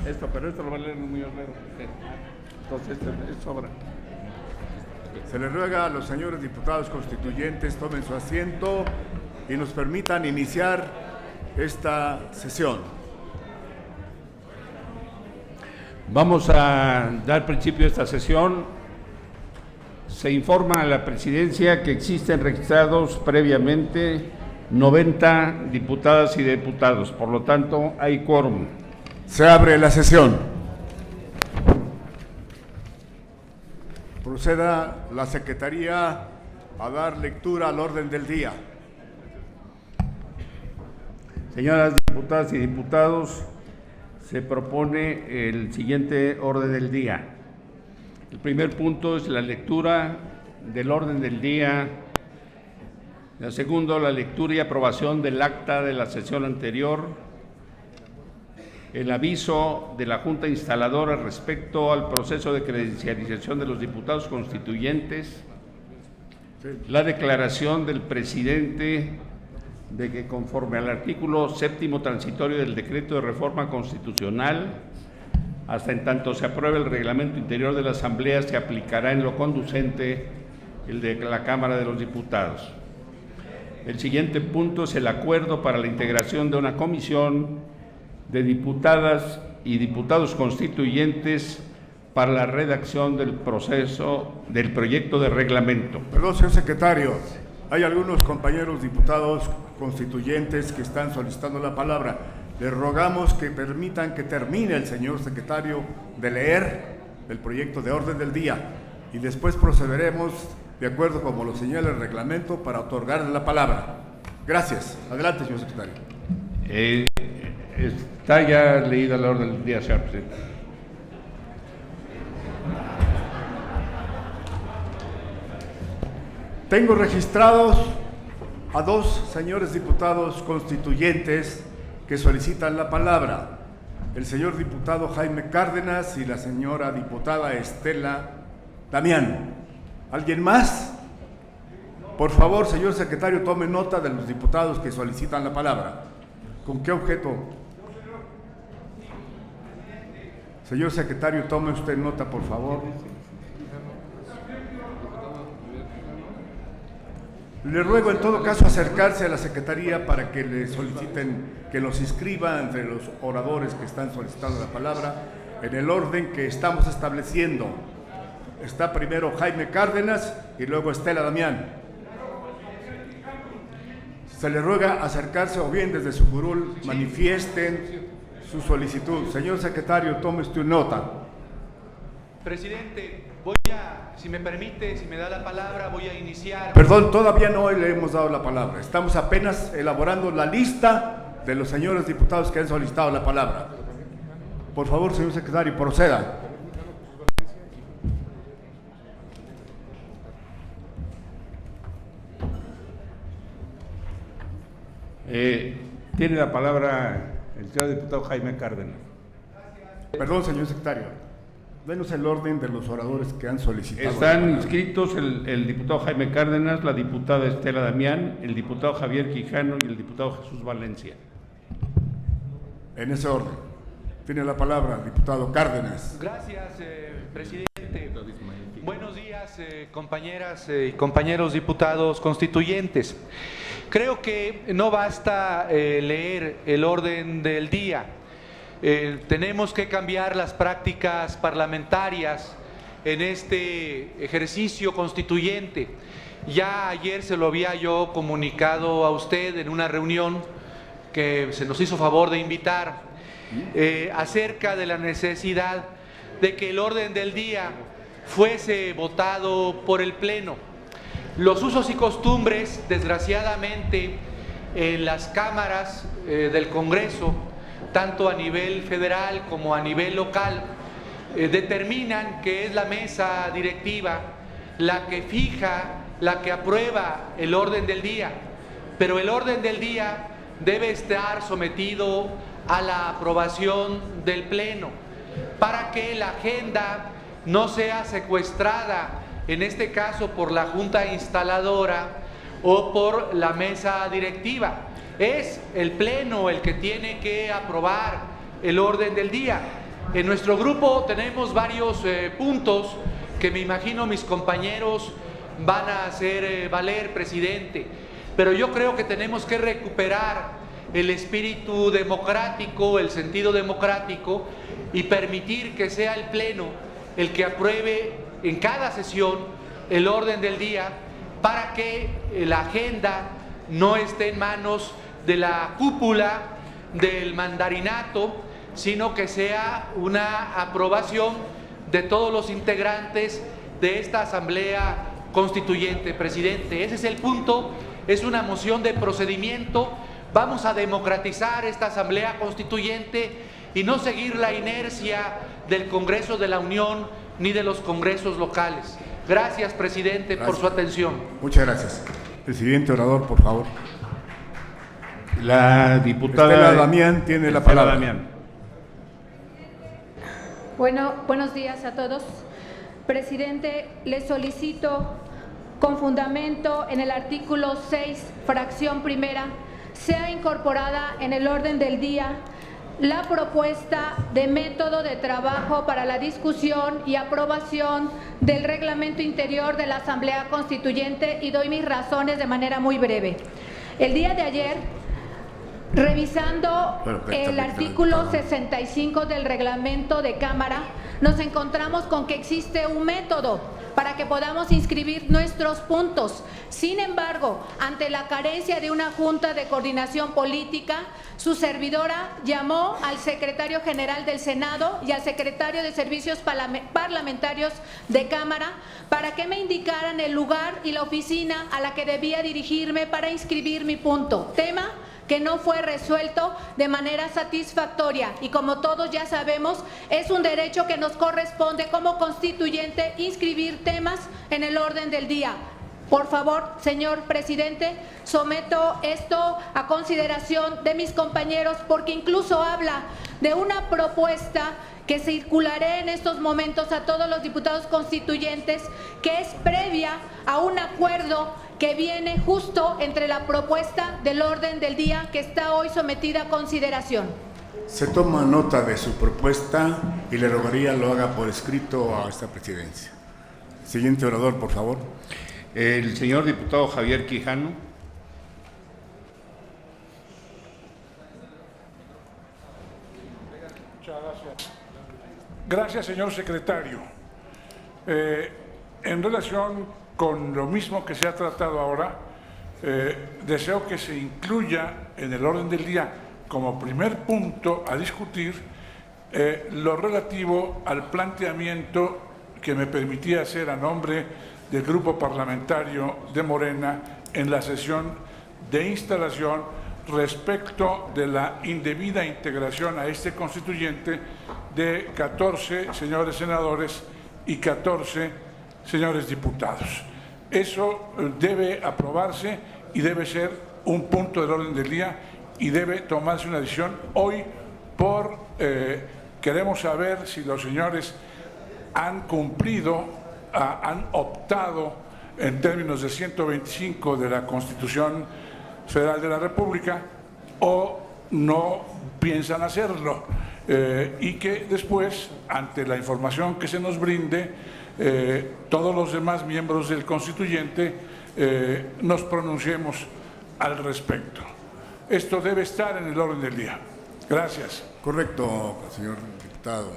estimados. Pero esto lo va a leer muy Herrero. Entonces, es sobra. Se les ruega a los señores diputados constituyentes tomen su asiento y nos permitan iniciar esta sesión. Vamos a dar principio a esta sesión. Se informa a la presidencia que existen registrados previamente 90 diputadas y diputados, por lo tanto hay quórum. Se abre la sesión. Proceda la Secretaría a dar lectura al orden del día. Señoras diputadas y diputados, se propone el siguiente orden del día. El primer punto es la lectura del orden del día. El segundo, la lectura y aprobación del acta de la sesión anterior. El aviso de la Junta Instaladora respecto al proceso de credencialización de los diputados constituyentes. La declaración del presidente de que conforme al artículo 7º transitorio del decreto de reforma constitucional, hasta en tanto se apruebe el reglamento interior de la Asamblea, se aplicará en lo conducente el de la Cámara de los Diputados. El siguiente punto es el acuerdo para la integración de una comisión de diputadas y diputados constituyentes para la redacción del proyecto de reglamento. Perdón, señor secretario, hay algunos compañeros diputados constituyentes que están solicitando la palabra. Les rogamos que permitan que termine el señor secretario de leer el proyecto de orden del día y después procederemos de acuerdo como lo señala el reglamento para otorgarle la palabra. Gracias. Adelante, señor secretario. Está ya leída la orden del día, señor presidente. Tengo registrados a dos señores diputados constituyentes que solicitan la palabra. El señor diputado Jaime Cárdenas y la señora diputada Estela Damián. ¿Alguien más? Por favor, señor secretario, tome nota de los diputados que solicitan la palabra. ¿Con qué objeto? Señor secretario, tome usted nota, por favor. Le ruego en todo caso acercarse a la Secretaría para que le soliciten que los inscriba entre los oradores que están solicitando la palabra en el orden que estamos estableciendo. Está primero Jaime Cárdenas y luego Estela Damián. Se le ruega acercarse o bien desde su curul manifiesten su solicitud. Señor secretario, tome usted nota. Presidente, si me permite, si me da la palabra, voy a iniciar. Perdón, todavía no le hemos dado la palabra. Estamos apenas elaborando la lista de los señores diputados que han solicitado la palabra. Por favor, señor secretario, proceda. Tiene la palabra el señor diputado Jaime Cárdenas. Perdón, señor secretario. Denos el orden de los oradores que han solicitado. Están inscritos el diputado Jaime Cárdenas, la diputada Estela Damián, el diputado Javier Quijano y el diputado Jesús Valencia. En ese orden. Tiene la palabra, diputado Cárdenas. Gracias, presidente. Buenos días, compañeras y compañeros diputados constituyentes. Creo que no basta leer el orden del día. Tenemos que cambiar las prácticas parlamentarias en este ejercicio constituyente. Ya ayer se lo había yo comunicado a usted en una reunión que se nos hizo favor de invitar acerca de la necesidad de que el orden del día fuese votado por el Pleno. Los usos y costumbres, desgraciadamente, en las cámaras del Congreso, tanto a nivel federal como a nivel local, determinan que es la mesa directiva la que fija, la que aprueba el orden del día, pero el orden del día debe estar sometido a la aprobación del Pleno para que la agenda no sea secuestrada, en este caso por la Junta Instaladora o por la mesa directiva. Es el Pleno el que tiene que aprobar el orden del día. En nuestro grupo tenemos varios puntos que me imagino mis compañeros van a hacer valer, presidente, pero yo creo que tenemos que recuperar el espíritu democrático, el sentido democrático, y permitir que sea el Pleno el que apruebe en cada sesión el orden del día, para que la agenda no esté en manos de la cúpula del mandarinato, sino que sea una aprobación de todos los integrantes de esta Asamblea Constituyente, presidente. Ese es el punto, es una moción de procedimiento. Vamos a democratizar esta Asamblea Constituyente y no seguir la inercia del Congreso de la Unión ni de los congresos locales. Gracias, presidente, por su atención. Muchas gracias. Presidente orador, por favor. La diputada Estela Damián tiene la palabra. Damián. Bueno, buenos días a todos. Presidente, le solicito con fundamento en el artículo 6, fracción primera, sea incorporada en el orden del día la propuesta de método de trabajo para la discusión y aprobación del reglamento interior de la Asamblea Constituyente, y doy mis razones de manera muy breve. El día de ayer, revisando el artículo 65 del reglamento de Cámara, nos encontramos con que existe un método para que podamos inscribir nuestros puntos. Sin embargo, ante la carencia de una junta de coordinación política, su servidora llamó al secretario general del Senado y al secretario de Servicios Parlamentarios de Cámara para que me indicaran el lugar y la oficina a la que debía dirigirme para inscribir mi punto. Tema que no fue resuelto de manera satisfactoria, y como todos ya sabemos, es un derecho que nos corresponde como constituyente inscribir temas en el orden del día. Por favor, señor presidente, someto esto a consideración de mis compañeros, porque incluso habla de una propuesta que circularé en estos momentos a todos los diputados constituyentes, que es previa a un acuerdo que viene justo entre la propuesta del orden del día que está hoy sometida a consideración. Se toma nota de su propuesta y le rogaría lo haga por escrito a esta presidencia. Siguiente orador, por favor. El señor diputado Javier Quijano. Muchas gracias. Gracias, señor secretario. En relación con lo mismo que se ha tratado ahora, deseo que se incluya en el orden del día como primer punto a discutir lo relativo al planteamiento que me permitía hacer a nombre del Grupo Parlamentario de Morena en la sesión de instalación respecto de la indebida integración a este constituyente de 14 señores senadores y 14 señores diputados. Eso debe aprobarse y debe ser un punto del orden del día y debe tomarse una decisión hoy queremos saber si los señores han cumplido, han optado en términos de 125 de la Constitución Federal de la República o no piensan hacerlo, y que después, ante la información que se nos brinde, todos los demás miembros del constituyente nos pronunciemos al respecto. Esto debe estar en el orden del día. Gracias. Correcto, señor diputado.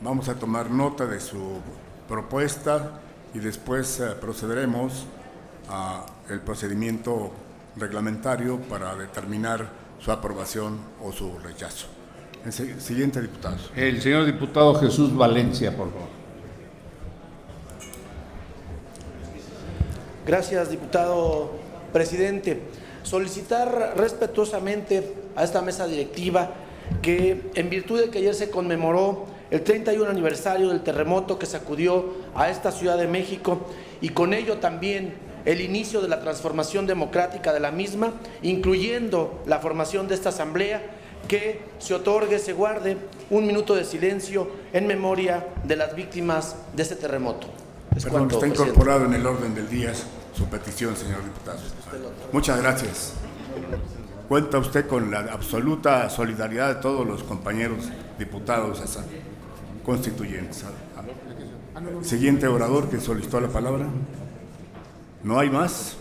Vamos a tomar nota de su propuesta y después procederemos al procedimiento reglamentario para determinar su aprobación o su rechazo. El siguiente diputado. El señor diputado Jesús Valencia, por favor. Gracias, diputado presidente. Solicitar respetuosamente a esta mesa directiva que, en virtud de que ayer se conmemoró el 31 aniversario del terremoto que sacudió a esta Ciudad de México y con ello también el inicio de la transformación democrática de la misma, incluyendo la formación de esta asamblea, que se otorgue, se guarde un minuto de silencio en memoria de las víctimas de este terremoto. Perdón, está incorporado en el orden del día su petición, señor diputado. Muchas gracias. Cuenta usted con la absoluta solidaridad de todos los compañeros diputados constituyentes. Siguiente orador que solicitó la palabra. ¿No hay más?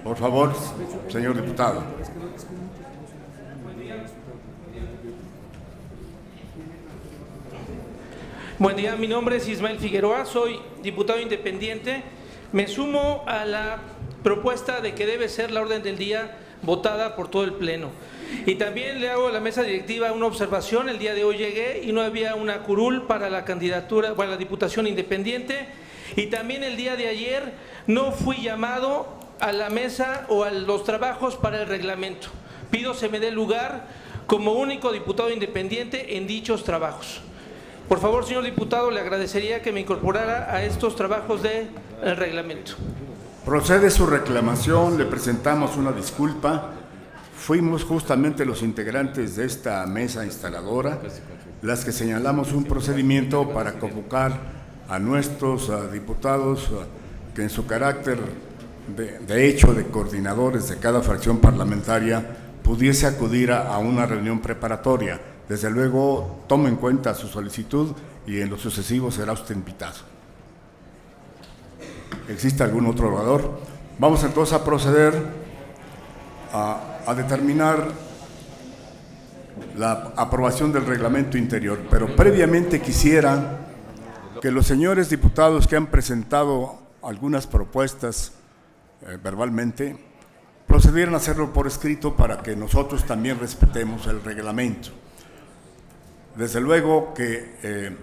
Por favor, señor diputado. Buen día, mi nombre es Ismael Figueroa, soy diputado independiente. Me sumo a la propuesta de que debe ser la orden del día votada por todo el Pleno. Y también le hago a la mesa directiva una observación. El día de hoy llegué y no había una curul para la candidatura, para la diputación independiente. Y también el día de ayer no fui llamado a la mesa o a los trabajos para el reglamento. Pido se me dé lugar como único diputado independiente en dichos trabajos. Por favor, señor diputado, le agradecería que me incorporara a estos trabajos del reglamento. Procede su reclamación, le presentamos una disculpa. Fuimos justamente los integrantes de esta mesa instaladora las que señalamos un procedimiento para convocar a nuestros diputados que en su carácter de hecho de coordinadores de cada fracción parlamentaria pudiese acudir a una reunión preparatoria. Desde luego, tome en cuenta su solicitud y en lo sucesivo será usted invitado. ¿Existe algún otro orador? Vamos entonces a proceder a determinar la aprobación del reglamento interior, pero previamente quisiera que los señores diputados que han presentado algunas propuestas verbalmente procedieran a hacerlo por escrito para que nosotros también respetemos el reglamento. Desde luego que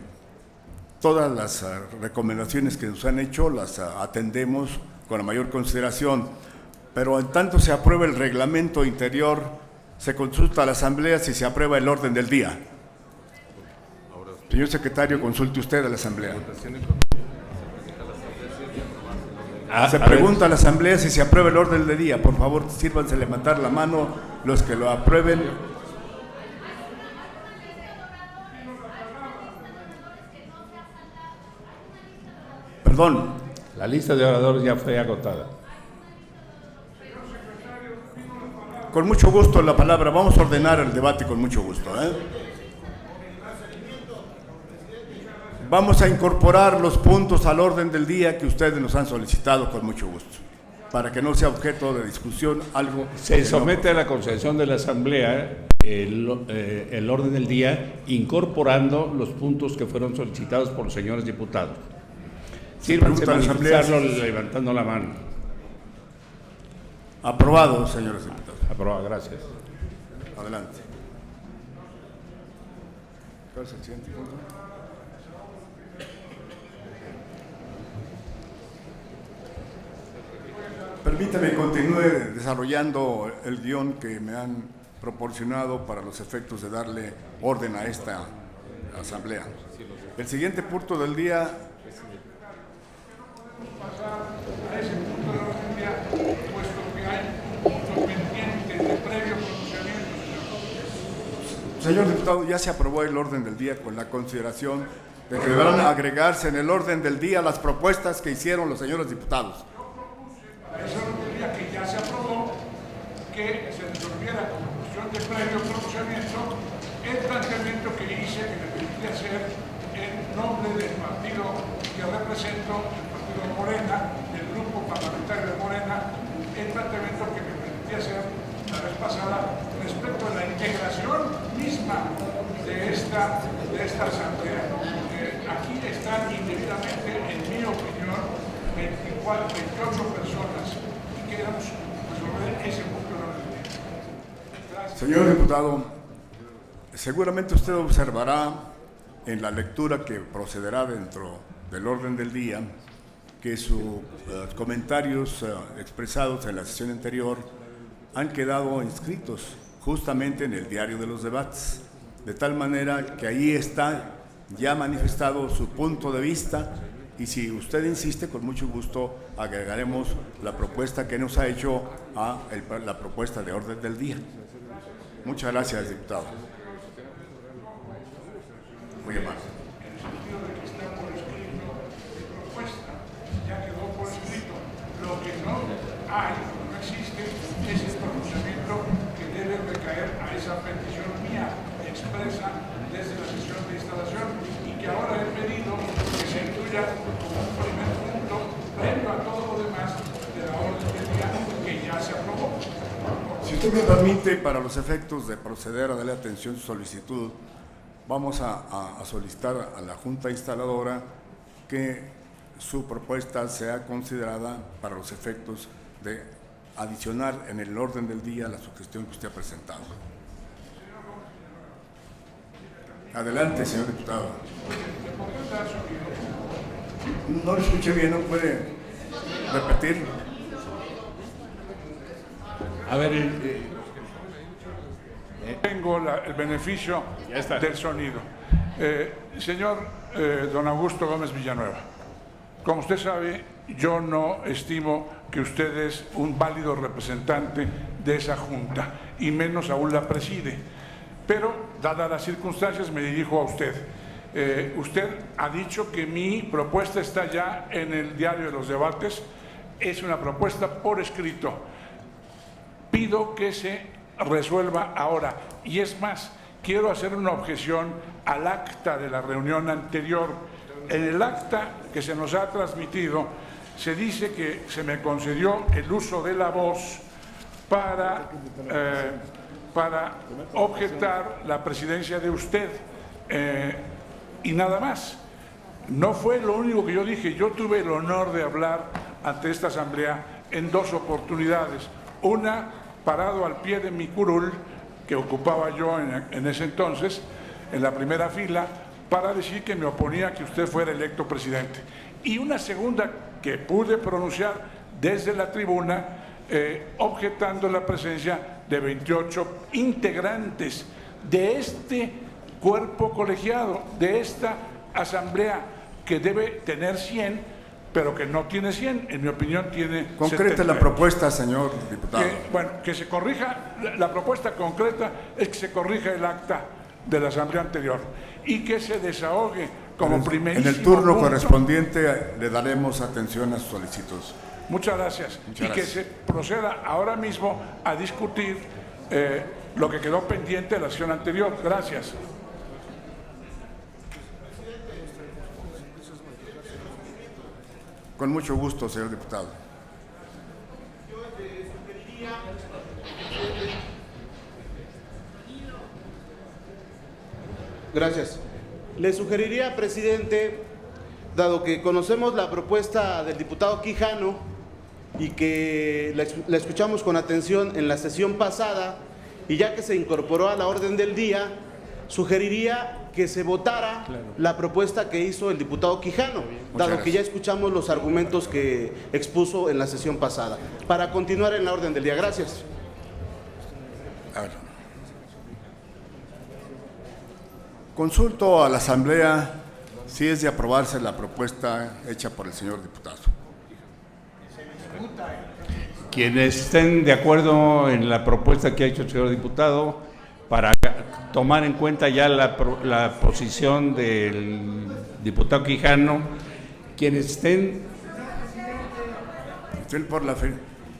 todas las recomendaciones que nos han hecho las atendemos con la mayor consideración, pero en tanto se aprueba el reglamento interior, se consulta a la Asamblea si se aprueba el orden del día. Señor secretario, consulte usted a la Asamblea. Se pregunta a la Asamblea si se aprueba el orden del día. Por favor, sírvanse levantar la mano los que lo aprueben. Perdón. La lista de oradores ya fue agotada. Con mucho gusto la palabra. Vamos a ordenar el debate con mucho gusto. Vamos a incorporar los puntos al orden del día que ustedes nos han solicitado con mucho gusto, para que no sea objeto de discusión algo. Se somete a la consideración de la Asamblea el orden del día, incorporando los puntos que fueron solicitados por los señores diputados. Sírvanse manifestarlo levantando la mano. Aprobado, señores diputados. Aprobado, gracias. Adelante. ¿Cuál es el siguiente punto? Permítame continúe desarrollando el guión que me han proporcionado para los efectos de darle orden a esta asamblea. El siguiente punto del día. A ese punto de orden del día, puesto que hay puntos pendientes de previo pronunciamiento, Señor diputado, ya se aprobó el orden del día con la consideración de que deberán agregarse en el orden del día las propuestas que hicieron los señores diputados. a ese orden del día que ya se aprobó, que se resolviera como cuestión de previo pronunciamiento el planteamiento que hice, que me permitía hacer en nombre del partido que represento, el partido de Morena, del grupo parlamentario de Morena, el planteamiento que me permitía hacer la vez pasada respecto a la integración misma de esta asamblea. Aquí están indebidamente, en mi opinión, 28 personas y queremos resolver ese punto de orden del día. Señor diputado, seguramente usted observará en la lectura que procederá dentro del orden del día que sus comentarios expresados en la sesión anterior han quedado inscritos justamente en el diario de los debates, de tal manera que ahí está ya manifestado su punto de vista y si usted insiste, con mucho gusto agregaremos la propuesta que nos ha hecho a la propuesta de orden del día. Muchas gracias, diputado. Muy amable. En el sentido de que está por escrito mi propuesta, ya quedó por escrito. Lo que no hay, no existe, Si usted me permite, para los efectos de proceder a darle atención a su solicitud, vamos a solicitar a la Junta Instaladora que su propuesta sea considerada para los efectos de adicionar en el orden del día la sugestión que usted ha presentado. Adelante, señor diputado. No lo escuché bien, ¿no puede repetir? A ver, Tengo el beneficio del sonido. Señor don Augusto Gómez Villanueva, como usted sabe, yo no estimo que usted es un válido representante de esa Junta, y menos aún la preside. Pero, dadas las circunstancias, me dirijo a usted. Usted ha dicho que mi propuesta está ya en el diario de los debates. Es una propuesta por escrito. Pido que se resuelva ahora. Y es más, quiero hacer una objeción al acta de la reunión anterior. En el acta que se nos ha transmitido, se dice que se me concedió el uso de la voz para objetar la presidencia de usted. Y nada más. No fue lo único que yo dije. Yo tuve el honor de hablar ante esta asamblea en dos oportunidades. Una, parado al pie de mi curul, que ocupaba yo en ese entonces, en la primera fila, para decir que me oponía a que usted fuera electo presidente. Y una segunda que pude pronunciar desde la tribuna, objetando la presencia de 28 integrantes de este cuerpo colegiado, de esta asamblea que debe tener 100, pero que no tiene 100, en mi opinión tiene... Concrete la propuesta, señor diputado. Que se corrija, la propuesta concreta es que se corrija el acta de la asamblea anterior y que se desahogue como primerísimo En el turno punto. Correspondiente le daremos atención a su solicitud. Muchas gracias. Muchas y gracias. Que se proceda ahora mismo a discutir lo que quedó pendiente de la sesión anterior. Gracias. Con mucho gusto, señor diputado. Gracias. Le sugeriría, presidente, dado que conocemos la propuesta del diputado Quijano y que la escuchamos con atención en la sesión pasada, y ya que se incorporó a la orden del día, sugeriría que se votara la propuesta que hizo el diputado Quijano, dado que ya escuchamos los argumentos que expuso en la sesión pasada, para continuar en la orden del día. Gracias. A ver. Consulto a la Asamblea si es de aprobarse la propuesta hecha por el señor diputado. quienes estén de acuerdo en la propuesta que ha hecho el señor diputado, para tomar en cuenta ya la posición del diputado Quijano, quienes estén...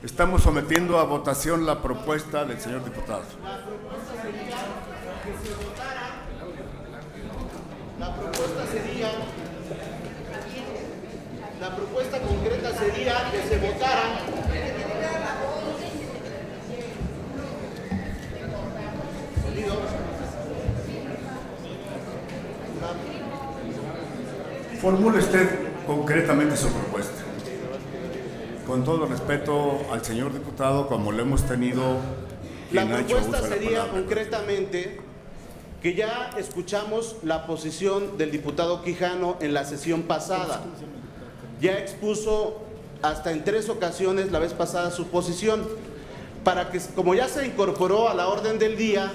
Estamos sometiendo a votación la propuesta del señor diputado. La propuesta concreta sería que se votara Formule usted concretamente su propuesta. Con todo respeto al señor diputado, como lo hemos tenido, La quien ha hecho uso propuesta de la sería palabra. concretamente que ya escuchamos la posición del diputado Quijano en la sesión pasada. Ya expuso hasta en 3 ocasiones la vez pasada su posición. Para que, como ya se incorporó a la orden del día,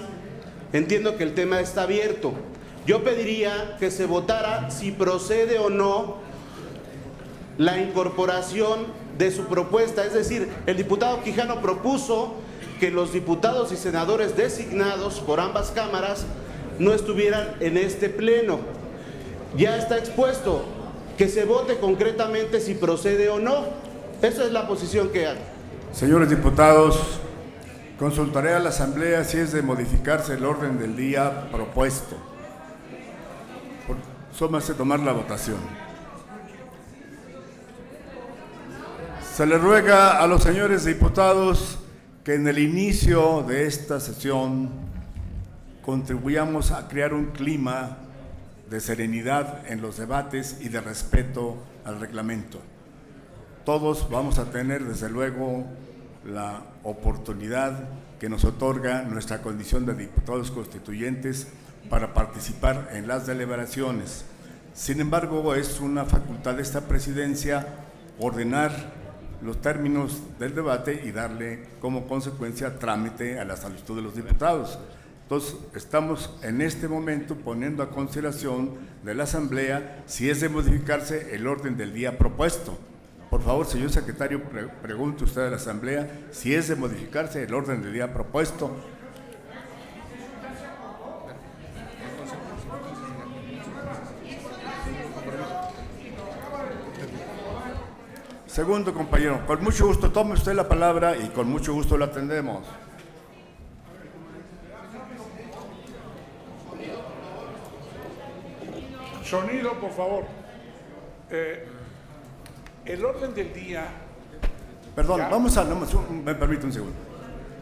entiendo que el tema está abierto. Yo pediría que se votara si procede o no la incorporación de su propuesta. Es decir, el diputado Quijano propuso que los diputados y senadores designados por ambas cámaras no estuvieran en este pleno. Ya está expuesto, que se vote concretamente si procede o no. Esa es la posición que hago. Señores diputados, consultaré a la Asamblea si es de modificarse el orden del día propuesto. Súmase tomar la votación. Se le ruega a los señores diputados que en el inicio de esta sesión contribuyamos a crear un clima de serenidad en los debates y de respeto al reglamento. Todos vamos a tener, desde luego, la oportunidad que nos otorga nuestra condición de diputados constituyentes para participar en las deliberaciones. Sin embargo, es una facultad de esta presidencia ordenar los términos del debate y darle como consecuencia trámite a la solicitud de los diputados. Entonces, estamos en este momento poniendo a consideración de la Asamblea si es de modificarse el orden del día propuesto. Por favor, señor secretario, pregunte usted a la Asamblea si es de modificarse el orden del día propuesto. Segundo, compañero, con mucho gusto tome usted la palabra y con mucho gusto la atendemos. Sonido, por favor. El orden del día... Perdón, ya. me permite un segundo.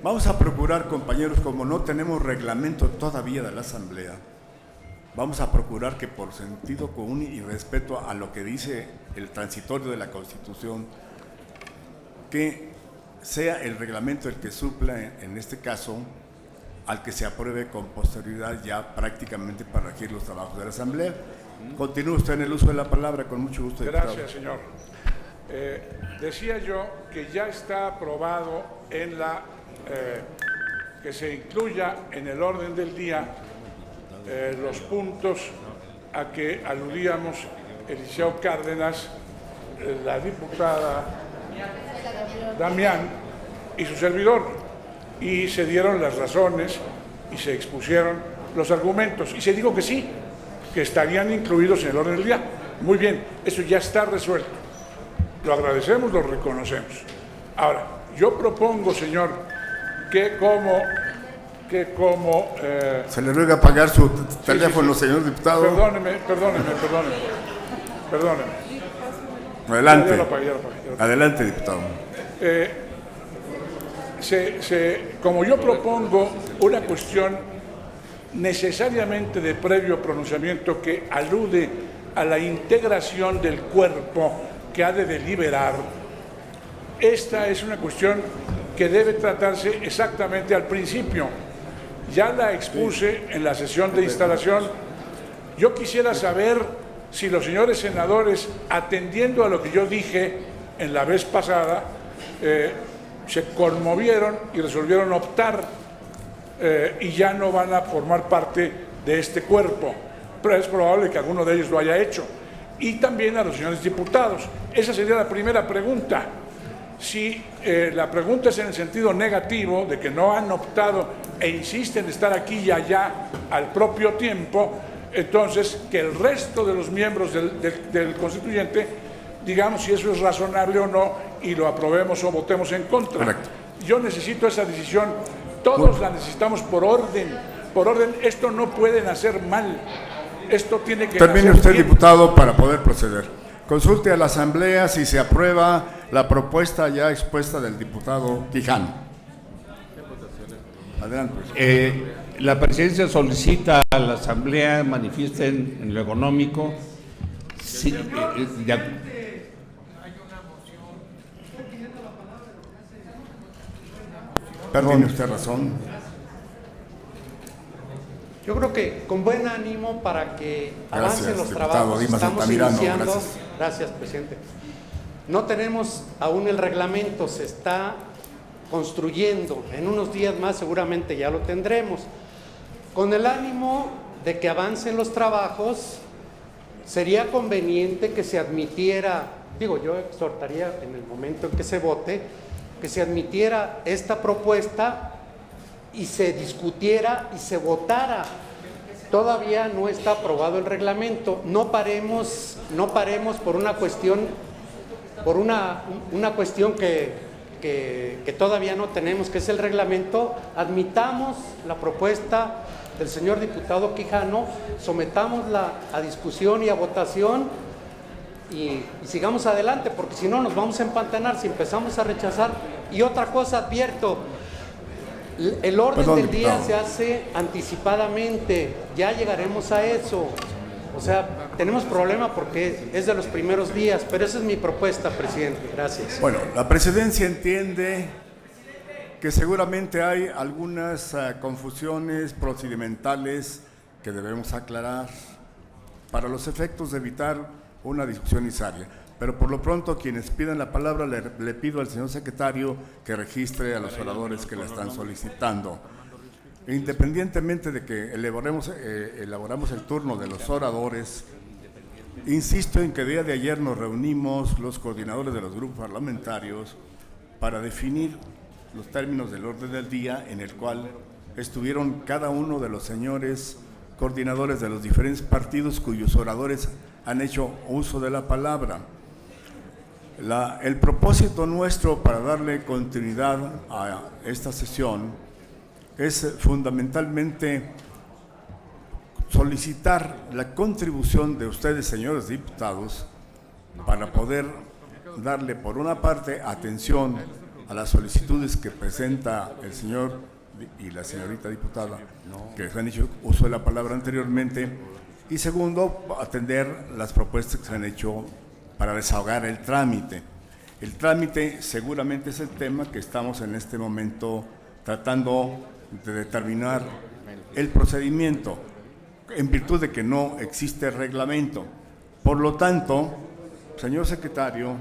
Vamos a procurar, compañeros, como no tenemos reglamento todavía de la Asamblea, vamos a procurar que por sentido común y respeto a lo que dice el transitorio de la Constitución, que sea el reglamento el que supla, en este caso, al que se apruebe con posterioridad ya prácticamente para regir los trabajos de la Asamblea. Continúe usted en el uso de la palabra, con mucho gusto, diputado. Gracias, señor. Decía yo que ya está aprobado en que se incluya en el orden del día los puntos a que aludíamos el licenciado Cárdenas, la diputada Damián y su servidor, y se dieron las razones y se expusieron los argumentos y se dijo que sí, que estarían incluidos en el orden del día. Muy bien, eso ya está resuelto. Lo agradecemos, lo reconocemos. Ahora, yo propongo, señor, que como se le ruega apagar su teléfono, sí. Señor diputado. Perdóneme. Adelante. Ya lo apagué. Adelante, diputado. Como yo propongo una cuestión necesariamente de previo pronunciamiento que alude a la integración del cuerpo que ha de deliberar, esta es una cuestión que debe tratarse exactamente al principio. Ya la expuse en la sesión de instalación. Yo quisiera saber si los señores senadores, atendiendo a lo que yo dije en la vez pasada, se conmovieron y resolvieron optar y ya no van a formar parte de este cuerpo. Pero es probable que alguno de ellos lo haya hecho. Y también a los señores diputados. Esa sería la primera pregunta. Si la pregunta es en el sentido negativo, de que no han optado e insisten en estar aquí y allá al propio tiempo, entonces que el resto de los miembros del constituyente digamos si eso es razonable o no y lo aprobemos o votemos en contra. Correcto. Yo necesito esa decisión, todos la necesitamos por orden. Esto no pueden hacer mal, esto tiene que termine usted, bien. Diputado, para poder proceder. Consulte a la Asamblea si se aprueba la propuesta ya expuesta del diputado Quijano. Adelante. La presidencia solicita a la Asamblea manifiesten en lo económico. Sí, Tiene usted razón. Yo creo que con buen ánimo para que avancen los diputado trabajos. Dimas Estamos Altamirano, iniciando. gracias. Gracias, presidente. No tenemos aún el reglamento, se está construyendo. En unos días más seguramente ya lo tendremos. Con el ánimo de que avancen los trabajos, sería conveniente que se admitiera, yo exhortaría en el momento en que se vote, que se admitiera esta propuesta y se discutiera y se votara. Todavía no está aprobado el reglamento. No paremos por una cuestión, una cuestión que todavía no tenemos, que es el reglamento. Admitamos la propuesta del señor diputado Quijano, sometámosla a discusión y a votación y sigamos adelante, porque si no nos vamos a empantanar si empezamos a rechazar. Y otra cosa advierto, El orden Perdón, del día diputado. se hace anticipadamente, ya llegaremos a eso. O sea, tenemos problema porque es de los primeros días, pero esa es mi propuesta, presidente. Gracias. Bueno, la presidencia entiende que seguramente hay algunas confusiones procedimentales que debemos aclarar para los efectos de evitar una discusión innecesaria. Pero por lo pronto, quienes pidan la palabra, le pido al señor secretario que registre a los oradores que la están solicitando. Independientemente de que elaboramos el turno de los oradores, insisto en que el día de ayer nos reunimos los coordinadores de los grupos parlamentarios para definir los términos del orden del día, en el cual estuvieron cada uno de los señores coordinadores de los diferentes partidos cuyos oradores han hecho uso de la palabra. El propósito nuestro para darle continuidad a esta sesión es fundamentalmente solicitar la contribución de ustedes, señores diputados, para poder darle, por una parte, atención a las solicitudes que presenta el señor y la señorita diputada, que han hecho uso de la palabra anteriormente, y segundo, atender las propuestas que se han hecho para desahogar el trámite. El trámite seguramente es el tema que estamos en este momento tratando de determinar el procedimiento, en virtud de que no existe reglamento. Por lo tanto, señor secretario,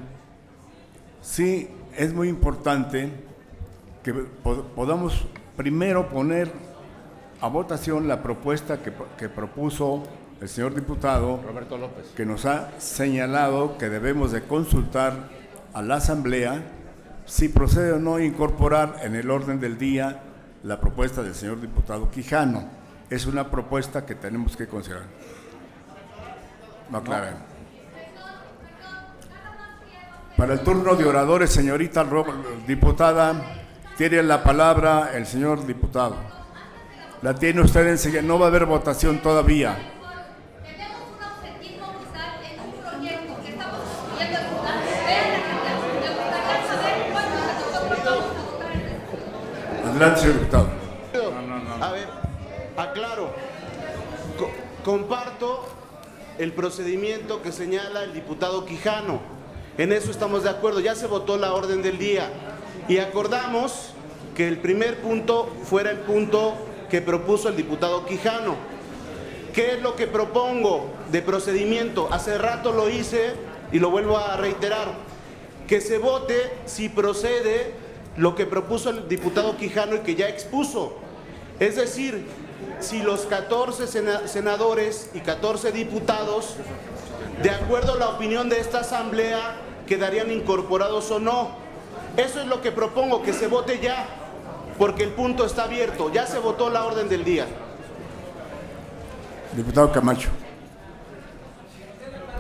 sí es muy importante que podamos primero poner a votación la propuesta que propuso el señor diputado Roberto López, que nos ha señalado que debemos de consultar a la Asamblea si procede o no incorporar en el orden del día la propuesta del señor diputado Quijano. Es una propuesta que tenemos que considerar. No aclaren. Para el turno de oradores, señorita diputada, tiene la palabra el señor diputado. La tiene usted enseguida, no va a haber votación todavía. Adelante, señor diputado. A ver, aclaro. Comparto el procedimiento que señala el diputado Quijano. En eso estamos de acuerdo. Ya se votó la orden del día y acordamos que el primer punto fuera el punto que propuso el diputado Quijano. ¿Qué es lo que propongo de procedimiento? Hace rato lo hice y lo vuelvo a reiterar. Que se vote si procede lo que propuso el diputado Quijano y que ya expuso. Es decir, si los 14 senadores y 14 diputados, de acuerdo a la opinión de esta asamblea, quedarían incorporados o no. Eso es lo que propongo, que se vote ya, porque el punto está abierto. Ya se votó la orden del día. Diputado Camacho.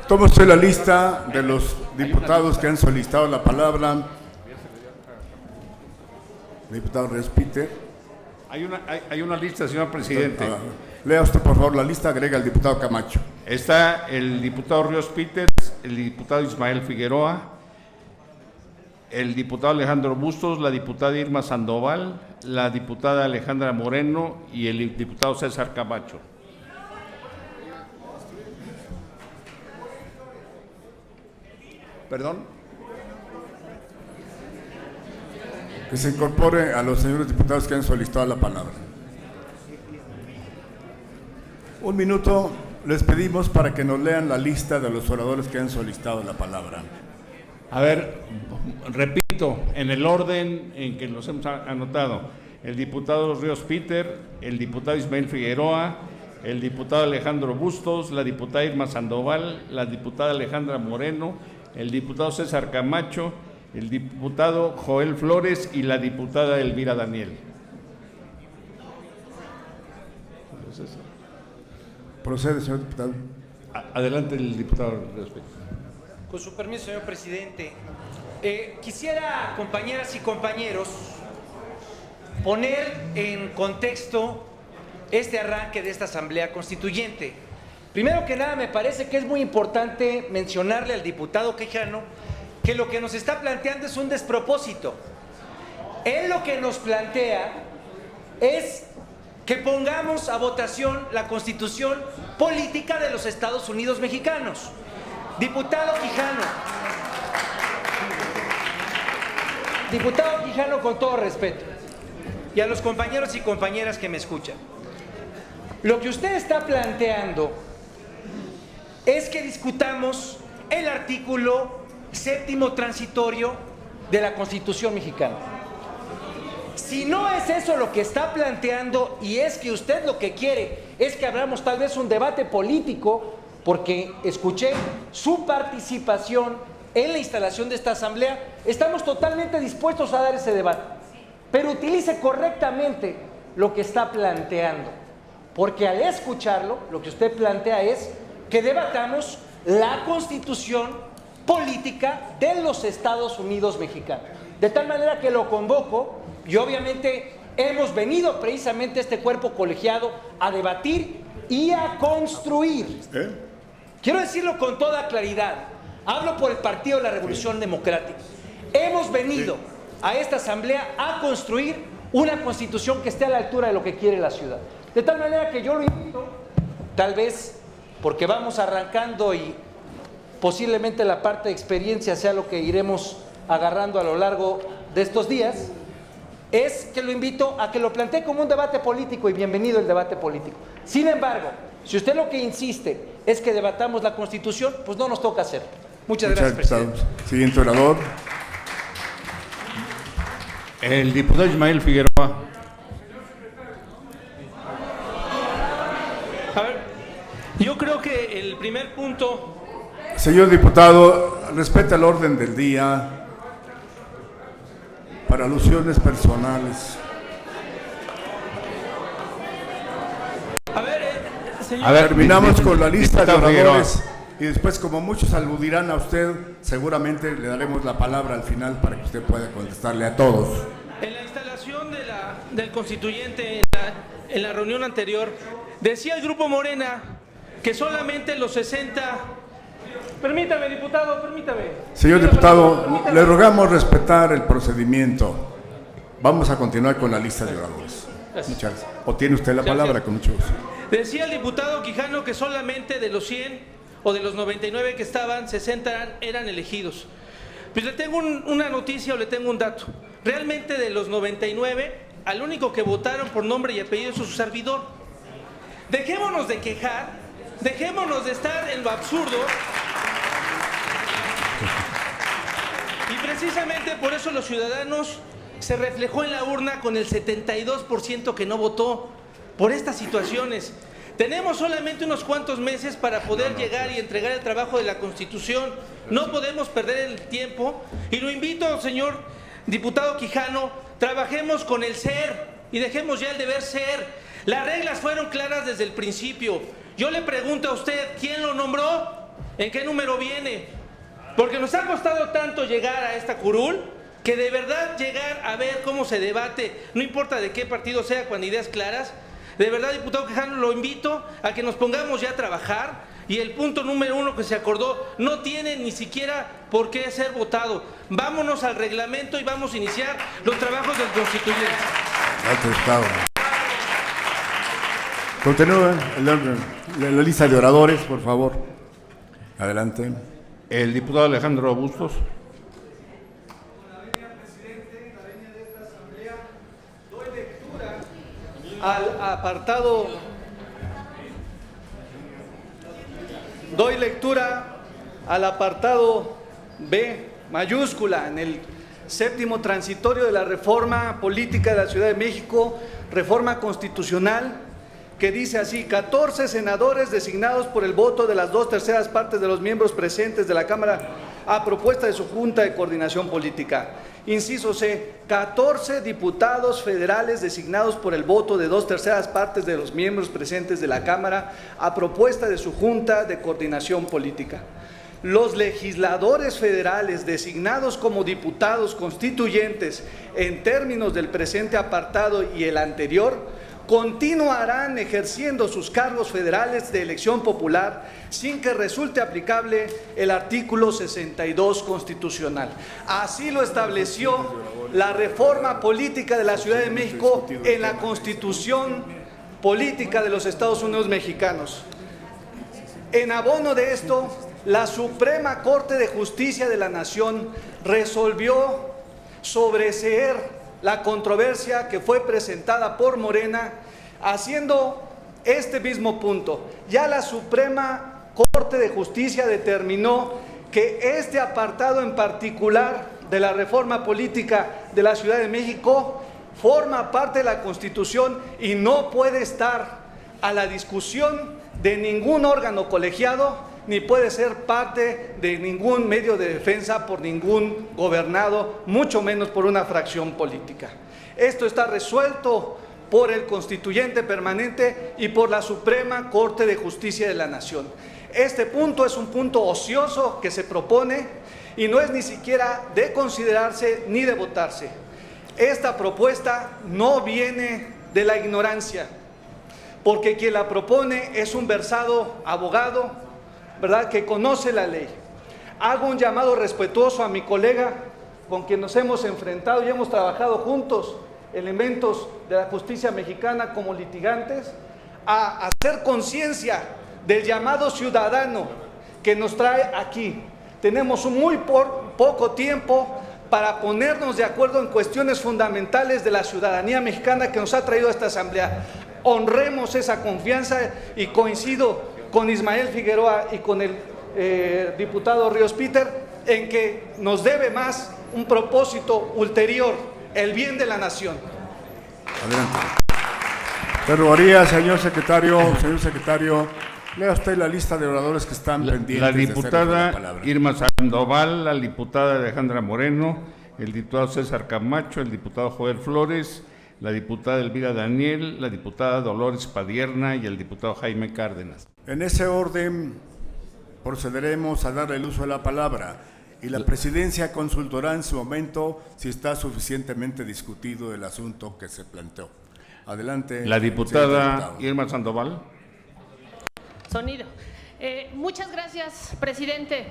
Toma usted la lista de los diputados que han solicitado la palabra. Diputado Ríos Peter. Hay una lista, señor presidente. Lea usted, por favor, la lista, agrega el diputado Camacho. Está el diputado Ríos Peters, el diputado Ismael Figueroa, el diputado Alejandro Bustos, la diputada Irma Sandoval, la diputada Alejandra Moreno y el diputado César Camacho. ¿Perdón? Que se incorpore a los señores diputados que han solicitado la palabra. Un minuto les pedimos para que nos lean la lista de los oradores que han solicitado la palabra. A ver, repito, en el orden en que los hemos anotado: el diputado Ríos Peter, el diputado Ismael Figueroa, el diputado Alejandro Bustos, la diputada Irma Sandoval, la diputada Alejandra Moreno, el diputado César Camacho, el diputado Joel Flores y la diputada Elvira Daniel. Procede, señor diputado. Adelante, el diputado. Con su permiso, señor presidente. Quisiera, compañeras y compañeros, poner en contexto este arranque de esta Asamblea Constituyente. Primero que nada, me parece que es muy importante mencionarle al diputado Quijano que lo que nos está planteando es un despropósito. Él lo que nos plantea es que pongamos a votación la Constitución política de los Estados Unidos mexicanos. Diputado Quijano, con todo respeto, y a los compañeros y compañeras que me escuchan, lo que usted está planteando es que discutamos el artículo 7º transitorio de la Constitución mexicana. Si no es eso lo que está planteando y es que usted lo que quiere es que abramos tal vez un debate político, porque escuché su participación en la instalación de esta asamblea, estamos totalmente dispuestos a dar ese debate, pero utilice correctamente lo que está planteando, porque al escucharlo, lo que usted plantea es que debatamos la Constitución política de los Estados Unidos mexicanos. De tal manera que lo convoco, y obviamente hemos venido precisamente este cuerpo colegiado a debatir y a construir. Quiero decirlo con toda claridad, hablo por el Partido de la Revolución Democrática. Hemos venido a esta asamblea a construir una Constitución que esté a la altura de lo que quiere la ciudad. De tal manera que yo lo invito, tal vez porque vamos arrancando y posiblemente la parte de experiencia sea lo que iremos agarrando a lo largo de estos días, es que lo invito a que lo plantee como un debate político, y bienvenido el debate político. Sin embargo, si usted lo que insiste es que debatamos la Constitución, pues no nos toca hacer. Muchas gracias, presidente. Siguiente orador. El diputado Ismael Figueroa. A ver, yo creo que el primer punto... Señor diputado, respeta el orden del día para alusiones personales. Señor, terminamos con la lista de oradores y después, como muchos aludirán a usted, seguramente le daremos la palabra al final para que usted pueda contestarle a todos. En la instalación del constituyente, en la reunión anterior, decía el Grupo Morena que solamente los 60... Permítame, diputado, permítame. Señor diputado, le rogamos respetar el procedimiento. Vamos a continuar con la lista de oradores. Muchas gracias. O tiene usted la palabra, con mucho gusto. Decía el diputado Quijano que solamente de los 100 o de los 99 que estaban, 60 eran elegidos. Pues le tengo una noticia o le tengo un dato. Realmente de los 99, al único que votaron por nombre y apellido es su servidor. Dejémonos de quejar, dejémonos de estar en lo absurdo. Y precisamente por eso los ciudadanos se reflejó en la urna con el 72% que no votó por estas situaciones. Tenemos solamente unos cuantos meses para poder llegar y entregar el trabajo de la Constitución. No podemos perder el tiempo. Y lo invito, señor diputado Quijano, trabajemos con el ser y dejemos ya el deber ser. Las reglas fueron claras desde el principio. Yo le pregunto a usted, ¿quién lo nombró? ¿En qué número viene? Porque nos ha costado tanto llegar a esta curul, que de verdad llegar a ver cómo se debate, no importa de qué partido sea, con ideas claras. De verdad, diputado Quijano, lo invito a que nos pongamos ya a trabajar, y el punto número 1 que se acordó no tiene ni siquiera por qué ser votado. Vámonos al reglamento y vamos a iniciar los trabajos del constituyente. Continúa la lista de oradores, por favor. Adelante. El diputado Alejandro Bustos. Doy lectura al apartado B mayúscula en el 7º transitorio de la reforma política de la Ciudad de México, reforma constitucional, que dice así: 14 senadores designados por el voto de las 2/3 partes de los miembros presentes de la Cámara a propuesta de su Junta de Coordinación Política. Inciso C, 14 diputados federales designados por el voto de 2/3 partes de los miembros presentes de la Cámara a propuesta de su Junta de Coordinación Política. Los legisladores federales designados como diputados constituyentes en términos del presente apartado y el anterior continuarán ejerciendo sus cargos federales de elección popular sin que resulte aplicable el artículo 62 constitucional. Así lo estableció la reforma política de la Ciudad de México en la Constitución Política de los Estados Unidos Mexicanos. En abono de esto, la Suprema Corte de Justicia de la Nación resolvió sobreseer la controversia que fue presentada por Morena, haciendo este mismo punto. Ya la Suprema Corte de Justicia determinó que este apartado en particular de la reforma política de la Ciudad de México forma parte de la Constitución y no puede estar a la discusión de ningún órgano colegiado, ni puede ser parte de ningún medio de defensa por ningún gobernado, mucho menos por una fracción política. Esto está resuelto por el Constituyente Permanente y por la Suprema Corte de Justicia de la Nación. Este punto es un punto ocioso que se propone y no es ni siquiera de considerarse ni de votarse. Esta propuesta no viene de la ignorancia, porque quien la propone es un versado abogado, ¿verdad?, que conoce la ley. Hago un llamado respetuoso a mi colega con quien nos hemos enfrentado y hemos trabajado juntos, elementos de la justicia mexicana como litigantes, a hacer conciencia del llamado ciudadano que nos trae aquí. Tenemos muy poco tiempo para ponernos de acuerdo en cuestiones fundamentales de la ciudadanía mexicana que nos ha traído a esta asamblea. Honremos esa confianza y coincido con Ismael Figueroa y con el diputado Ríos Peter en que nos debe más un propósito ulterior, el bien de la nación. Adelante. Te rogaría, señor secretario, lea usted la lista de oradores que están pendientes. La diputada Irma Sandoval, la diputada Alejandra Moreno, el diputado César Camacho, el diputado Joel Flores, la diputada Elvira Daniel, la diputada Dolores Padierna y el diputado Jaime Cárdenas. En ese orden procederemos a darle el uso de la palabra y la presidencia consultará en su momento si está suficientemente discutido el asunto que se planteó. Adelante. La diputada Irma Sandoval. Sonido. Muchas gracias, presidente.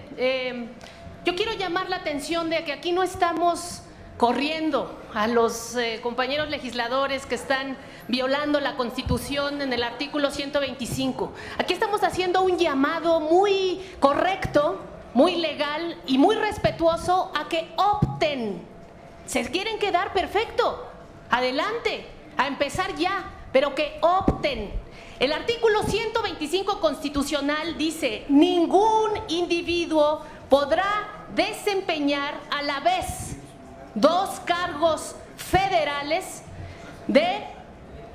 Yo quiero llamar la atención de que aquí no estamos corriendo a los compañeros legisladores que están violando la Constitución en el artículo 125. Aquí estamos haciendo un llamado muy correcto, muy legal y muy respetuoso a que opten. ¿Se quieren quedar? Perfecto. Adelante, a empezar ya, pero que opten. El artículo 125 constitucional dice: ningún individuo podrá desempeñar a la vez 2 cargos federales de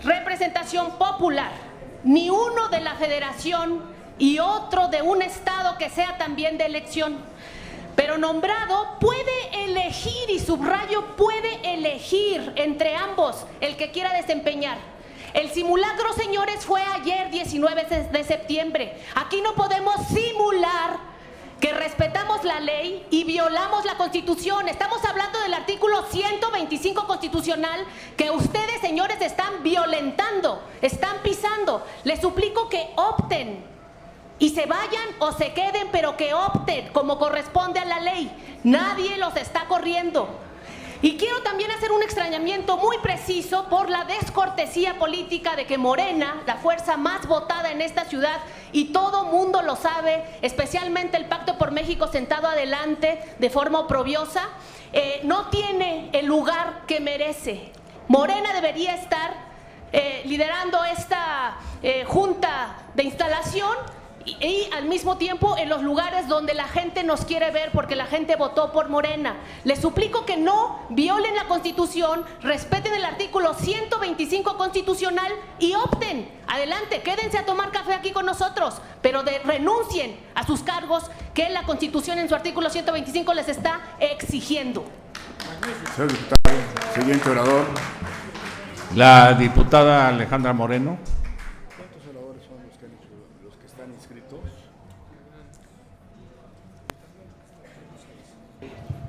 representación popular, ni uno de la federación y otro de un estado que sea también de elección. Pero nombrado puede elegir, y subrayo, puede elegir entre ambos el que quiera desempeñar. El simulacro, señores, fue ayer 19 de septiembre. Aquí no podemos simular que respetamos la ley y violamos la Constitución. Estamos hablando del artículo 125 constitucional que ustedes, señores, están violentando, están pisando. Les suplico que opten y se vayan o se queden, pero que opten como corresponde a la ley. Nadie los está corriendo. Y quiero también hacer un extrañamiento muy preciso por la descortesía política de que Morena, la fuerza más votada en esta ciudad, y todo mundo lo sabe, especialmente el Pacto por México sentado adelante de forma oprobiosa, no tiene el lugar que merece. Morena debería estar liderando esta junta de instalación y al mismo tiempo en los lugares donde la gente nos quiere ver, porque la gente votó por Morena. Les suplico que no violen la Constitución, respeten el artículo 125 constitucional y opten. Adelante, quédense a tomar café aquí con nosotros, pero renuncien a sus cargos que la Constitución en su artículo 125 les está exigiendo. Señor diputado, siguiente orador. La diputada Alejandra Moreno.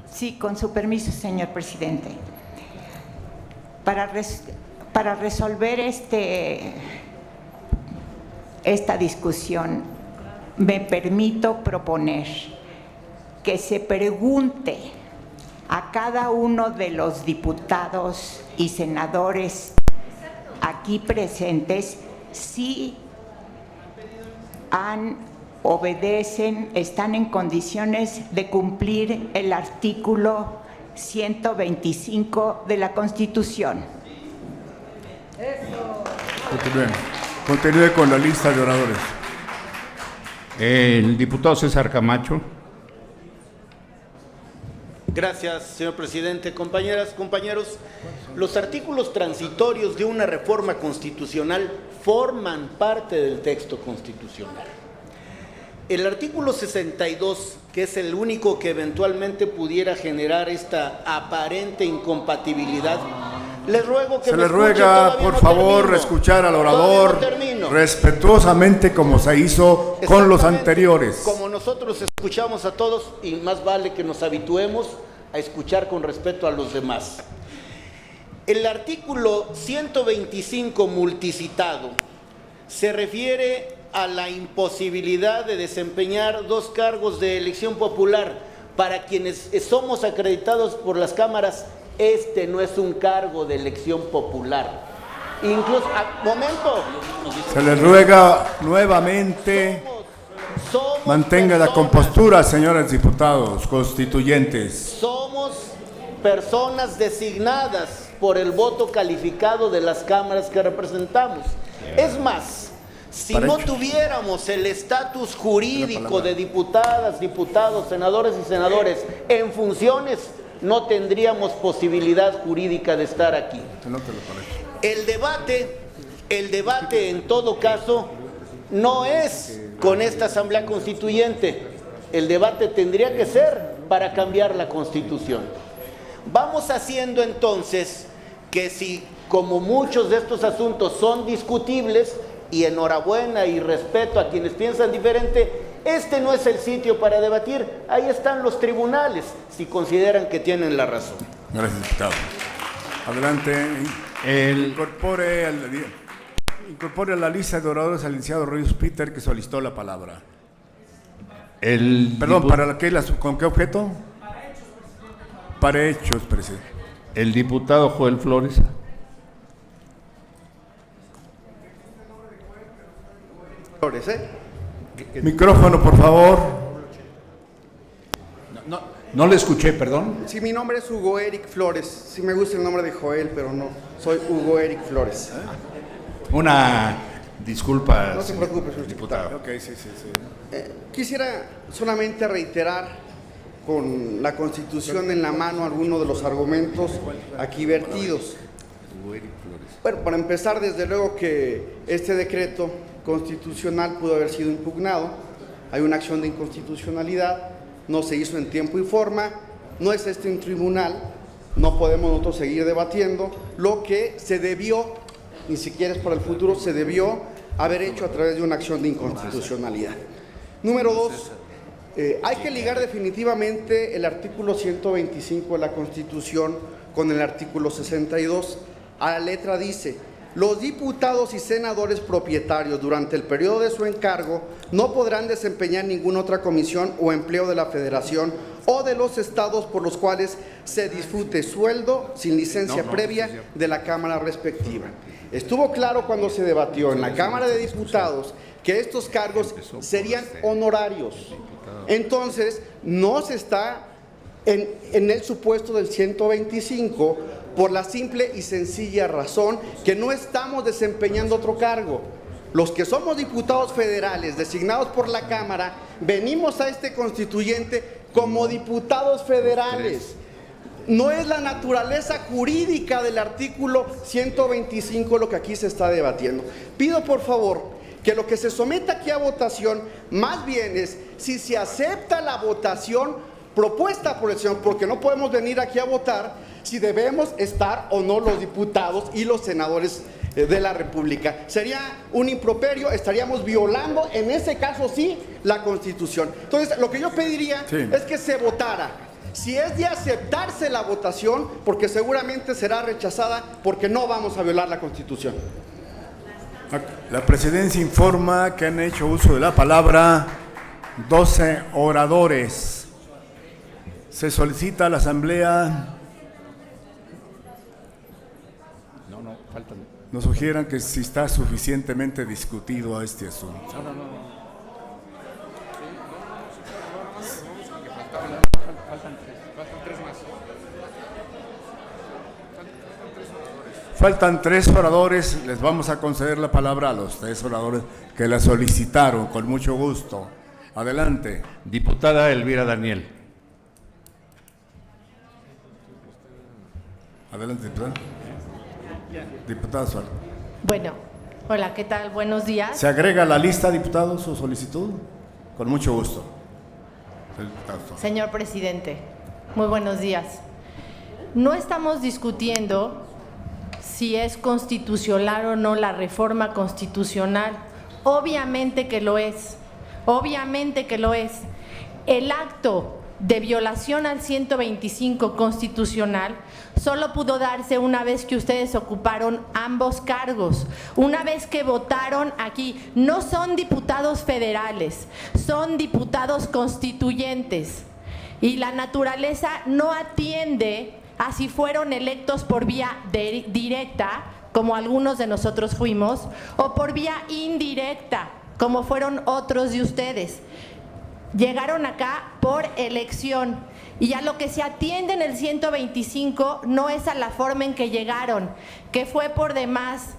Sí, con su permiso, señor presidente. para resolver esta discusión, me permito proponer que se pregunte a cada uno de los diputados y senadores aquí presentes si obedecen, están en condiciones de cumplir el artículo 125 de la Constitución. Continúe con la lista de oradores. El diputado César Camacho. Gracias, señor presidente. Compañeras, compañeros, los artículos transitorios de una reforma constitucional forman parte del texto constitucional. El artículo 62, que es el único que eventualmente pudiera generar esta aparente incompatibilidad, les ruego que se le ruega, por favor, escuchar al orador respetuosamente como se hizo con los anteriores. Como nosotros escuchamos a todos, y más vale que nos habituemos a escuchar con respeto a los demás. El artículo 125 multicitado se refiere a la imposibilidad de desempeñar 2 cargos de elección popular. Para quienes somos acreditados por las cámaras, este no es un cargo de elección popular. Incluso, momento. Se le ruega nuevamente, mantenga la compostura, señores diputados constituyentes. Somos personas designadas por el voto calificado de las cámaras que representamos. Es más, si no tuviéramos el estatus jurídico de diputadas, diputados, senadores y senadores en funciones, no tendríamos posibilidad jurídica de estar aquí. El debate en todo caso no es con esta Asamblea Constituyente. El debate tendría que ser para cambiar la Constitución. Vamos haciendo entonces que si, como muchos de estos asuntos son discutibles, y enhorabuena y respeto a quienes piensan diferente, este no es el sitio para debatir. Ahí están los tribunales, si consideran que tienen la razón. Gracias, diputado. Adelante. Incorpore a la lista de oradores al licenciado Ruiz Peter, que solicitó la palabra. Perdón, ¿con qué objeto? Para hechos, presidente. El diputado Joel Flores. Micrófono, por favor. No le escuché, perdón. Sí, mi nombre es Hugo Eric Flores. Sí me gusta el nombre de Joel, pero no. Soy Hugo Eric Flores. Una disculpa. No se preocupe, señor diputado. Okay, sí. Quisiera solamente reiterar con la Constitución en la mano algunos de los argumentos aquí vertidos. Bueno, para empezar, desde luego que este decreto constitucional pudo haber sido impugnado. Hay una acción de inconstitucionalidad, no se hizo en tiempo y forma, no es este un tribunal, no podemos nosotros seguir debatiendo. Lo que se debió, ni siquiera es para el futuro, se debió haber hecho a través de una acción de inconstitucionalidad. Número 2, hay que ligar definitivamente el artículo 125 de la Constitución con el artículo 62. A la letra dice: los diputados y senadores propietarios durante el periodo de su encargo no podrán desempeñar ninguna otra comisión o empleo de la Federación o de los estados por los cuales se disfrute sueldo sin licencia previa de la Cámara respectiva. Estuvo claro cuando se debatió en la Cámara de Diputados que estos cargos serían honorarios. Entonces, no se está en el supuesto del 125 por la simple y sencilla razón que no estamos desempeñando otro cargo. Los que somos diputados federales designados por la Cámara, venimos a este constituyente como diputados federales. No es la naturaleza jurídica del artículo 125 lo que aquí se está debatiendo. Pido por favor que lo que se someta aquí a votación, más bien es si se acepta la votación propuesta por el señor, porque no podemos venir aquí a votar si debemos estar o no los diputados y los senadores de la República. Sería un improperio, estaríamos violando, en ese caso sí, la Constitución. Entonces, lo que yo pediría es que se votara si es de aceptarse la votación, porque seguramente será rechazada porque no vamos a violar la Constitución. La presidencia informa que han hecho uso de la palabra 12 oradores. Se solicita a la Asamblea. No, faltan. Nos sugieran que si está suficientemente discutido a este asunto. Faltan 3 oradores, les vamos a conceder la palabra a los 3 oradores que la solicitaron, con mucho gusto. Adelante. Diputada Elvira Daniel. Adelante, diputada. Diputada Suárez. Bueno, hola, ¿qué tal? Buenos días. ¿Se agrega a la lista, diputado, su solicitud? Con mucho gusto. Señor presidente, muy buenos días. No estamos discutiendo si es constitucional o no la reforma constitucional. Obviamente que lo es. Obviamente que lo es. El acto de violación al 125 constitucional solo pudo darse una vez que ustedes ocuparon ambos cargos, una vez que votaron aquí. No son diputados federales, son diputados constituyentes. Y la naturaleza no atiende a si fueron electos por vía directa, como algunos de nosotros fuimos, o por vía indirecta, como fueron otros de ustedes. Llegaron acá por elección y a lo que se atiende en el 125 no es a la forma en que llegaron, que fue por demás,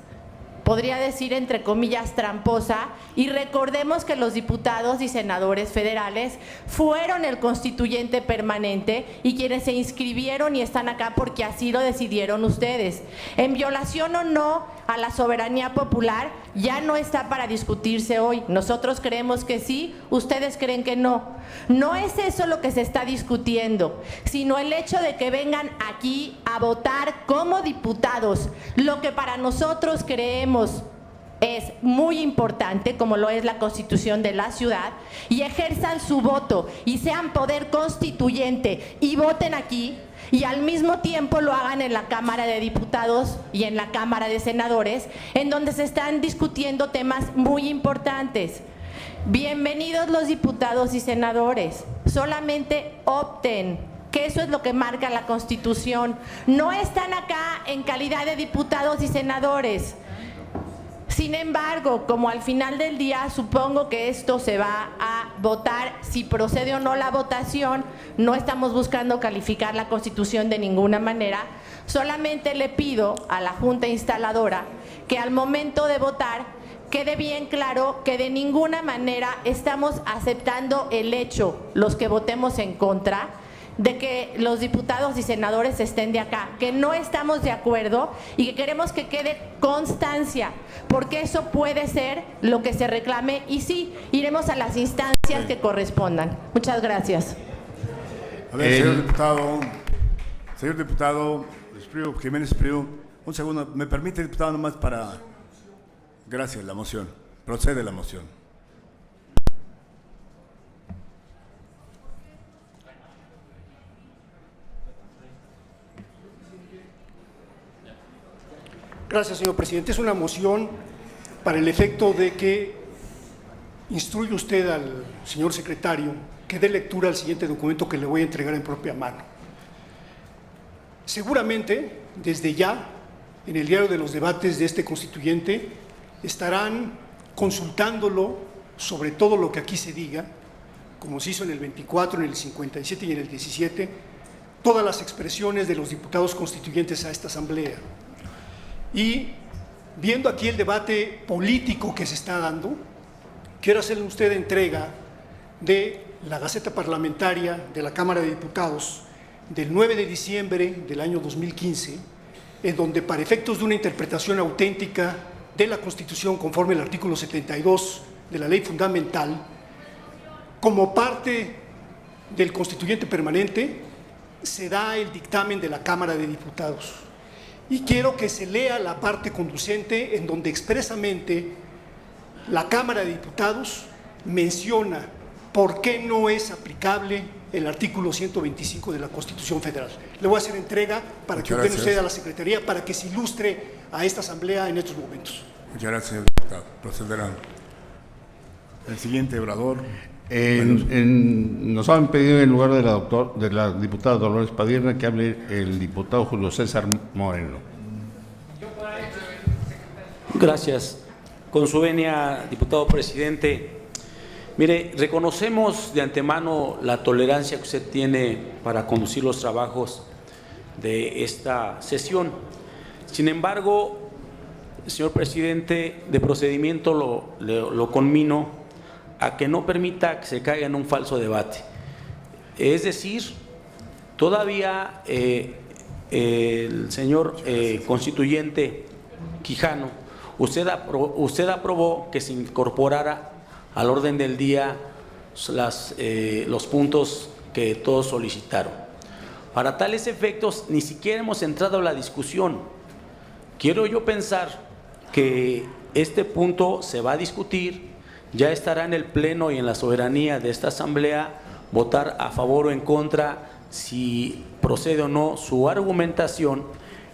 podría decir entre comillas, tramposa, y recordemos que los diputados y senadores federales fueron el constituyente permanente y quienes se inscribieron y están acá porque así lo decidieron ustedes. En violación o no a la soberanía popular ya no está para discutirse hoy. Nosotros creemos que sí, ustedes creen que no. No es eso lo que se está discutiendo, sino el hecho de que vengan aquí a votar como diputados, lo que para nosotros creemos es muy importante, como lo es la Constitución de la ciudad, y ejerzan su voto y sean poder constituyente y voten aquí, y al mismo tiempo lo hagan en la Cámara de Diputados y en la Cámara de Senadores, en donde se están discutiendo temas muy importantes. Bienvenidos los diputados y senadores, solamente opten, que eso es lo que marca la Constitución. No están acá en calidad de diputados y senadores. Sin embargo, como al final del día supongo que esto se va a votar, si procede o no la votación, no estamos buscando calificar la Constitución de ninguna manera, solamente le pido a la Junta Instaladora que al momento de votar quede bien claro que de ninguna manera estamos aceptando el hecho, los que votemos en contra, de que los diputados y senadores estén de acá, que no estamos de acuerdo y que queremos que quede constancia, porque eso puede ser lo que se reclame y sí, iremos a las instancias que correspondan. Muchas gracias. A ver, señor diputado Espriu, Jiménez Espriu, un segundo, ¿me permite, diputado, nomás para... Gracias, la moción. Procede la moción. Gracias, señor presidente. Es una moción para el efecto de que instruye usted al señor secretario que dé lectura al siguiente documento que le voy a entregar en propia mano. Seguramente, desde ya, en el diario de los debates de este constituyente, estarán consultándolo sobre todo lo que aquí se diga, como se hizo en el 24, en el 57 y en el 17, todas las expresiones de los diputados constituyentes a esta asamblea. Y viendo aquí el debate político que se está dando, quiero hacerle usted entrega de la Gaceta Parlamentaria de la Cámara de Diputados del 9 de diciembre del año 2015, en donde para efectos de una interpretación auténtica de la Constitución conforme al artículo 72 de la Ley Fundamental, como parte del constituyente permanente, se da el dictamen de la Cámara de Diputados. Y quiero que se lea la parte conducente en donde expresamente la Cámara de Diputados menciona por qué no es aplicable el artículo 125 de la Constitución Federal. Le voy a hacer entrega para que ordene usted a la Secretaría para que se ilustre a esta Asamblea en estos momentos. Muchas gracias, señor diputado. Procederán. El siguiente orador. Nos han pedido en lugar de la diputada Dolores Padierna que hable el diputado Julio César Moreno. Gracias. Con su venia, diputado presidente. Mire, reconocemos de antemano la tolerancia que usted tiene para conducir los trabajos de esta sesión. Sin embargo, señor presidente, de procedimiento lo conmino a que no permita que se caiga en un falso debate. Es decir, todavía el señor constituyente Quijano, usted aprobó que se incorporara al orden del día los puntos que todos solicitaron. Para tales efectos, ni siquiera hemos entrado a la discusión. Quiero yo pensar que este punto se va a discutir, ya estará en el Pleno y en la soberanía de esta Asamblea votar a favor o en contra si procede o no su argumentación.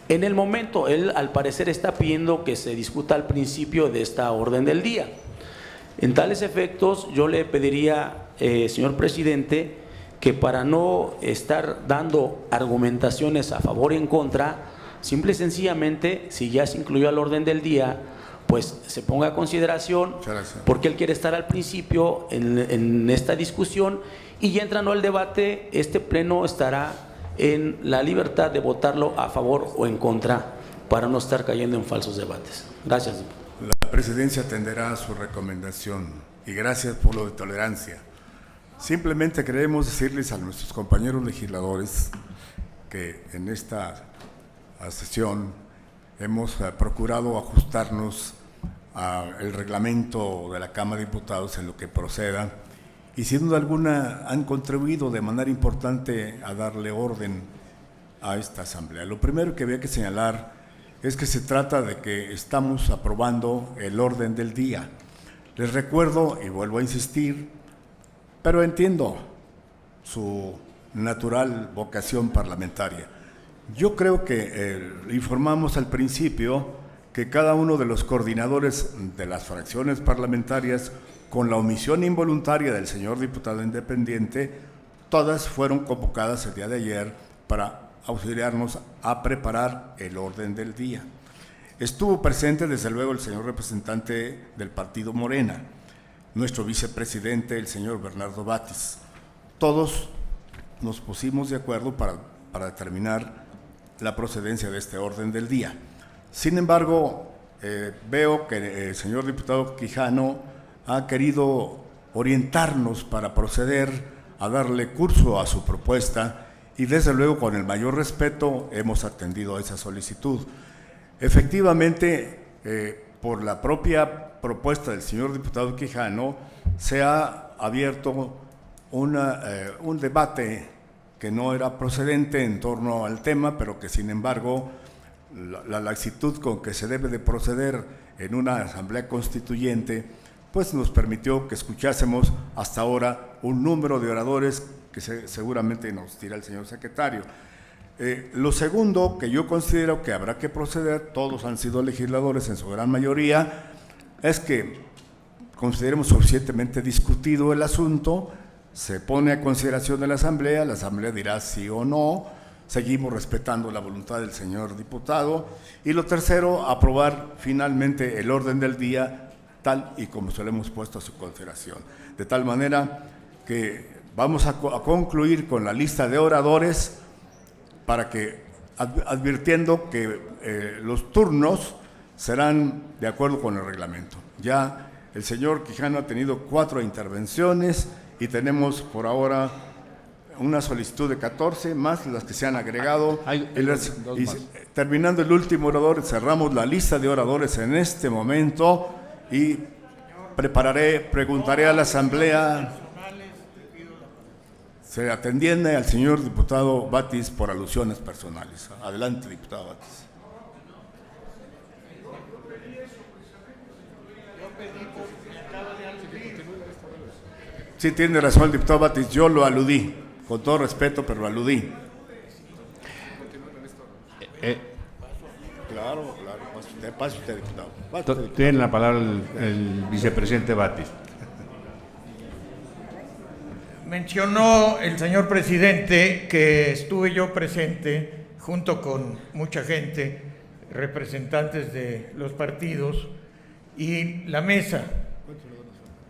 En el momento, él al parecer está pidiendo que se discuta al principio de esta orden del día. En tales efectos, yo le pediría, señor presidente, que para no estar dando argumentaciones a favor y en contra, simple y sencillamente, si ya se incluyó al orden del día, pues se ponga a consideración, porque él quiere estar al principio en esta discusión y ya entrando al debate, este pleno estará en la libertad de votarlo a favor o en contra para no estar cayendo en falsos debates. Gracias. La presidencia atenderá a su recomendación y gracias por lo de tolerancia. Simplemente queremos decirles a nuestros compañeros legisladores que en esta sesión hemos procurado ajustarnos al reglamento de la Cámara de Diputados en lo que proceda y sin duda alguna han contribuido de manera importante a darle orden a esta Asamblea. Lo primero que había que señalar es que se trata de que estamos aprobando el orden del día. Les recuerdo y vuelvo a insistir, pero entiendo su natural vocación parlamentaria. Yo creo que informamos al principio que cada uno de los coordinadores de las fracciones parlamentarias, con la omisión involuntaria del señor diputado independiente, todas fueron convocadas el día de ayer para auxiliarnos a preparar el orden del día. Estuvo presente desde luego el señor representante del partido Morena, nuestro vicepresidente, el señor Bernardo Batis. Todos nos pusimos de acuerdo para determinar la procedencia de este orden del día. Sin embargo, veo que el señor diputado Quijano ha querido orientarnos para proceder a darle curso a su propuesta y desde luego con el mayor respeto hemos atendido a esa solicitud. Efectivamente, por la propia propuesta del señor diputado Quijano, se ha abierto un debate que no era procedente en torno al tema, pero que sin embargo la laxitud con que se debe de proceder en una asamblea constituyente, pues nos permitió que escuchásemos hasta ahora un número de oradores que seguramente nos dirá el señor secretario. Lo segundo que yo considero que habrá que proceder, todos han sido legisladores en su gran mayoría, es que consideremos suficientemente discutido el asunto, se pone a consideración de la Asamblea dirá sí o no, seguimos respetando la voluntad del señor diputado, y lo tercero, aprobar finalmente el orden del día tal y como se lo hemos puesto a su consideración. De tal manera que vamos a concluir con la lista de oradores para que, advirtiendo que los turnos serán de acuerdo con el reglamento. Ya el señor Quijano ha tenido 4 intervenciones y tenemos por ahora una solicitud de 14, más las que se han agregado. Terminando el último orador, cerramos la lista de oradores en este momento y preguntaré a la Asamblea. Se atendiendo al señor diputado Batis por alusiones personales. Adelante, diputado Batis. Sí, tiene razón el diputado Batis, yo lo aludí. Con todo respeto, pero aludí. Claro, pase usted, diputado. Tiene la palabra el vicepresidente Batis. Mencionó el señor presidente que estuve yo presente junto con mucha gente, representantes de los partidos y la mesa.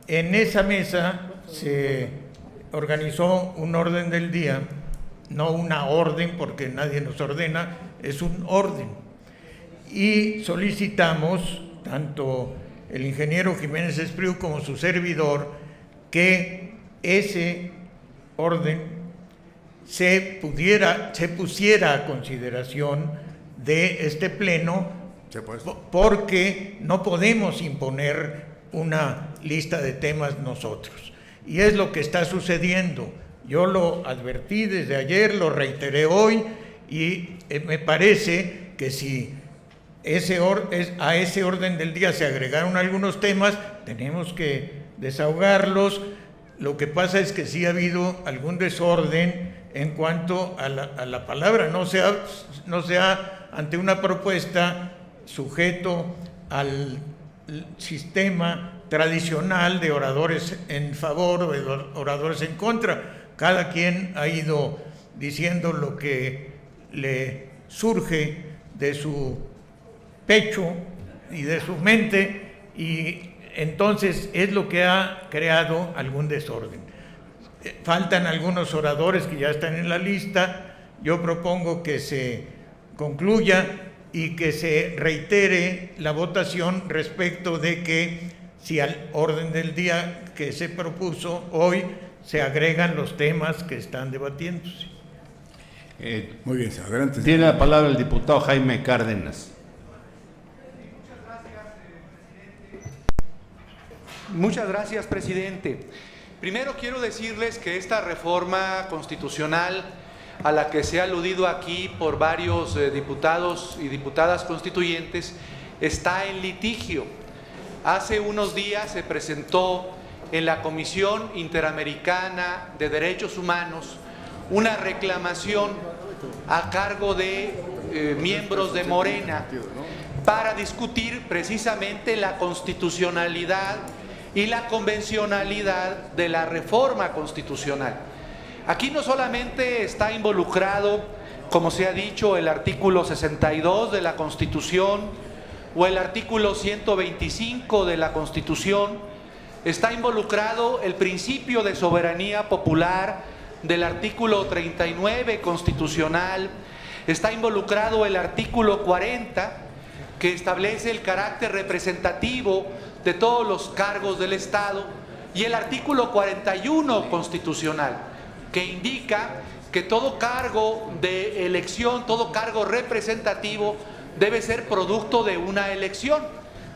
En esa mesa se organizó un orden del día, no una orden porque nadie nos ordena, es un orden. Y solicitamos, tanto el ingeniero Jiménez Espriu como su servidor, que ese orden se pusiera a consideración de este pleno, porque no podemos imponer una lista de temas nosotros. Y es lo que está sucediendo. Yo lo advertí desde ayer, lo reiteré hoy, y me parece que si a ese orden del día se agregaron algunos temas, tenemos que desahogarlos. Lo que pasa es que sí ha habido algún desorden en cuanto a la palabra, no sea ante una propuesta sujeto al sistema tradicional de oradores en favor o de oradores en contra. Cada quien ha ido diciendo lo que le surge de su pecho y de su mente, y entonces es lo que ha creado algún desorden. Faltan algunos oradores que ya están en la lista. Yo propongo que se concluya y que se reitere la votación respecto de que si al orden del día que se propuso hoy se agregan los temas que están debatiéndose. Muy bien, adelante. Tiene la palabra el diputado Jaime Cárdenas. Muchas gracias, presidente. Primero quiero decirles que esta reforma constitucional a la que se ha aludido aquí por varios diputados y diputadas constituyentes está en litigio. Hace unos días se presentó en la Comisión Interamericana de Derechos Humanos una reclamación a cargo de miembros de Morena para discutir precisamente la constitucionalidad y la convencionalidad de la reforma constitucional. Aquí no solamente está involucrado, como se ha dicho, el artículo 62 de la Constitución o el artículo 125 de la Constitución, está involucrado el principio de soberanía popular del artículo 39 constitucional, está involucrado el artículo 40 que establece el carácter representativo de todos los cargos del Estado, y el artículo 41 constitucional, que indica que todo cargo de elección, todo cargo representativo debe ser producto de una elección.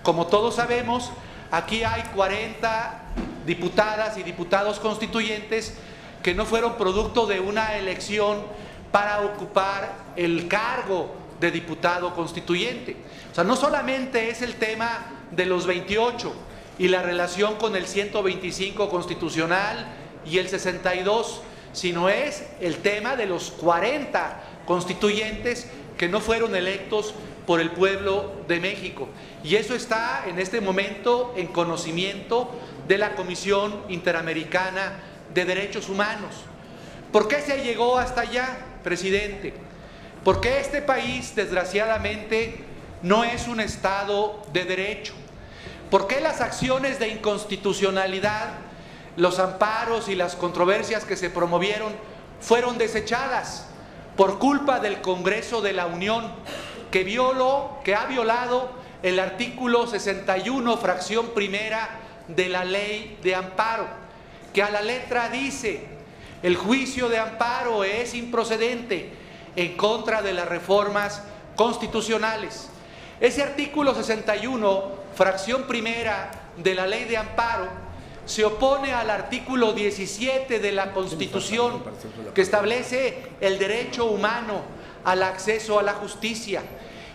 Como todos sabemos, aquí hay 40 diputadas y diputados constituyentes que no fueron producto de una elección para ocupar el cargo de diputado constituyente. O sea, no solamente es el tema de los 28 y la relación con el 125 constitucional y el 62, sino es el tema de los 40 constituyentes que no fueron electos por el pueblo de México. Y eso está en este momento en conocimiento de la Comisión Interamericana de Derechos Humanos. ¿Por qué se llegó hasta allá, presidente? Porque este país, desgraciadamente, no es un Estado de derecho. ¿Por qué las acciones de inconstitucionalidad, los amparos y las controversias que se promovieron fueron desechadas? Por culpa del Congreso de la Unión, que ha violado el artículo 61, fracción primera de la Ley de Amparo, que a la letra dice: el juicio de amparo es improcedente en contra de las reformas constitucionales. Ese artículo 61, fracción primera de la Ley de Amparo, se opone al artículo 17 de la Constitución, que establece el derecho humano al acceso a la justicia,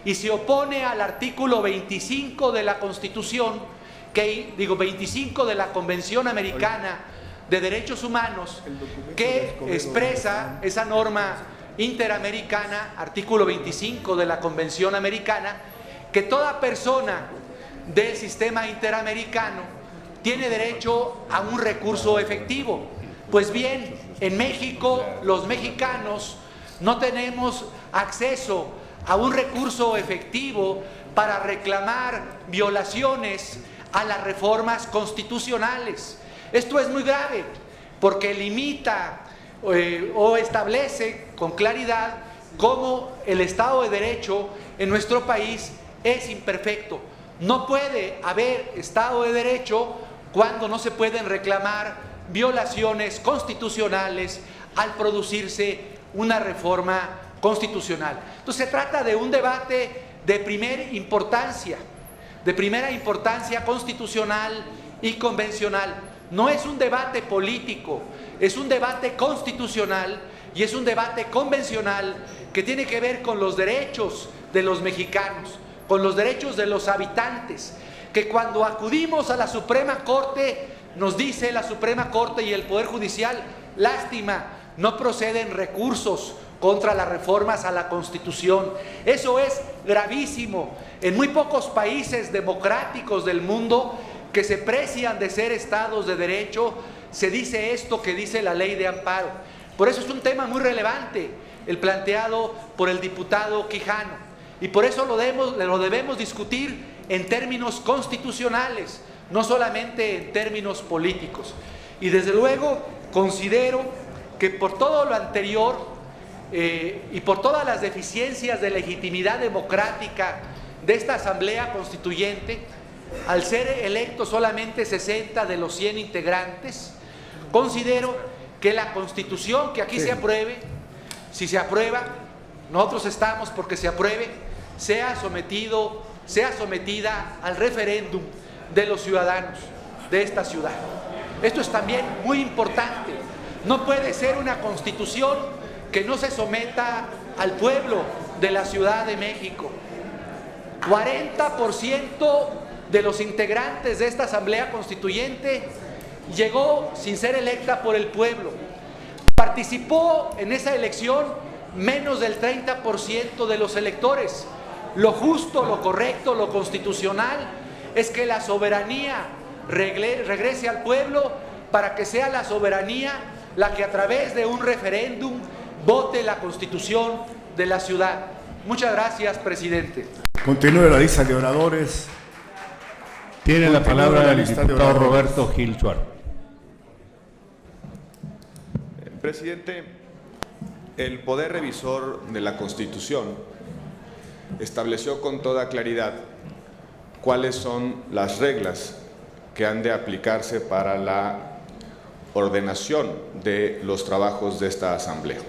y se opone al artículo 25 de la Constitución, 25 de la Convención Americana de Derechos Humanos que expresa esa norma interamericana, artículo 25 de la Convención Americana, que toda persona del sistema interamericano tiene derecho a un recurso efectivo. Pues bien, en México los mexicanos no tenemos acceso a un recurso efectivo para reclamar violaciones a las reformas constitucionales. Esto es muy grave porque limita o establece con claridad cómo el Estado de Derecho en nuestro país es imperfecto. No puede haber Estado de Derecho cuando no se pueden reclamar violaciones constitucionales al producirse una reforma constitucional. Entonces se trata de un debate de primera importancia constitucional y convencional. No es un debate político, es un debate constitucional y es un debate convencional que tiene que ver con los derechos de los mexicanos, con los derechos de los habitantes, que cuando acudimos a la Suprema Corte, nos dice la Suprema Corte y el Poder Judicial, lástima, no proceden recursos contra las reformas a la Constitución. Eso es gravísimo. En muy pocos países democráticos del mundo que se precian de ser estados de derecho, se dice esto que dice la ley de amparo. Por eso es un tema muy relevante el planteado por el diputado Quijano, y por eso lo debemos discutir en términos constitucionales, no solamente en términos políticos. Y desde luego considero que por todo lo anterior y por todas las deficiencias de legitimidad democrática de esta Asamblea Constituyente, al ser electos solamente 60 de los 100 integrantes, considero que la Constitución que aquí se apruebe, si se aprueba, nosotros estamos porque se apruebe, sea sometida al referéndum de los ciudadanos de esta ciudad. Esto es también muy importante. No puede ser una Constitución que no se someta al pueblo de la Ciudad de México. 40% de los integrantes de esta Asamblea Constituyente llegó sin ser electa por el pueblo. Participó en esa elección menos del 30% de los electores. Lo justo, lo correcto, lo constitucional es que la soberanía regrese al pueblo para que sea la soberanía la que a través de un referéndum vote la Constitución de la ciudad. Muchas gracias, presidente. Continúe la lista de oradores. Tiene la palabra el diputado Roberto Gil Suárez. Presidente, el Poder Revisor de la Constitución estableció con toda claridad cuáles son las reglas que han de aplicarse para la ordenación de los trabajos de esta Asamblea.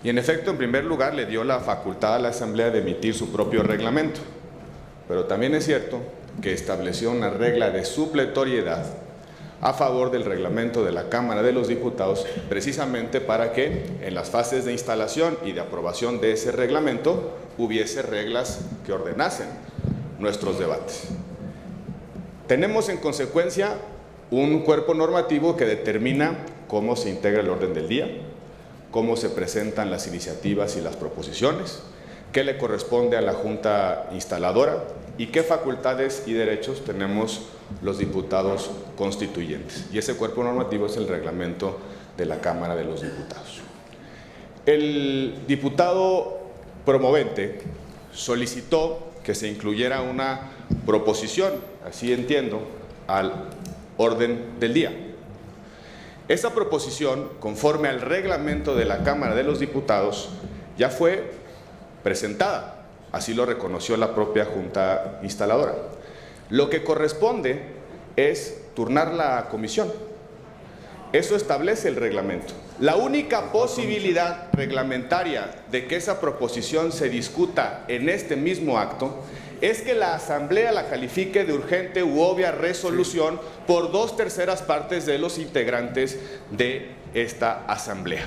Y en efecto, en primer lugar, le dio la facultad a la Asamblea de emitir su propio reglamento, pero también es cierto que estableció una regla de supletoriedad a favor del reglamento de la Cámara de los Diputados, precisamente para que en las fases de instalación y de aprobación de ese reglamento hubiese reglas que ordenasen nuestros debates. Tenemos en consecuencia un cuerpo normativo que determina cómo se integra el orden del día, cómo se presentan las iniciativas y las proposiciones, qué le corresponde a la Junta Instaladora y qué facultades y derechos tenemos los diputados constituyentes. Y ese cuerpo normativo es el reglamento de la Cámara de los Diputados. El diputado promovente solicitó que se incluyera una proposición, así entiendo, al orden del día. Esa proposición, conforme al reglamento de la Cámara de los Diputados, ya fue presentada, así lo reconoció la propia Junta Instaladora. Lo que corresponde es turnar la comisión. Eso establece el reglamento. La única posibilidad reglamentaria de que esa proposición se discuta en este mismo acto es que la Asamblea la califique de urgente u obvia resolución por 2/3 partes de los integrantes de esta Asamblea.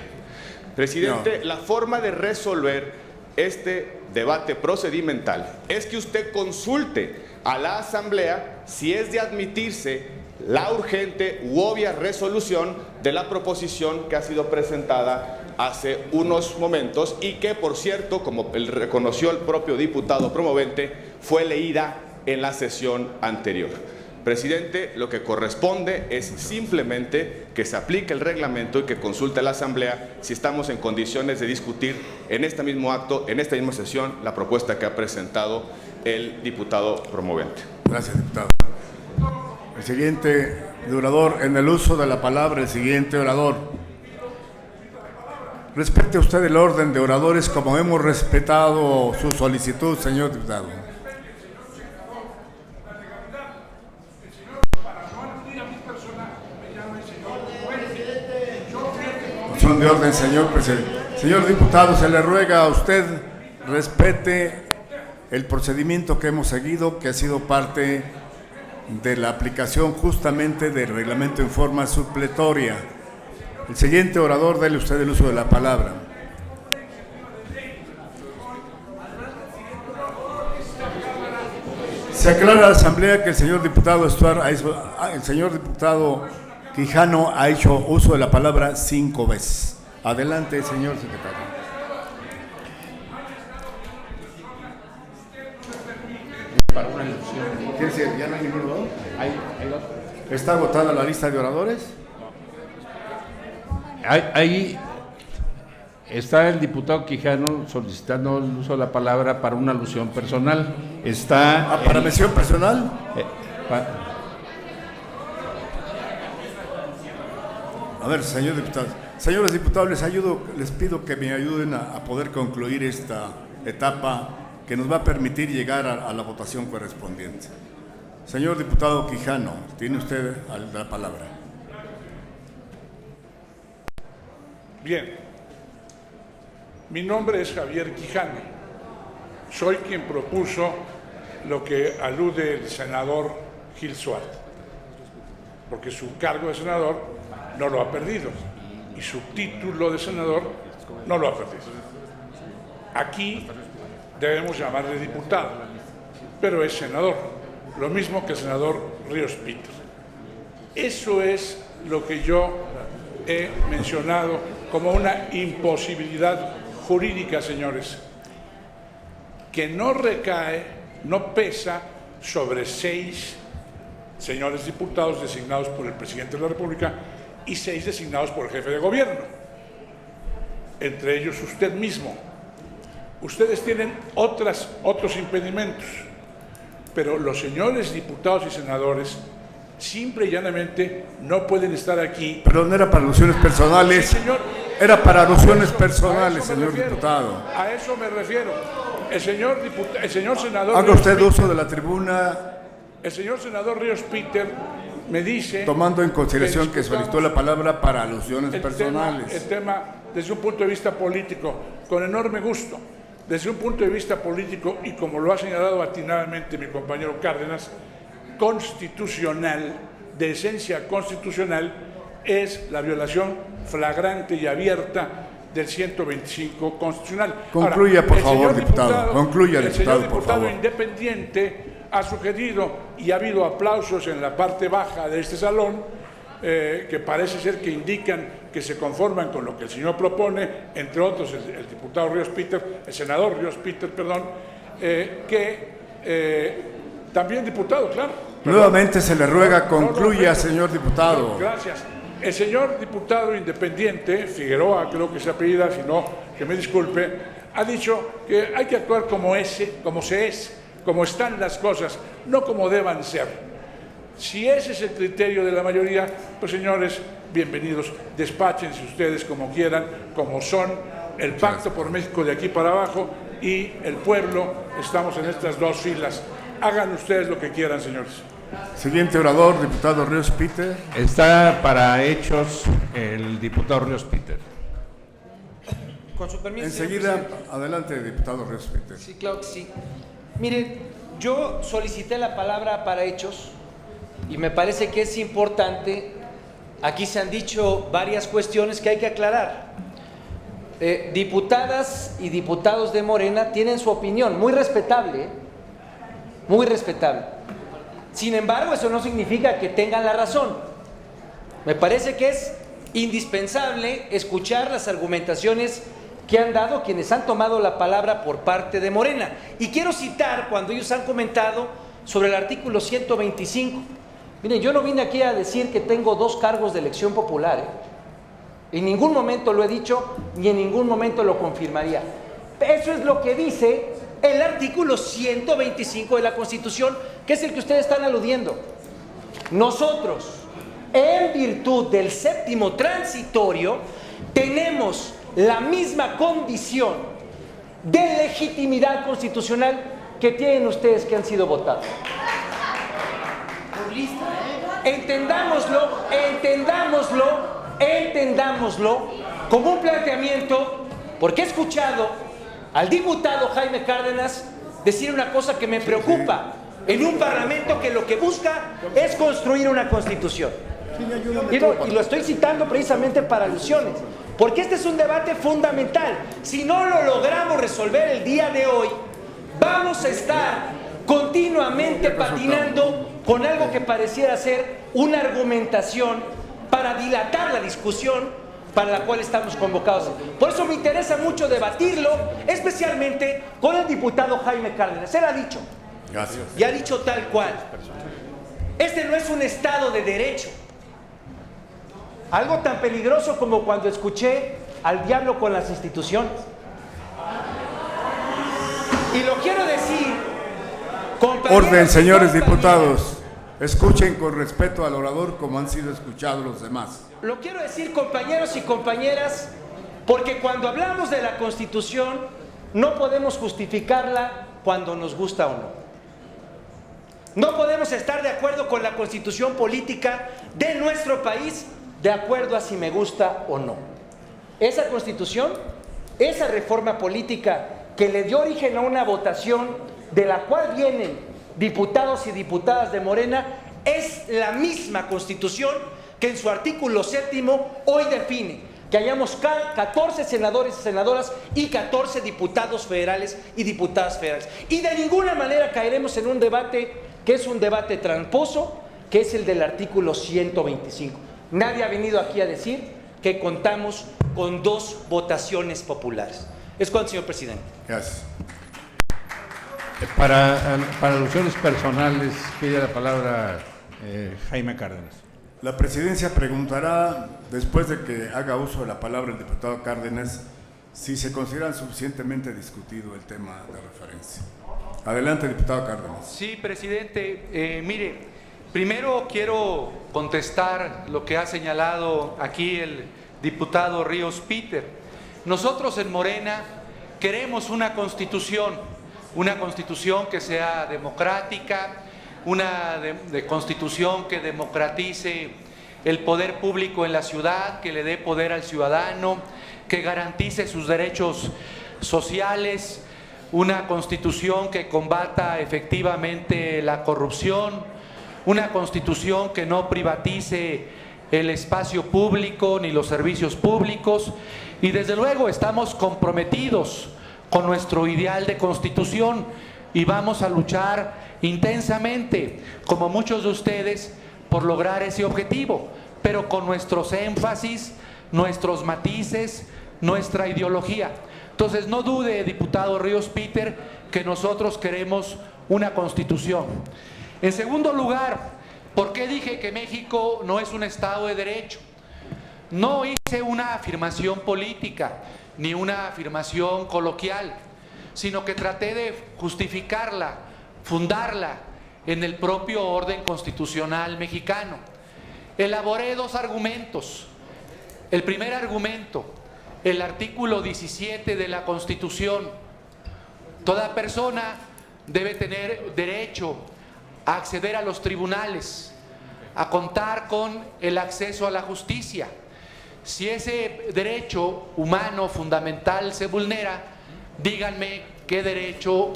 Presidente, la forma de resolver este debate procedimental es que usted consulte a la Asamblea si es de admitirse la urgente u obvia resolución de la proposición que ha sido presentada hace unos momentos y que, por cierto, como reconoció el propio diputado promovente, fue leída en la sesión anterior. Presidente, lo que corresponde es simplemente que se aplique el reglamento y que consulte a la Asamblea si estamos en condiciones de discutir en este mismo acto, en esta misma sesión, la propuesta que ha presentado el diputado promovente. Gracias, diputado. El siguiente orador, en el uso de la palabra, el siguiente orador. Respete usted el orden de oradores como hemos respetado su solicitud, señor diputado. Moción de orden, señor presidente. Señor diputado, se le ruega a usted respete el procedimiento que hemos seguido, que ha sido parte de la aplicación justamente del reglamento en forma supletoria. El siguiente orador, dele usted el uso de la palabra. Se aclara a la Asamblea que el señor diputado Quijano ha hecho uso de la palabra 5 veces. Adelante, señor secretario. Para una elección. ¿Qué decir? ¿Ya no hay ningún orador? ¿Está agotada la lista de oradores? Ahí está el diputado Quijano solicitando el uso de la palabra para una alusión personal. Está ¿para mención personal? A ver, señor diputado. Señores diputados, les pido que me ayuden a poder concluir esta etapa que nos va a permitir llegar a la votación correspondiente. Señor diputado Quijano, tiene usted la palabra. Bien, mi nombre es Javier Quijano. Soy quien propuso lo que alude el senador Gil Suárez, porque su cargo de senador no lo ha perdido y su título de senador no lo ha perdido. Aquí debemos llamarle diputado, pero es senador, lo mismo que el senador Ríos Peter. Eso es lo que yo he mencionado como una imposibilidad jurídica, señores, que no recae, no pesa sobre 6 señores diputados designados por el presidente de la República y 6 designados por el jefe de gobierno, entre ellos usted mismo. Ustedes tienen otros impedimentos, pero los señores diputados y senadores simple y llanamente no pueden estar aquí. Perdón, era para alusiones personales. Sí, señor. Era para alusiones personales, señor diputado. A eso me refiero. El señor senador... Haga usted uso de la tribuna. El señor senador Ríos Peter me dice... Tomando en consideración que solicitó la palabra para alusiones personales. El tema desde un punto de vista político, con enorme gusto. Desde un punto de vista político, y como lo ha señalado atinadamente mi compañero Cárdenas, constitucional, de esencia constitucional, es la violación flagrante y abierta del 125 constitucional. Concluya, ahora, por favor, diputado. Concluya, diputado, por favor. El señor diputado independiente ha sugerido, y ha habido aplausos en la parte baja de este salón, que parece ser que indican que se conforman con lo que el señor propone, entre otros el diputado Ríos Peter, el senador Ríos Peter, perdón, también diputado, claro. Nuevamente se le ruega, concluya, señor diputado. Gracias. El señor diputado independiente, Figueroa, creo que se apellida, si no, que me disculpe, ha dicho que hay que actuar como están las cosas, no como deban ser. Si ese es el criterio de la mayoría, pues señores, bienvenidos, despáchense ustedes como quieran, como son, el Pacto por México de aquí para abajo y el pueblo, estamos en estas 2 filas. Hagan ustedes lo que quieran, señores. Siguiente orador, diputado Ríos Peter. Está para hechos el diputado Ríos Peter. Con su permiso. Enseguida, adelante, diputado Ríos Peter. Sí, claro que sí. Mire, yo solicité la palabra para hechos y me parece que es importante. Aquí se han dicho varias cuestiones que hay que aclarar. Diputadas y diputados de Morena tienen su opinión, muy respetable, muy respetable. Sin embargo, eso no significa que tengan la razón. Me parece que es indispensable escuchar las argumentaciones que han dado quienes han tomado la palabra por parte de Morena. Y quiero citar cuando ellos han comentado sobre el artículo 125. Miren, yo no vine aquí a decir que tengo 2 cargos de elección popular, En ningún momento lo he dicho, ni en ningún momento lo confirmaría. Eso es lo que dice el artículo 125 de la Constitución, que es el que ustedes están aludiendo. Nosotros, en virtud del séptimo transitorio, tenemos la misma condición de legitimidad constitucional que tienen ustedes que han sido votados. Entendámoslo como un planteamiento, porque he escuchado al diputado Jaime Cárdenas decir una cosa que me preocupa en un parlamento que lo que busca es construir una constitución. Y lo estoy citando precisamente para alusiones, porque este es un debate fundamental. Si no lo logramos resolver el día de hoy, vamos a estar continuamente patinando con algo que pareciera ser una argumentación para dilatar la discusión para la cual estamos convocados. Por eso me interesa mucho debatirlo, especialmente con el diputado Jaime Cárdenas. Él ha dicho, gracias, y ha dicho tal cual, este no es un Estado de Derecho. Algo tan peligroso como cuando escuché al diablo con las instituciones. Y lo quiero decir, orden, señores diputados. Escuchen con respeto al orador como han sido escuchados los demás. Lo quiero decir, compañeros y compañeras, porque cuando hablamos de la Constitución no podemos justificarla cuando nos gusta o no. No podemos estar de acuerdo con la Constitución política de nuestro país de acuerdo a si me gusta o no. Esa Constitución, esa reforma política que le dio origen a una votación de la cual vienen diputados y diputadas de Morena, es la misma Constitución que en su artículo 7º hoy define que hayamos 14 senadores y senadoras y 14 diputados federales y diputadas federales. Y de ninguna manera caeremos en un debate que es un debate tramposo, que es el del artículo 125. Nadie ha venido aquí a decir que contamos con 2 votaciones populares. Es cuanto, señor presidente. Gracias. Para alusiones personales, pide la palabra Jaime Cárdenas. La presidencia preguntará, después de que haga uso de la palabra el diputado Cárdenas, si se considera suficientemente discutido el tema de referencia. Adelante, diputado Cárdenas. Sí, presidente. Mire, primero quiero contestar lo que ha señalado aquí el diputado Ríos Peter. Nosotros en Morena queremos una constitución que sea democrática, una constitución que democratice el poder público en la ciudad, que le dé poder al ciudadano, que garantice sus derechos sociales, una constitución que combata efectivamente la corrupción, una constitución que no privatice el espacio público ni los servicios públicos, y desde luego estamos comprometidos con nuestro ideal de constitución y vamos a luchar intensamente, como muchos de ustedes, por lograr ese objetivo, pero con nuestros énfasis, nuestros matices, nuestra ideología. Entonces, no dude, diputado Ríos Peter, que nosotros queremos una constitución. En segundo lugar, ¿por qué dije que México no es un Estado de Derecho? No hice una afirmación política, ni una afirmación coloquial, sino que traté de justificarla, fundarla en el propio orden constitucional mexicano. Elaboré 2 argumentos. El primer argumento, el artículo 17 de la Constitución. Toda persona debe tener derecho a acceder a los tribunales, a contar con el acceso a la justicia. Si ese derecho humano fundamental se vulnera, díganme qué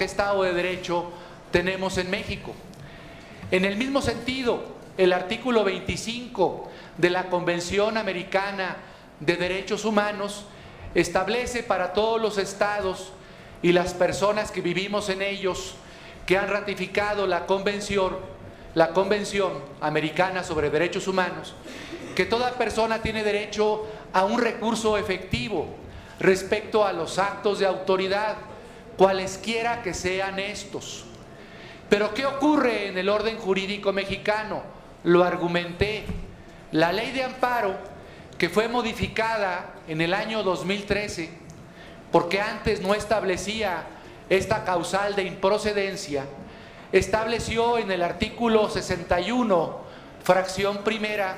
Estado de Derecho tenemos en México. En el mismo sentido, el artículo 25 de la Convención Americana de Derechos Humanos establece para todos los estados y las personas que vivimos en ellos, que han ratificado la Convención, la Convención Americana sobre Derechos Humanos que toda persona tiene derecho a un recurso efectivo respecto a los actos de autoridad, cualesquiera que sean estos. Pero ¿qué ocurre en el orden jurídico mexicano? Lo argumenté. La ley de amparo, que fue modificada en el año 2013, porque antes no establecía esta causal de improcedencia, estableció en el artículo 61, fracción primera,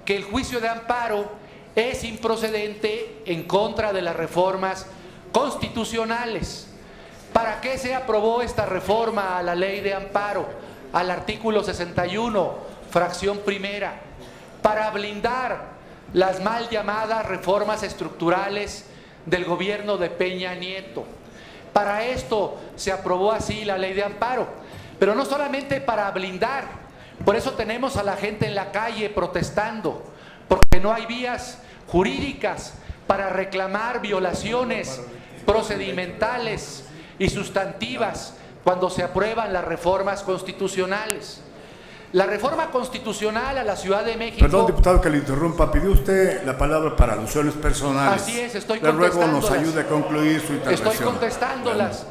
que el juicio de amparo es improcedente en contra de las reformas constitucionales. ¿Para qué se aprobó esta reforma a la ley de amparo? Al artículo 61, fracción primera, para blindar las mal llamadas reformas estructurales del gobierno de Peña Nieto. Para esto se aprobó así la ley de amparo, pero no solamente para blindar, por eso tenemos a la gente en la calle protestando, porque no hay vías jurídicas para reclamar violaciones procedimentales y sustantivas cuando se aprueban las reformas constitucionales. La reforma constitucional a la Ciudad de México... Perdón, diputado, que le interrumpa. Pidió usted la palabra para alusiones personales. Así es, estoy Le ruego contestándolas. nos ayude a concluir su intervención. Estoy contestándolas,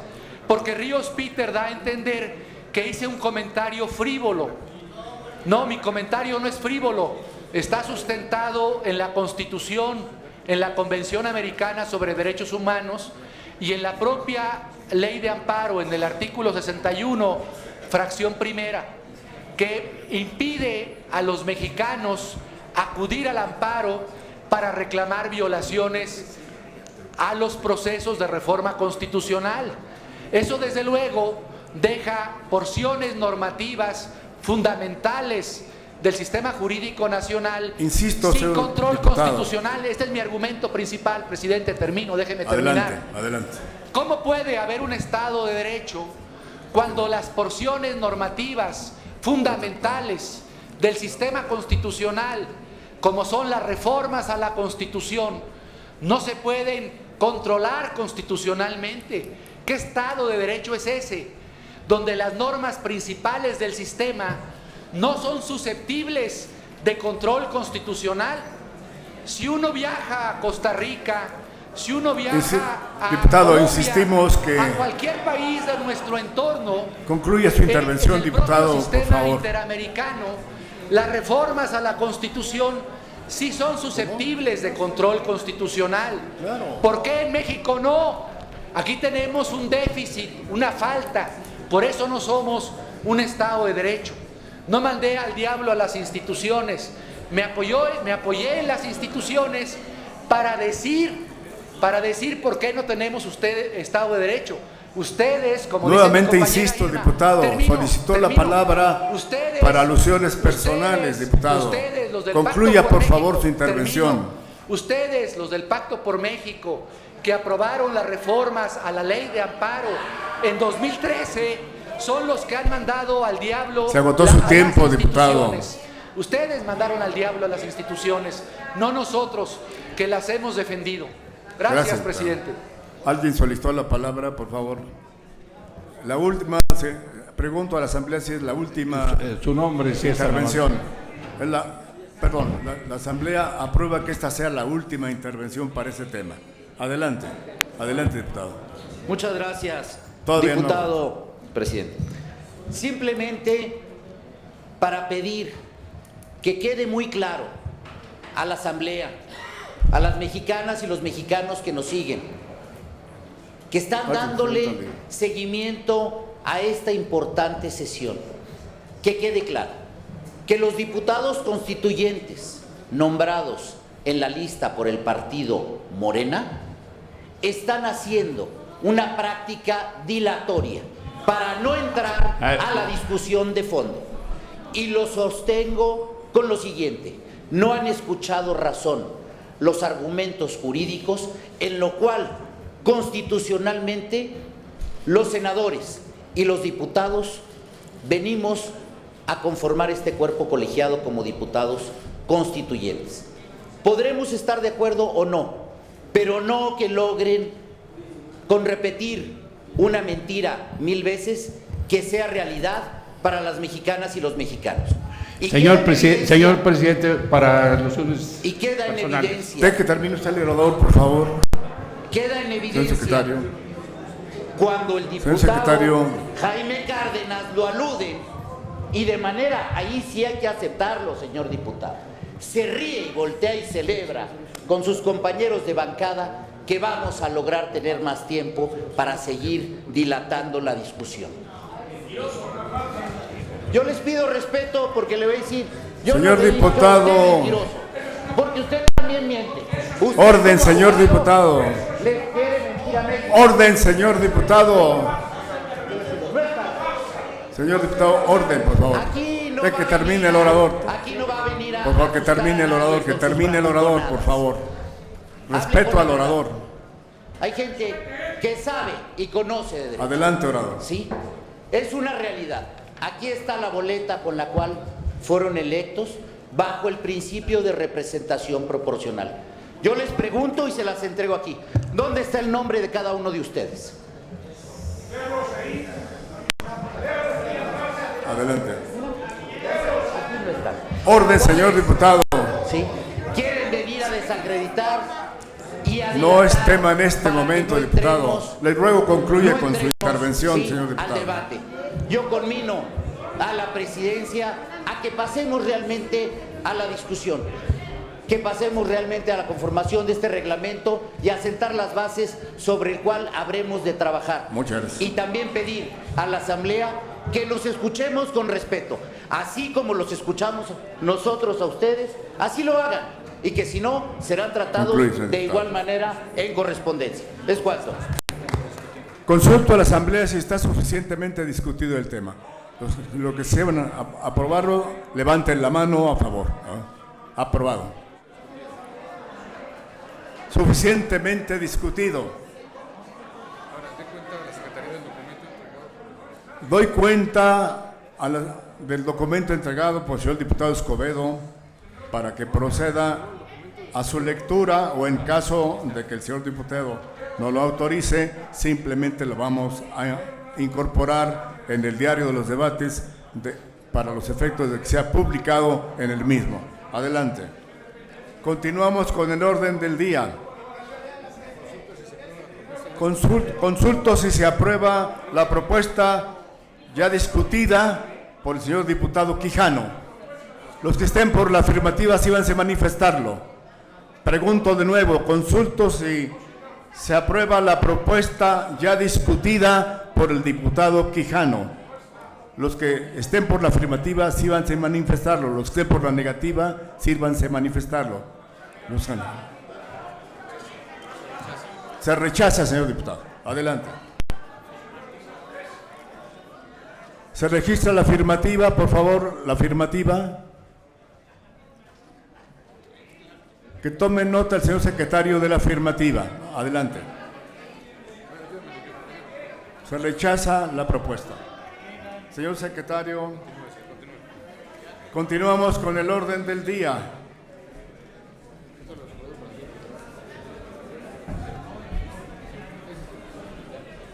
porque Ríos Peter da a entender que hice un comentario frívolo. No, mi comentario no es frívolo. Está sustentado en la Constitución, en la Convención Americana sobre Derechos Humanos y en la propia Ley de Amparo, en el artículo 61, fracción primera, que impide a los mexicanos acudir al amparo para reclamar violaciones a los procesos de reforma constitucional. Eso, desde luego, deja porciones normativas fundamentales del sistema jurídico nacional sin control constitucional. Este es mi argumento principal, presidente. Termino, déjeme terminar. Adelante. ¿Cómo puede haber un Estado de Derecho cuando las porciones normativas fundamentales del sistema constitucional, como son las reformas a la Constitución, no se pueden controlar constitucionalmente? ¿Qué Estado de Derecho es ese, donde las normas principales del sistema no son susceptibles de control constitucional? Si uno viaja a Costa Rica, si uno viaja a diputado, Colombia, insistimos que a cualquier país de nuestro entorno, concluya su intervención, diputado, por sistema favor. interamericano, las reformas a la Constitución sí son susceptibles de control constitucional. ¿Por qué en México no? Aquí tenemos un déficit, una falta. Por eso no somos un Estado de Derecho. No mandé al diablo a las instituciones. Me apoyé en las instituciones para decir por qué no tenemos Estado de Derecho. Ustedes, como nuevamente dice mi insisto, compañera diputado, Irma, solicitó la palabra para alusiones personales, diputado. Los del Concluya, Pacto por favor, México, su intervención. termino. Ustedes, los del Pacto por México, que aprobaron las reformas a la Ley de Amparo en 2013, son los que han mandado al diablo. Se agotó su tiempo, diputado. Ustedes mandaron al diablo a las instituciones, no nosotros, que las hemos defendido. Gracias, presidente. ¿Alguien solicitó la palabra, por favor? La última, pregunto a la Asamblea si es la última su nombre, si intervención. La Asamblea aprueba que esta sea la última intervención para ese tema. Adelante, diputado. Muchas gracias, Todavía diputado presidente. Simplemente para pedir que quede muy claro a la Asamblea, a las mexicanas y los mexicanos que nos siguen, que están dándole seguimiento a esta importante sesión. Que quede claro que los diputados constituyentes nombrados en la lista por el partido Morena están haciendo una práctica dilatoria para no entrar a la discusión de fondo. Y lo sostengo con lo siguiente: no han escuchado razón los argumentos jurídicos, en lo cual constitucionalmente los senadores y los diputados venimos a conformar este cuerpo colegiado como diputados constituyentes. Podremos estar de acuerdo o no, pero no que logren, con repetir una mentira 1000 veces, que sea realidad para las mexicanas y los mexicanos. Y señor presidente, para los usos y queda en personales. evidencia. Deje que termine usted el orador, por favor. Queda en Señor evidencia secretario. cuando el Señor diputado secretario. Jaime Cárdenas lo alude y de manera, ahí sí hay que aceptarlo, señor diputado, se ríe y voltea y celebra con sus compañeros de bancada que vamos a lograr tener más tiempo para seguir dilatando la discusión. Yo les pido respeto porque le voy a decir, yo Señor no le digo diputado. que usted es mentiroso, porque usted también miente. Usted Orden, como señor abogado diputado. le quiere mentir a México. Orden, señor diputado. Señor diputado, orden, por favor. Deje que termine el orador. Aquí no va a venir a Por favor, que termine el orador, que termine el orador, por favor. Respeto al orador. Hay gente que sabe y conoce de derecho. Adelante, orador. Sí, es una realidad. Aquí está la boleta con la cual fueron electos bajo el principio de representación proporcional. Yo les pregunto y se las entrego aquí. ¿Dónde está el nombre de cada uno de ustedes? Adelante. Aquí no están. Orden, señor diputado. ¿Sí? ¿Quieren venir a desacreditar y a No es dilatar tema en este para que momento, no diputado. Le ruego concluya no con su entremos, intervención, sí, señor al diputado. debate? Yo conmino a la presidencia a que pasemos realmente a la discusión, que pasemos realmente a la conformación de este reglamento y a sentar las bases sobre el cual habremos de trabajar. Muchas gracias. Y también pedir a la Asamblea que los escuchemos con respeto, así como los escuchamos nosotros a ustedes, así lo hagan, y que si no, serán tratados Concluye, de igual manera en correspondencia. Es cuanto. Consulto a la Asamblea si está suficientemente discutido el tema. Los que se van a aprobarlo, levanten la mano a favor. ¿No? Aprobado. Suficientemente discutido. Doy cuenta del documento entregado por el señor diputado Escobedo para que proceda a su lectura, o en caso de que el señor diputado no lo autorice, simplemente lo vamos a incorporar en el diario de los debates para los efectos de que sea publicado en el mismo. Adelante. Continuamos con el orden del día. Consulto si se aprueba la propuesta ya discutida por el señor diputado Quijano. Los que estén por la afirmativa, síbanse a manifestarlo. Pregunto de nuevo, consulto si se aprueba la propuesta ya discutida por el diputado Quijano. Los que estén por la afirmativa, síbanse a manifestarlo. Los que estén por la negativa, síbanse a manifestarlo. Se rechaza, señor diputado. Adelante. Se registra la afirmativa, por favor, la afirmativa. Que tome nota el señor secretario de la afirmativa. Adelante. Se rechaza la propuesta. Señor secretario, continuamos con el orden del día.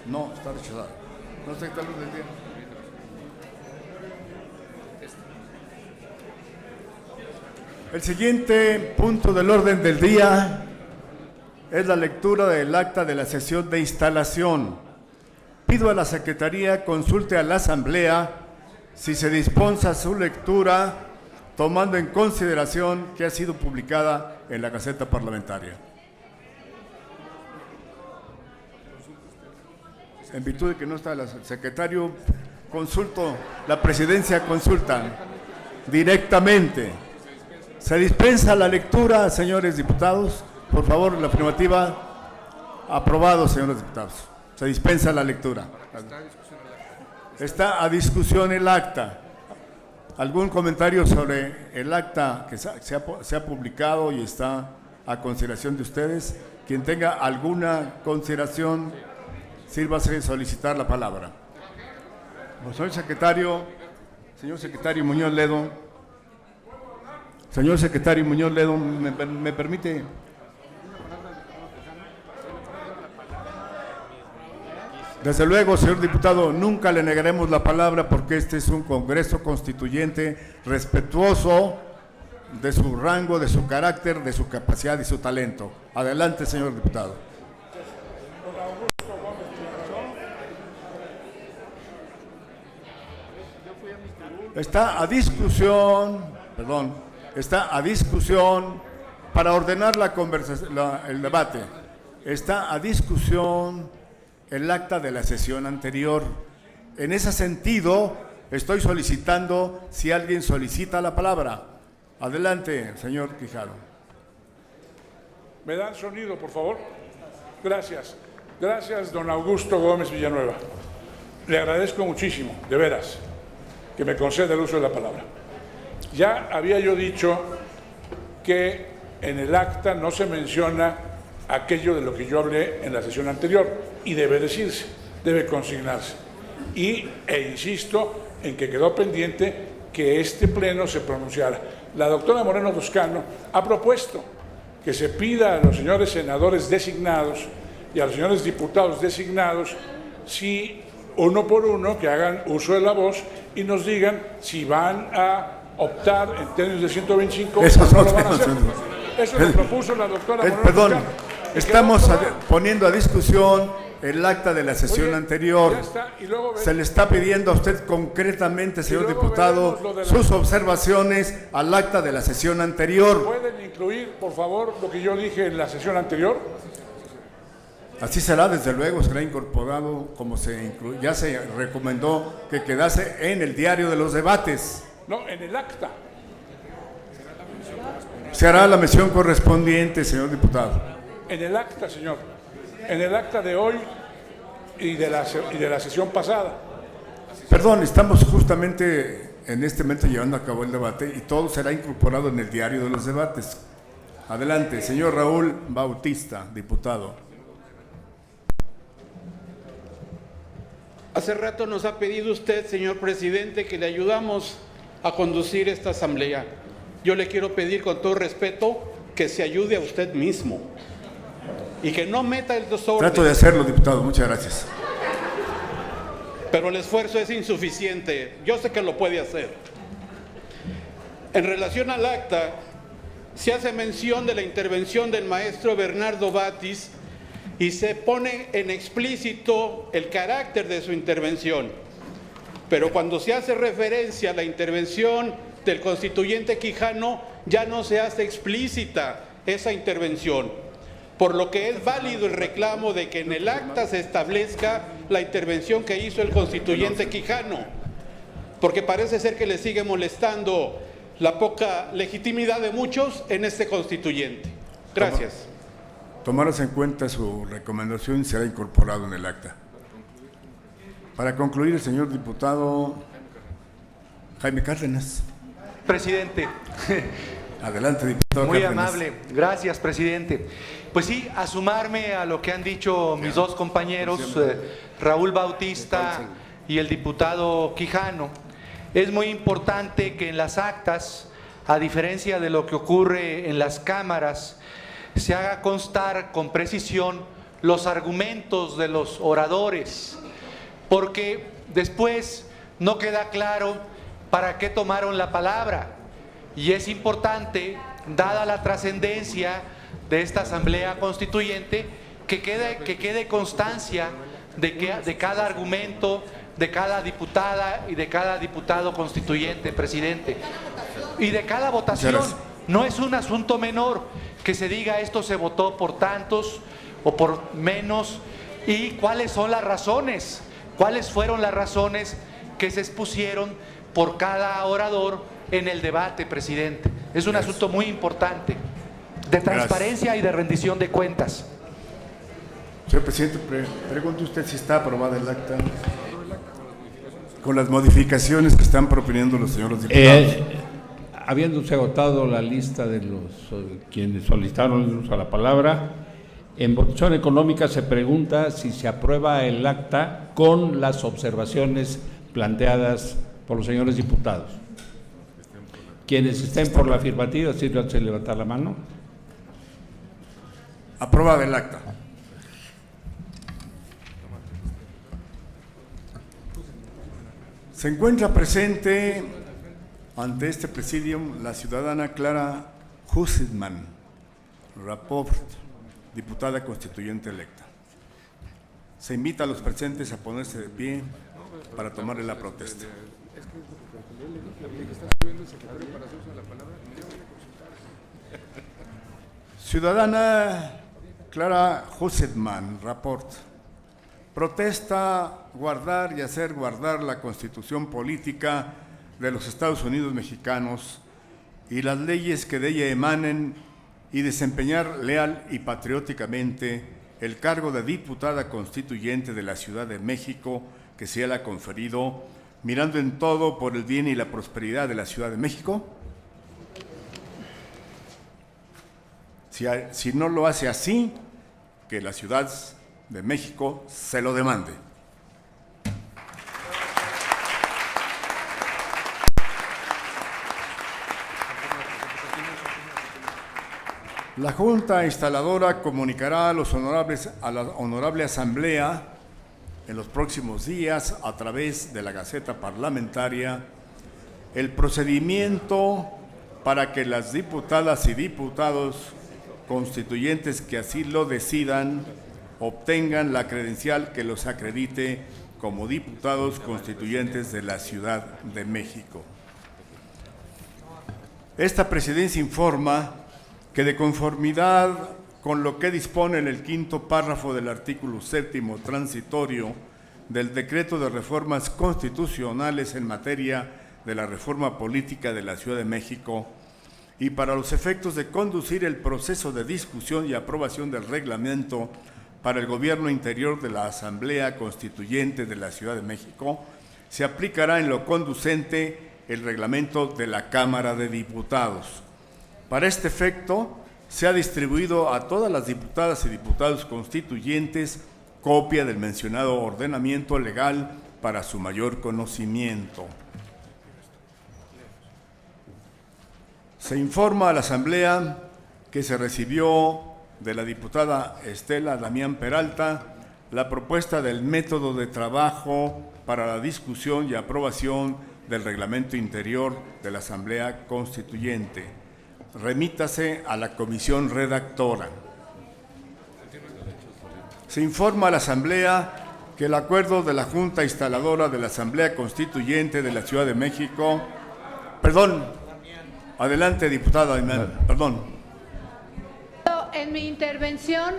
No, está rechazado. No está el orden del día. El siguiente punto del orden del día es la lectura del acta de la sesión de instalación. Pido a la Secretaría consulte a la Asamblea si se disponsa su lectura, tomando en consideración que ha sido publicada en la Gaceta Parlamentaria. En virtud de que no está el secretario, consulto, la presidencia consulta directamente. ¿Se dispensa la lectura, señores diputados? Por favor, la afirmativa. Aprobado, señores diputados. Se dispensa la lectura. Está a discusión el acta. ¿Algún comentario sobre el acta que se ha publicado y está a consideración de ustedes? Quien tenga alguna consideración, sírvase a solicitar la palabra. Señor secretario Muñoz Ledo. Señor secretario Muñoz Ledo, ¿me permite? Desde luego, señor diputado, nunca le negaremos la palabra porque este es un Congreso Constituyente respetuoso de su rango, de su carácter, de su capacidad y su talento. Adelante, señor diputado. Está a discusión, para ordenar la conversación, el debate. Está a discusión el acta de la sesión anterior. En ese sentido, estoy solicitando si alguien solicita la palabra. Adelante, señor Quijano. ¿Me dan sonido, por favor? Gracias. Gracias, don Augusto Gómez Villanueva. Le agradezco muchísimo, de veras, que me conceda el uso de la palabra. Ya había yo dicho que en el acta no se menciona aquello de lo que yo hablé en la sesión anterior, y debe decirse, debe consignarse. E insisto en que quedó pendiente que este pleno se pronunciara. La doctora Moreno Toscano ha propuesto que se pida a los señores senadores designados y a los señores diputados designados, si uno por uno, que hagan uso de la voz y nos digan si van a optar en términos de 125 o no lo van a hacer. Eso lo propuso la doctora Moreno Toscano. Estamos poniendo a discusión el acta de la sesión anterior. Se le está pidiendo a usted concretamente, señor diputado, sus observaciones al acta de la sesión anterior. ¿Pueden incluir, por favor, lo que yo dije en la sesión anterior? Así será, desde luego, será incorporado como ya se recomendó que quedase en el diario de los debates. No, en el acta. Se hará la mención correspondiente, señor diputado. En el acta, señor. En el acta de hoy y de la sesión pasada. Perdón, estamos justamente en este momento llevando a cabo el debate y todo será incorporado en el diario de los debates. Adelante, señor Raúl Bautista, diputado. Hace rato nos ha pedido usted, señor presidente, que le ayudamos a conducir esta asamblea. Yo le quiero pedir con todo respeto que se ayude a usted mismo y que no meta el desorden. Trato de hacerlo, diputado. Muchas gracias. Pero el esfuerzo es insuficiente. Yo sé que lo puede hacer. En relación al acta, se hace mención de la intervención del maestro Bernardo Batis y se pone en explícito el carácter de su intervención. Pero cuando se hace referencia a la intervención del constituyente Quijano, ya no se hace explícita esa intervención, por lo que es válido el reclamo de que en el acta se establezca la intervención que hizo el constituyente Quijano, porque parece ser que le sigue molestando la poca legitimidad de muchos en este constituyente. Gracias. Tomarás en cuenta su recomendación y será incorporado en el acta. Para concluir, el señor diputado Jaime Cárdenas. Presidente. Adelante, diputado Muy Cárdenas. amable. Gracias, presidente. Pues sí, a sumarme a lo que han dicho mis dos compañeros, Raúl Bautista y el diputado Quijano. Es muy importante que en las actas, a diferencia de lo que ocurre en las cámaras, se haga constar con precisión los argumentos de los oradores, porque después no queda claro para qué tomaron la palabra. Y es importante, dada la trascendencia de esta Asamblea Constituyente, que quede constancia de cada argumento, de cada diputada y de cada diputado constituyente, presidente. Y de cada votación. No es un asunto menor que se diga esto se votó por tantos o por menos, y cuáles son las razones, cuáles fueron las razones que se expusieron por cada orador en el debate, presidente. Es un asunto muy importante de transparencia y de rendición de cuentas. Señor presidente, pregunte usted si está aprobada el acta con las modificaciones que están proponiendo los señores diputados. Habiéndose agotado la lista de los quienes solicitaron el uso de la palabra, en votación económica se pregunta si se aprueba el acta con las observaciones planteadas por los señores diputados. Quienes estén por la afirmativa, sírvanse levantar la mano. Aprobada el acta. Se encuentra presente ante este presidium la ciudadana Clara Hussitman Rapport, diputada constituyente electa. Se invita a los presentes a ponerse de pie para tomarle la protesta. Ciudadana Clara Hussitman Rapport protesta guardar y hacer guardar la Constitución política de los Estados Unidos mexicanos y las leyes que de ella emanen y desempeñar leal y patrióticamente el cargo de diputada constituyente de la Ciudad de México que se le ha conferido, mirando en todo por el bien y la prosperidad de la Ciudad de México. Si no lo hace así, que la Ciudad de México se lo demande. La Junta Instaladora comunicará a la Honorable Asamblea en los próximos días, a través de la Gaceta Parlamentaria, el procedimiento para que las diputadas y diputados constituyentes que así lo decidan obtengan la credencial que los acredite como diputados constituyentes de la Ciudad de México. Esta presidencia informa que de conformidad con lo que dispone en el quinto párrafo del artículo 7º transitorio del Decreto de Reformas Constitucionales en materia de la reforma política de la Ciudad de México, y para los efectos de conducir el proceso de discusión y aprobación del reglamento para el gobierno interior de la Asamblea Constituyente de la Ciudad de México, se aplicará en lo conducente el reglamento de la Cámara de Diputados. Para este efecto, se ha distribuido a todas las diputadas y diputados constituyentes copia del mencionado ordenamiento legal para su mayor conocimiento. Se informa a la Asamblea que se recibió de la diputada Estela Damián Peralta la propuesta del método de trabajo para la discusión y aprobación del reglamento interior de la Asamblea Constituyente. Remítase a la comisión redactora. Se informa a la Asamblea que el acuerdo de la Junta Instaladora de la Asamblea Constituyente de la Ciudad de México... Adelante, diputada. En mi intervención,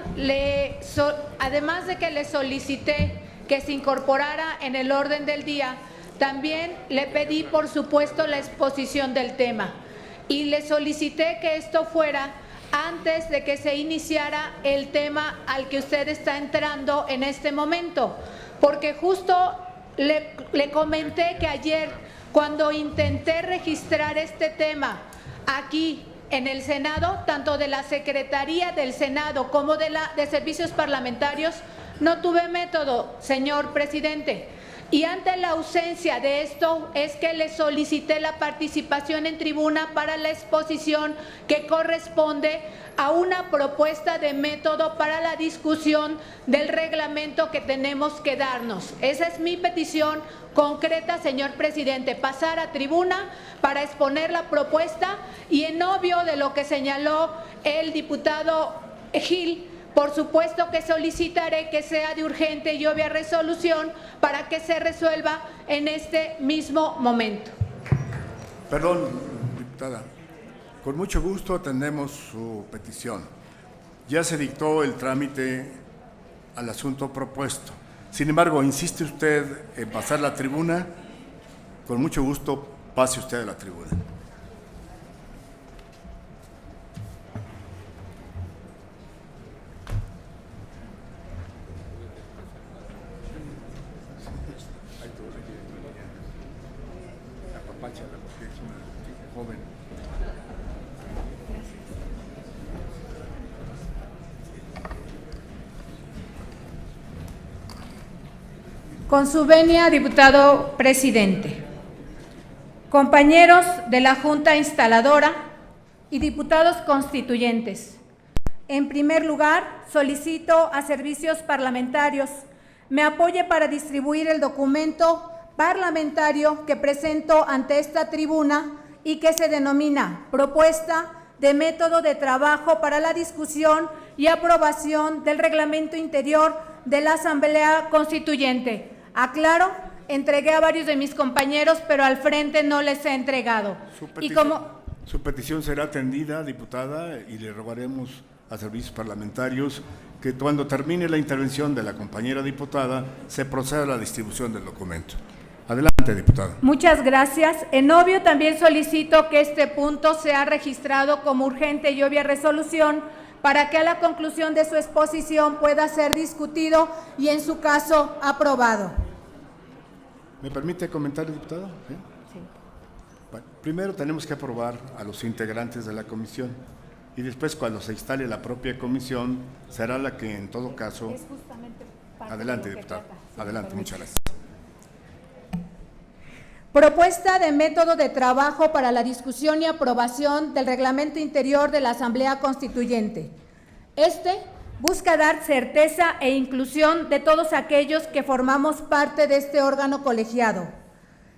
además de que le solicité que se incorporara en el orden del día, también le pedí, por supuesto, la exposición del tema. Y le solicité que esto fuera antes de que se iniciara el tema al que usted está entrando en este momento. Porque justo le comenté que ayer, cuando intenté registrar este tema aquí en el Senado, tanto de la Secretaría del Senado como de Servicios Parlamentarios, no tuve método, señor presidente. Y ante la ausencia de esto es que le solicité la participación en tribuna para la exposición que corresponde a una propuesta de método para la discusión del reglamento que tenemos que darnos. Esa es mi petición concreta, señor presidente, pasar a tribuna para exponer la propuesta, y en obvio de lo que señaló el diputado Gil, por supuesto que solicitaré que sea de urgente y obvia resolución para que se resuelva en este mismo momento. Perdón, diputada. Con mucho gusto atendemos su petición. Ya se dictó el trámite al asunto propuesto. Sin embargo, ¿insiste usted en pasar la tribuna? Con mucho gusto, pase usted a la tribuna. Con su venia, diputado presidente, compañeros de la Junta Instaladora y diputados constituyentes, en primer lugar, solicito a Servicios Parlamentarios me apoye para distribuir el documento parlamentario que presento ante esta tribuna y que se denomina Propuesta de Método de Trabajo para la Discusión y Aprobación del Reglamento Interior de la Asamblea Constituyente. Aclaro, entregué a varios de mis compañeros, pero al frente no les he entregado. Su petición será atendida, diputada, y le rogaremos a servicios parlamentarios que cuando termine la intervención de la compañera diputada se proceda a la distribución del documento. Adelante, diputada. Muchas gracias. En obvio, también solicito que este punto sea registrado como urgente y obvia resolución para que a la conclusión de su exposición pueda ser discutido y, en su caso, aprobado. ¿Me permite comentar, diputada? ¿Sí? Sí. Bueno, primero tenemos que aprobar a los integrantes de la comisión y después, cuando se instale la propia comisión, será la que, en todo caso… Es justamente parte adelante, de lo que diputada. trata. Sí, Adelante, muchas gracias. Propuesta de método de trabajo para la discusión y aprobación del Reglamento Interior de la Asamblea Constituyente. Este busca dar certeza e inclusión de todos aquellos que formamos parte de este órgano colegiado.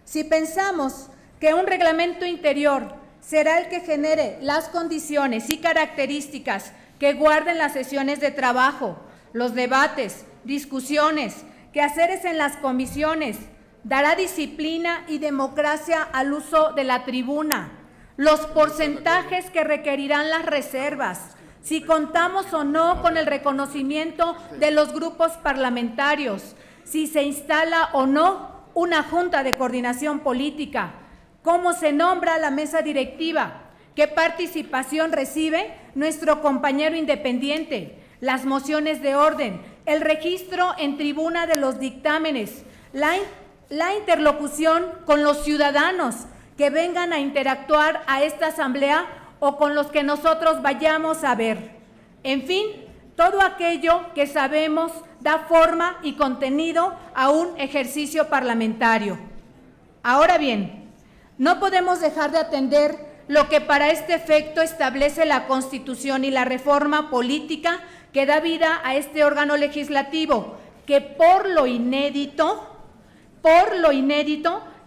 Si pensamos que un reglamento interior será el que genere las condiciones y características que guarden las sesiones de trabajo, los debates, discusiones, quehaceres en las comisiones, dará disciplina y democracia al uso de la tribuna, los porcentajes que requerirán las reservas, si contamos o no con el reconocimiento de los grupos parlamentarios, si se instala o no una junta de coordinación política, cómo se nombra la mesa directiva, qué participación recibe nuestro compañero independiente, las mociones de orden, el registro en tribuna de los dictámenes, la interlocución con los ciudadanos que vengan a interactuar a esta asamblea o con los que nosotros vayamos a ver. En fin, todo aquello que sabemos da forma y contenido a un ejercicio parlamentario. Ahora bien, no podemos dejar de atender lo que para este efecto establece la Constitución y la reforma política que da vida a este órgano legislativo, que por lo inédito,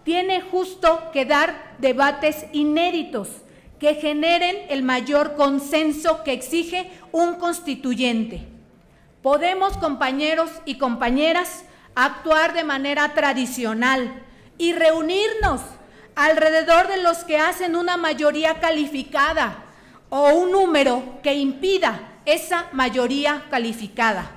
tiene justo que dar debates inéditos que generen el mayor consenso que exige un constituyente. Podemos, compañeros y compañeras, actuar de manera tradicional y reunirnos alrededor de los que hacen una mayoría calificada o un número que impida esa mayoría calificada.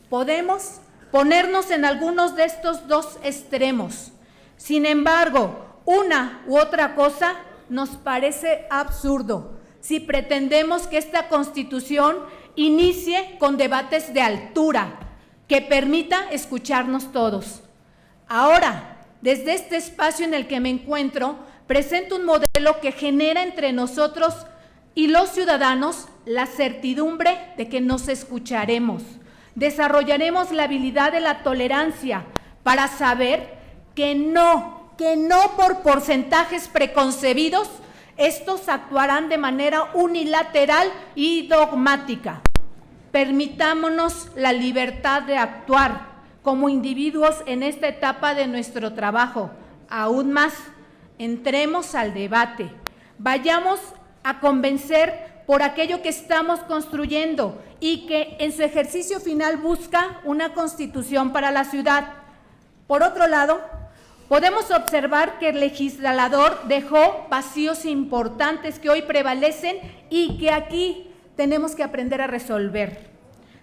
Podemos ponernos en algunos de estos dos extremos. Sin embargo, una u otra cosa nos parece absurdo si pretendemos que esta Constitución inicie con debates de altura, que permita escucharnos todos. Ahora, desde este espacio en el que me encuentro, presento un modelo que genera entre nosotros y los ciudadanos la certidumbre de que nos escucharemos. Desarrollaremos la habilidad de la tolerancia para saber que no por porcentajes preconcebidos, estos actuarán de manera unilateral y dogmática. Permitámonos la libertad de actuar como individuos en esta etapa de nuestro trabajo. Aún más, entremos al debate. Vayamos a convencer por aquello que estamos construyendo y que en su ejercicio final busca una constitución para la ciudad. Por otro lado, podemos observar que el legislador dejó vacíos importantes que hoy prevalecen y que aquí tenemos que aprender a resolver.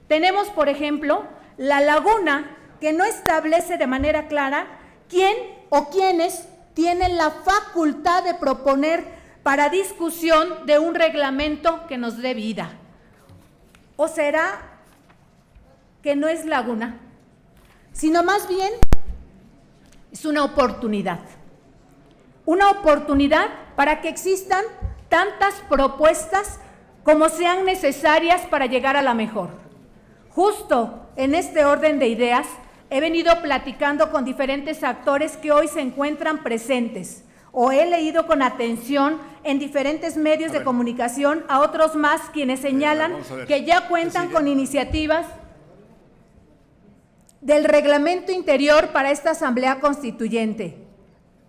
Tenemos, por ejemplo, la laguna que no establece de manera clara quién o quiénes tienen la facultad de proponer para discusión de un reglamento que nos dé vida. ¿O será que no es laguna, sino más bien es una oportunidad? Una oportunidad para que existan tantas propuestas como sean necesarias para llegar a la mejor. Justo en este orden de ideas, he venido platicando con diferentes actores que hoy se encuentran presentes, o he leído con atención en diferentes medios de comunicación a otros más quienes señalan que ya cuentan con iniciativas del reglamento interior para esta Asamblea Constituyente.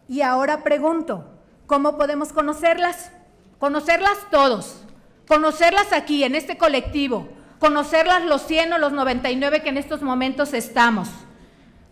Y ahora pregunto, ¿cómo podemos conocerlas? Conocerlas todos, conocerlas aquí, en este colectivo, conocerlas los 100 o los 99 que en estos momentos estamos.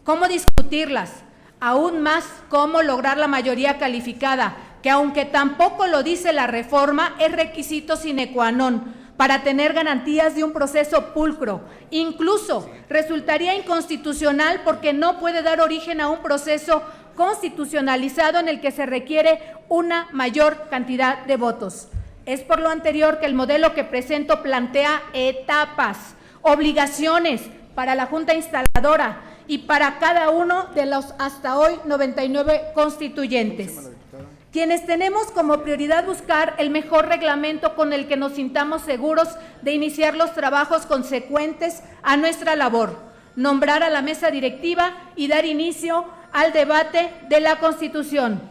¿Cómo discutirlas? Aún más, ¿cómo lograr la mayoría calificada? Que aunque tampoco lo dice la reforma, es requisito sine qua non para tener garantías de un proceso pulcro. Incluso resultaría inconstitucional porque no puede dar origen a un proceso constitucionalizado en el que se requiere una mayor cantidad de votos. Es por lo anterior que el modelo que presento plantea etapas, obligaciones para la Junta Instaladora y para cada uno de los hasta hoy 99 constituyentes. Quienes tenemos como prioridad buscar el mejor reglamento con el que nos sintamos seguros de iniciar los trabajos consecuentes a nuestra labor, nombrar a la mesa directiva y dar inicio al debate de la Constitución.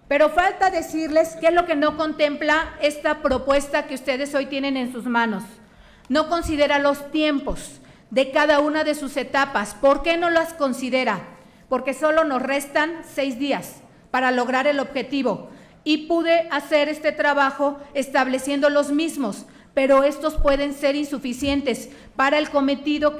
Pero falta decirles qué es lo que no contempla esta propuesta que ustedes hoy tienen en sus manos. No considera los tiempos de cada una de sus etapas. ¿Por qué no las considera? Porque solo nos restan 6 días para lograr el objetivo y pude hacer este trabajo estableciendo los mismos, pero estos pueden ser insuficientes para el cometido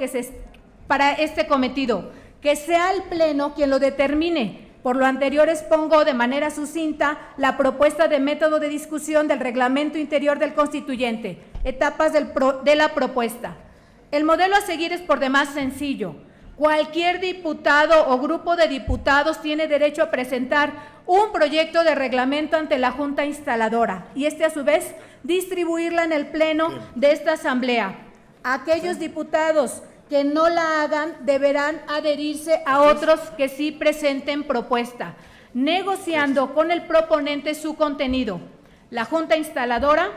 para este cometido, que sea el Pleno quien lo determine. Por lo anterior expongo de manera sucinta la propuesta de método de discusión del reglamento interior del constituyente, etapas de la propuesta. El modelo a seguir es por demás sencillo. Cualquier diputado o grupo de diputados tiene derecho a presentar un proyecto de reglamento ante la Junta Instaladora y a su vez distribuirla en el Pleno de esta Asamblea. Aquellos diputados que no la hagan deberán adherirse a otros que sí presenten propuesta, negociando con el proponente su contenido. La Junta Instaladora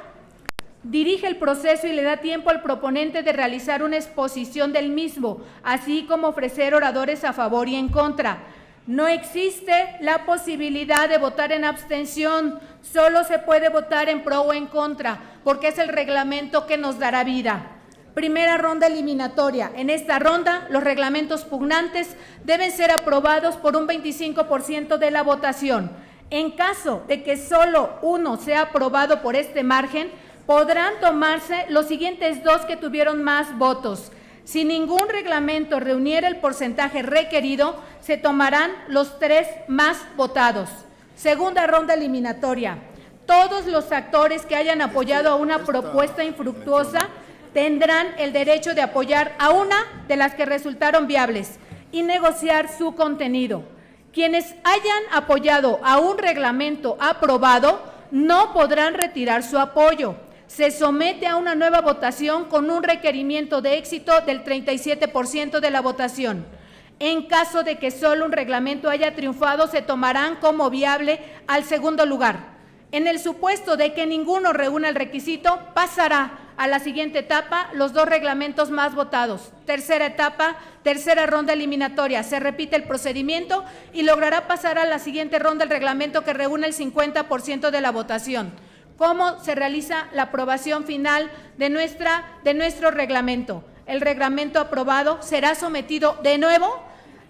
dirige el proceso y le da tiempo al proponente de realizar una exposición del mismo, así como ofrecer oradores a favor y en contra. No existe la posibilidad de votar en abstención, solo se puede votar en pro o en contra, porque es el reglamento que nos dará vida. Primera ronda eliminatoria. En esta ronda, los reglamentos pugnantes deben ser aprobados por un 25% de la votación. En caso de que solo uno sea aprobado por este margen, podrán tomarse los siguientes 2 que tuvieron más votos. Si ningún reglamento reuniera el porcentaje requerido, se tomarán los 3 más votados. Segunda ronda eliminatoria. Todos los actores que hayan apoyado a una propuesta infructuosa tendrán el derecho de apoyar a una de las que resultaron viables y negociar su contenido. Quienes hayan apoyado a un reglamento aprobado no podrán retirar su apoyo. Se somete a una nueva votación con un requerimiento de éxito del 37% de la votación. En caso de que solo un reglamento haya triunfado, se tomarán como viable al segundo lugar. En el supuesto de que ninguno reúna el requisito, pasará a la siguiente etapa los 2 reglamentos más votados. Tercera etapa, tercera ronda eliminatoria. Se repite el procedimiento y logrará pasar a la siguiente ronda el reglamento que reúne el 50% de la votación. ¿Cómo se realiza la aprobación final de nuestro reglamento? El reglamento aprobado será sometido de nuevo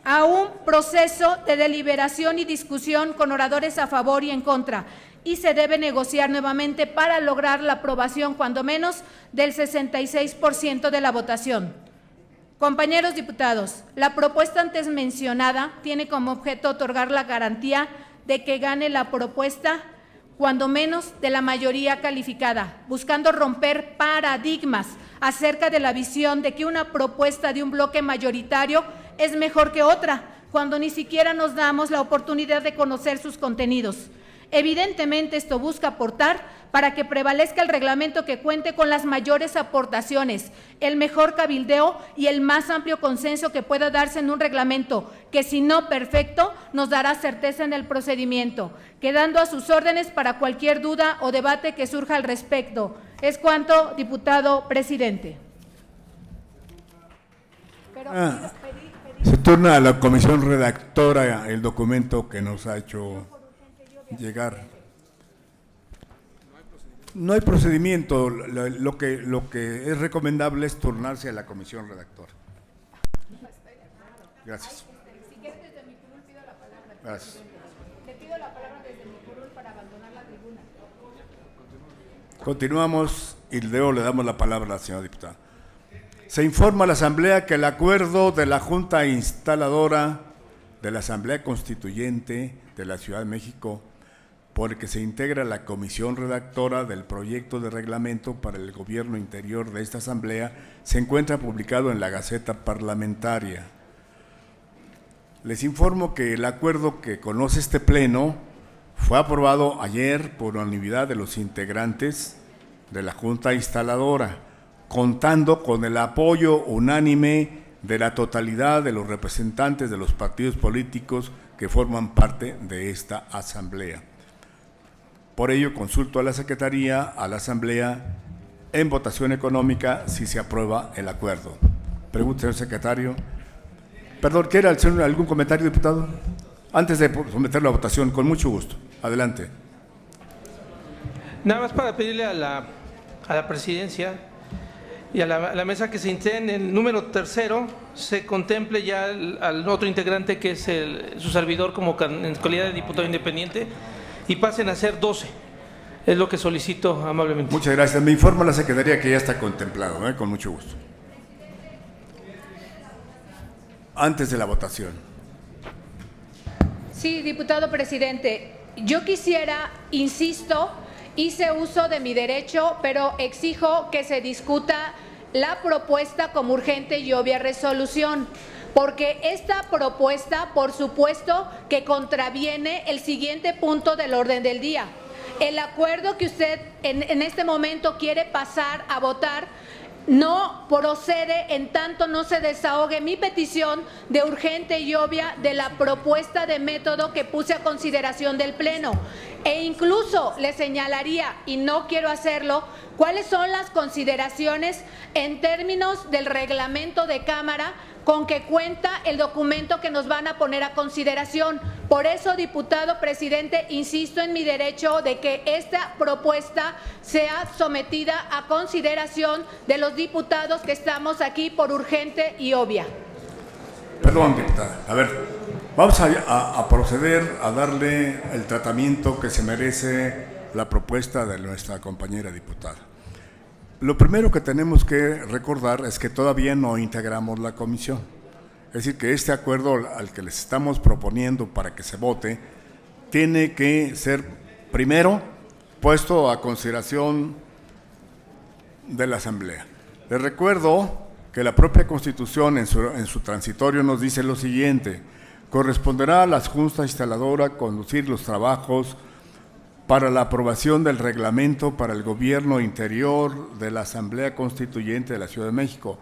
a un proceso de deliberación y discusión con oradores a favor y en contra, y se debe negociar nuevamente para lograr la aprobación cuando menos del 66% de la votación. Compañeros diputados, la propuesta antes mencionada tiene como objeto otorgar la garantía de que gane la propuesta cuando menos de la mayoría calificada, buscando romper paradigmas acerca de la visión de que una propuesta de un bloque mayoritario es mejor que otra, cuando ni siquiera nos damos la oportunidad de conocer sus contenidos. Evidentemente, esto busca aportar para que prevalezca el reglamento que cuente con las mayores aportaciones, el mejor cabildeo y el más amplio consenso que pueda darse en un reglamento que, si no perfecto, nos dará certeza en el procedimiento, quedando a sus órdenes para cualquier duda o debate que surja al respecto. Es cuanto, diputado presidente. Se turna a la comisión redactora el documento que nos ha hecho llegar. No hay procedimiento, lo que es recomendable es turnarse a la comisión redactora. Gracias. Si quieres desde mi curul pido la palabra. Gracias. Le pido la palabra desde mi curul para abandonar la tribuna. Continuamos y luego le damos la palabra a la señora diputada. Se informa a la Asamblea que el acuerdo de la Junta Instaladora de la Asamblea Constituyente de la Ciudad de México, por el que se integra la comisión redactora del proyecto de reglamento para el gobierno interior de esta Asamblea, se encuentra publicado en la Gaceta Parlamentaria. Les informo que el acuerdo que conoce este Pleno fue aprobado ayer por unanimidad de los integrantes de la Junta Instaladora, contando con el apoyo unánime de la totalidad de los representantes de los partidos políticos que forman parte de esta Asamblea. Por ello, consulto a la Secretaría, a la Asamblea, en votación económica, si se aprueba el acuerdo. Pregunta, señor secretario. Perdón, ¿quiere hacer algún comentario, diputado? Antes de someterlo a votación, con mucho gusto. Adelante. Nada más para pedirle a la presidencia y a la mesa que se integre en el número 3 se contemple ya al otro integrante que es su servidor como en calidad de diputado independiente y pasen a ser 12. Es lo que solicito amablemente. Muchas gracias. Me informa la Secretaría que ya está contemplado, con mucho gusto. Antes de la votación. Sí, diputado presidente. Yo quisiera, insisto, hice uso de mi derecho, pero exijo que se discuta la propuesta como urgente y obvia resolución, porque esta propuesta, por supuesto, que contraviene el siguiente punto del orden del día. El acuerdo que usted en este momento quiere pasar a votar no procede en tanto no se desahogue mi petición de urgente y obvia de la propuesta de método que puse a consideración del Pleno. E incluso le señalaría, y no quiero hacerlo, cuáles son las consideraciones en términos del reglamento de Cámara con que cuenta el documento que nos van a poner a consideración. Por eso, diputado presidente, insisto en mi derecho de que esta propuesta sea sometida a consideración de los diputados que estamos aquí por urgente y obvia. Perdón, diputada. A ver, vamos a proceder a darle el tratamiento que se merece la propuesta de nuestra compañera diputada. Lo primero que tenemos que recordar es que todavía no integramos la comisión. Es decir, que este acuerdo al que les estamos proponiendo para que se vote tiene que ser primero puesto a consideración de la Asamblea. Les recuerdo que la propia Constitución en su transitorio nos dice lo siguiente: corresponderá a la Junta Instaladora conducir los trabajos para la aprobación del reglamento para el gobierno interior de la Asamblea Constituyente de la Ciudad de México,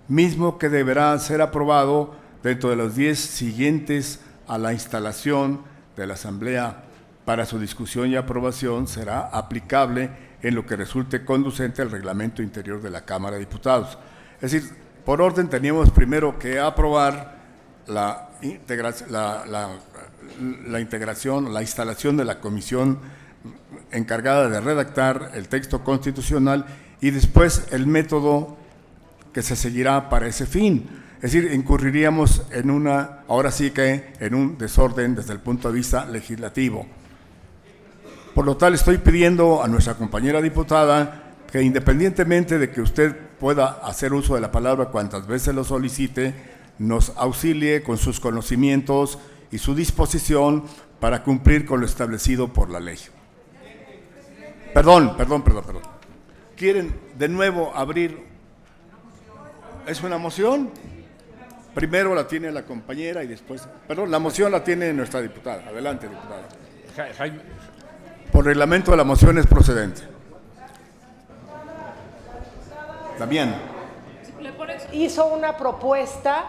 mismo que deberá ser aprobado dentro de los 10 siguientes a la instalación de la Asamblea. Para su discusión y aprobación será aplicable en lo que resulte conducente al reglamento interior de la Cámara de Diputados. Es decir, por orden teníamos primero que aprobar la instalación de la comisión encargada de redactar el texto constitucional y después el método que se seguirá para ese fin. Es decir, incurriríamos en un desorden desde el punto de vista legislativo. Por lo tal, estoy pidiendo a nuestra compañera diputada que, independientemente de que usted pueda hacer uso de la palabra cuantas veces lo solicite, nos auxilie con sus conocimientos y su disposición para cumplir con lo establecido por la ley. Perdón. ¿Quieren de nuevo abrir? ¿Es una moción? Primero la tiene la compañera y después... Perdón, la moción la tiene nuestra diputada. Adelante, diputada. Por reglamento, la moción es procedente. Damián. Hizo una propuesta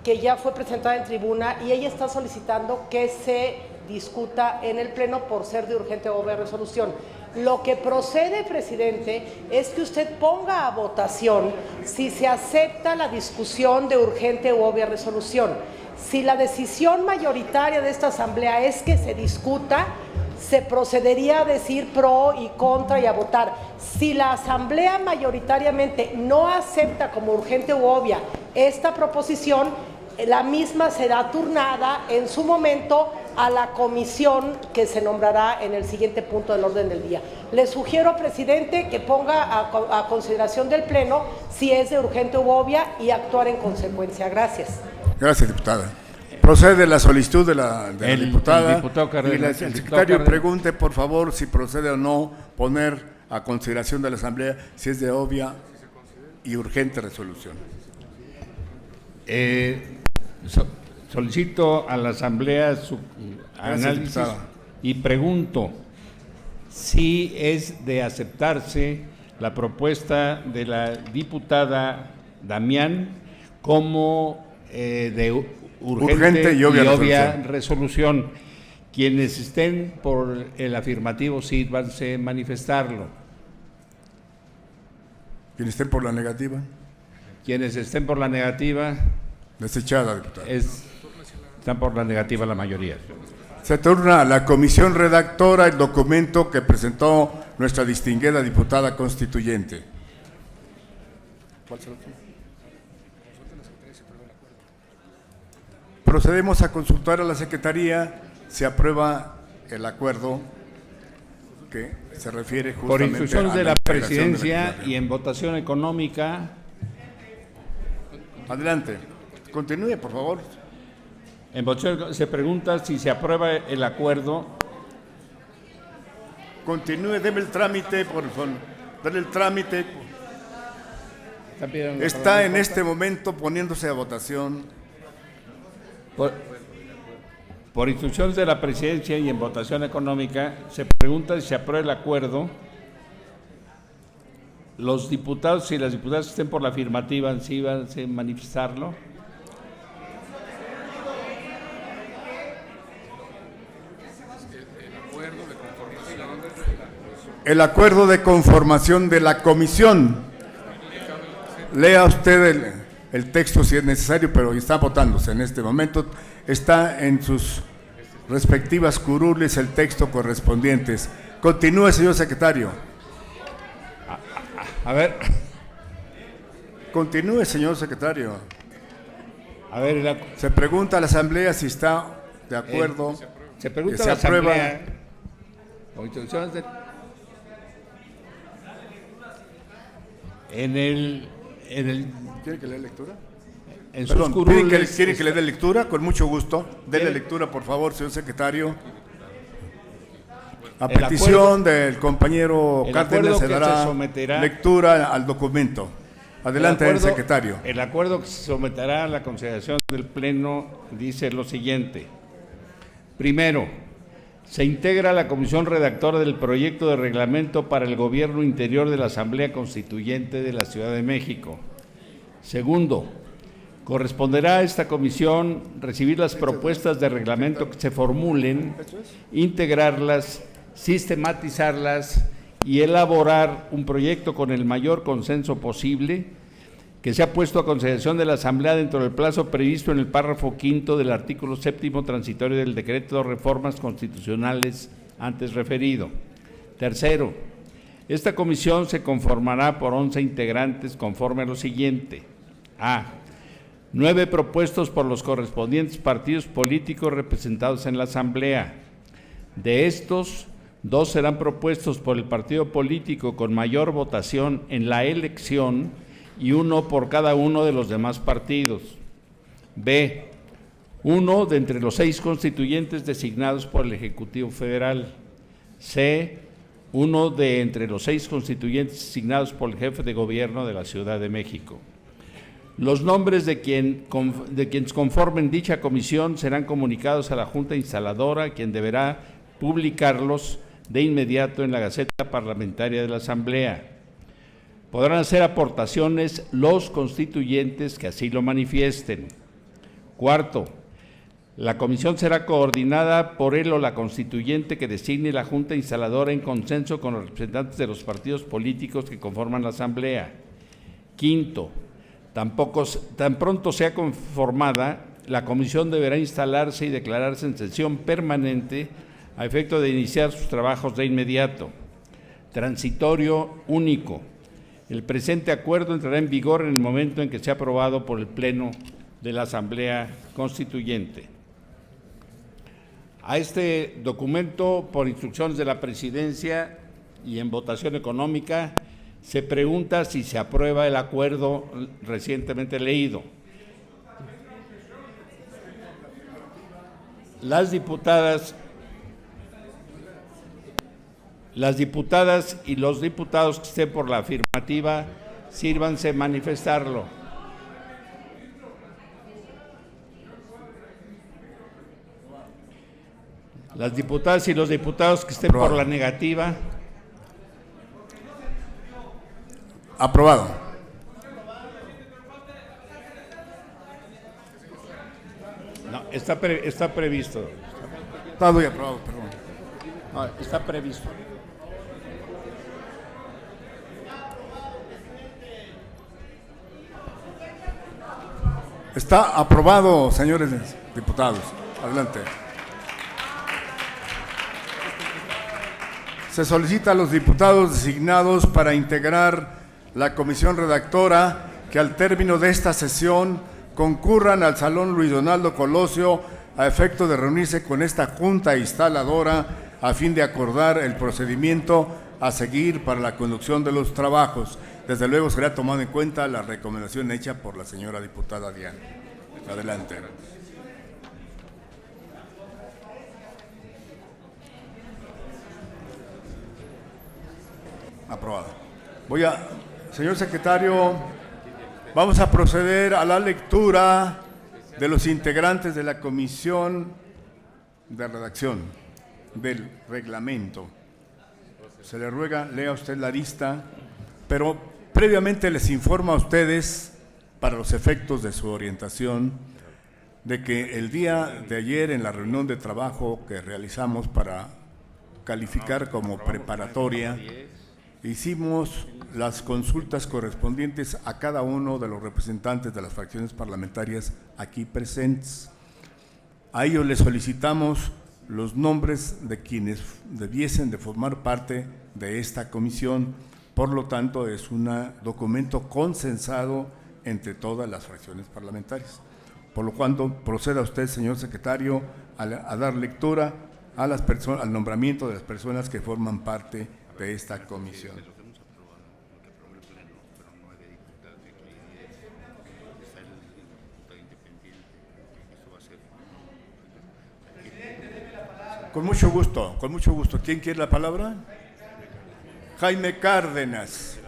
que ya fue presentada en tribuna y ella está solicitando que se discuta en el Pleno por ser de urgente o obvia resolución. Lo que procede, presidente, es que usted ponga a votación si se acepta la discusión de urgente u obvia resolución. Si la decisión mayoritaria de esta Asamblea es que se discuta, se procedería a decir pro y contra y a votar. Si la Asamblea mayoritariamente no acepta como urgente u obvia esta proposición, la misma será turnada en su momento a la comisión que se nombrará en el siguiente punto del orden del día. Le sugiero, presidente, que ponga a consideración del Pleno si es de urgente u obvia y actuar en consecuencia. Gracias. Gracias, diputada. Procede la solicitud de la diputada. El diputado Cárdenas, el secretario pregunte, por favor, si procede o no poner a consideración de la Asamblea si es de obvia y urgente resolución. Solicito a la Asamblea su análisis y pregunto si es de aceptarse la propuesta de la diputada Damián como de urgente y obvia resolución. Quienes estén por el afirmativo, sírvanse a manifestarlo. Quienes estén por la negativa. Quienes estén por la negativa. Desechada, diputada. Están por la negativa la mayoría. Se turna a la comisión redactora el documento que presentó nuestra distinguida diputada constituyente. ¿Cuál será? Procedemos a consultar a la Secretaría si aprueba el acuerdo que se refiere justamente por instrucciones de la Presidencia y en votación económica. Adelante, continúe, por favor. En votación se pregunta si se aprueba el acuerdo. Continúe, deme el trámite, por favor. Dale el trámite. Está en este momento poniéndose a votación. Por instrucciones de la Presidencia y en votación económica, se pregunta si se aprueba el acuerdo. Los diputados y las diputadas que estén por la afirmativa, ¿sí van a manifestarlo? El acuerdo de conformación de la comisión. Lea usted el texto si es necesario, pero está votándose en este momento. Está en sus respectivas curules el texto correspondientes. Continúe, señor secretario. A ver. Continúe, señor secretario. A ver, se pregunta a la Asamblea si está de acuerdo. Se pregunta a la Asamblea. ¿Quiere que le dé lectura? Perdón, ¿quiere que le dé lectura? Con mucho gusto. Dele lectura, por favor, señor secretario. A petición del compañero Cárdenas se dará lectura al documento. Adelante, el secretario. El acuerdo que se someterá a la consideración del Pleno dice lo siguiente. Primero, se integra la comisión redactora del proyecto de reglamento para el gobierno interior de la Asamblea Constituyente de la Ciudad de México. Segundo, corresponderá a esta comisión recibir las propuestas de reglamento que se formulen, integrarlas, sistematizarlas y elaborar un proyecto con el mayor consenso posible que sea puesto a consideración de la Asamblea dentro del plazo previsto en el párrafo quinto del artículo 7º transitorio del decreto de reformas constitucionales antes referido. Tercero, esta comisión se conformará por 11 integrantes conforme a lo siguiente. A. 9 propuestos por los correspondientes partidos políticos representados en la Asamblea. De estos, 2 serán propuestos por el partido político con mayor votación en la elección y 1 por cada uno de los demás partidos. B. 1 de entre los 6 constituyentes designados por el Ejecutivo Federal. C. 1 de entre los 6 constituyentes designados por el jefe de gobierno de la Ciudad de México. Los nombres de quienes conformen dicha comisión serán comunicados a la Junta Instaladora, quien deberá publicarlos de inmediato en la Gaceta Parlamentaria de la Asamblea. Podrán hacer aportaciones los constituyentes que así lo manifiesten. Cuarto, la comisión será coordinada por él o la constituyente que designe la Junta Instaladora en consenso con los representantes de los partidos políticos que conforman la Asamblea. Quinto, tan pronto sea conformada, la comisión deberá instalarse y declararse en sesión permanente a efecto de iniciar sus trabajos de inmediato. Transitorio único. El presente acuerdo entrará en vigor en el momento en que sea aprobado por el Pleno de la Asamblea Constituyente. A este documento, por instrucciones de la Presidencia y en votación económica, se pregunta si se aprueba el acuerdo recientemente leído. Las diputadas y los diputados que estén por la afirmativa, sírvanse manifestarlo. Las diputadas y los diputados que estén por la negativa. Aprobado. No, está previsto. Está muy aprobado, perdón. No, está previsto. Está aprobado, señores diputados. Adelante. Se solicita a los diputados designados para integrar la comisión redactora que al término de esta sesión concurran al Salón Luis Donaldo Colosio a efecto de reunirse con esta junta instaladora a fin de acordar el procedimiento a seguir para la conducción de los trabajos. Desde luego será tomado en cuenta la recomendación hecha por la señora diputada Diana. Adelante. Aprobado. Señor secretario, vamos a proceder a la lectura de los integrantes de la comisión de redacción del reglamento. Se le ruega, lea usted la lista, pero previamente les informo a ustedes, para los efectos de su orientación, de que el día de ayer en la reunión de trabajo que realizamos para calificar como preparatoria, hicimos las consultas correspondientes a cada uno de los representantes de las fracciones parlamentarias aquí presentes. A ellos les solicitamos los nombres de quienes debiesen de formar parte de esta comisión. Por lo tanto, es un documento consensado entre todas las fracciones parlamentarias. Por lo cual, proceda usted, señor secretario, a dar lectura a al nombramiento de las personas que forman parte de esta comisión. Con mucho gusto, con mucho gusto. ¿Quién quiere la palabra? Jaime Cárdenas.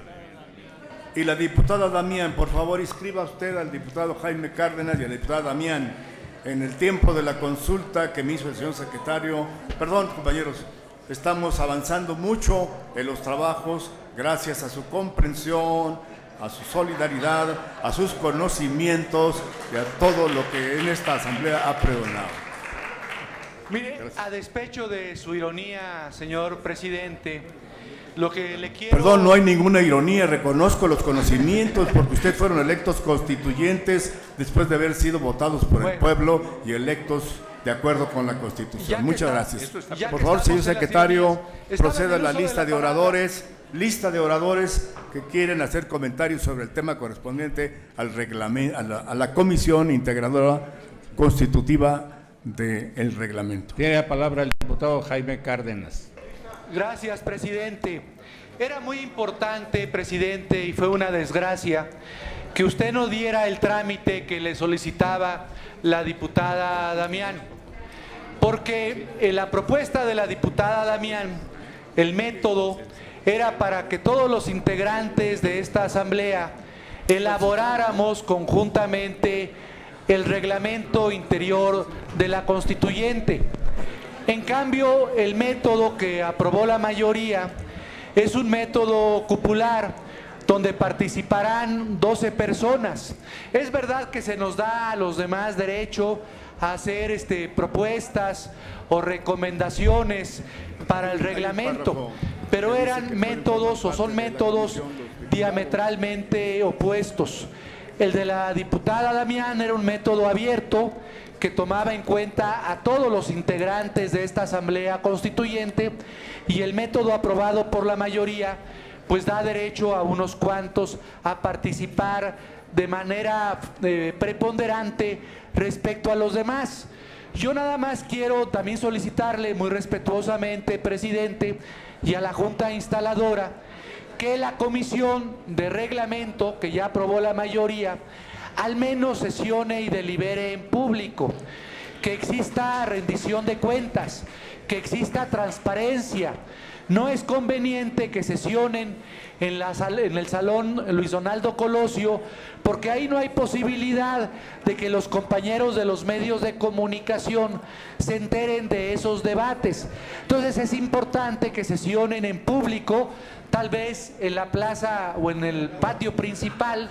Y la diputada Damián, por favor, inscriba usted al diputado Jaime Cárdenas y a la diputada Damián en el tiempo de la consulta que me hizo el señor secretario. Perdón, compañeros, estamos avanzando mucho en los trabajos gracias a su comprensión, a su solidaridad, a sus conocimientos y a todo lo que en esta asamblea ha pregonado. Mire, gracias. A despecho de su ironía, señor presidente, lo que le quiero... Perdón, no hay ninguna ironía, reconozco los conocimientos porque ustedes fueron electos constituyentes después de haber sido votados por el pueblo y electos de acuerdo con la Constitución. Muchas gracias. Por favor, señor secretario, proceda a la lista de oradores. Lista de oradores que quieren hacer comentarios sobre el tema correspondiente al reglamento, a la comisión integradora constitutiva del reglamento. Tiene la palabra el diputado Jaime Cárdenas. Gracias, presidente. Era muy importante, presidente, y fue una desgracia que usted no diera el trámite que le solicitaba la diputada Damián, porque en la propuesta de la diputada Damián, el método era para que todos los integrantes de esta asamblea elaboráramos conjuntamente el reglamento interior de la constituyente. En cambio, el método que aprobó la mayoría es un método cupular, donde participarán 12 personas. Es verdad que se nos da a los demás derecho a hacer propuestas o recomendaciones para el reglamento, pero eran métodos o son métodos diametralmente opuestos. El de la diputada Damián era un método abierto que tomaba en cuenta a todos los integrantes de esta asamblea constituyente, y el método aprobado por la mayoría pues da derecho a unos cuantos a participar de manera preponderante respecto a los demás. Yo nada más quiero también solicitarle muy respetuosamente, presidente, y a la Junta Instaladora, que la Comisión de Reglamento, que ya aprobó la mayoría, al menos sesione y delibere en público, que exista rendición de cuentas, que exista transparencia. No es conveniente que sesionen en el Salón Luis Donaldo Colosio, porque ahí no hay posibilidad de que los compañeros de los medios de comunicación se enteren de esos debates. Entonces es importante que sesionen en público, tal vez en la plaza o en el patio principal,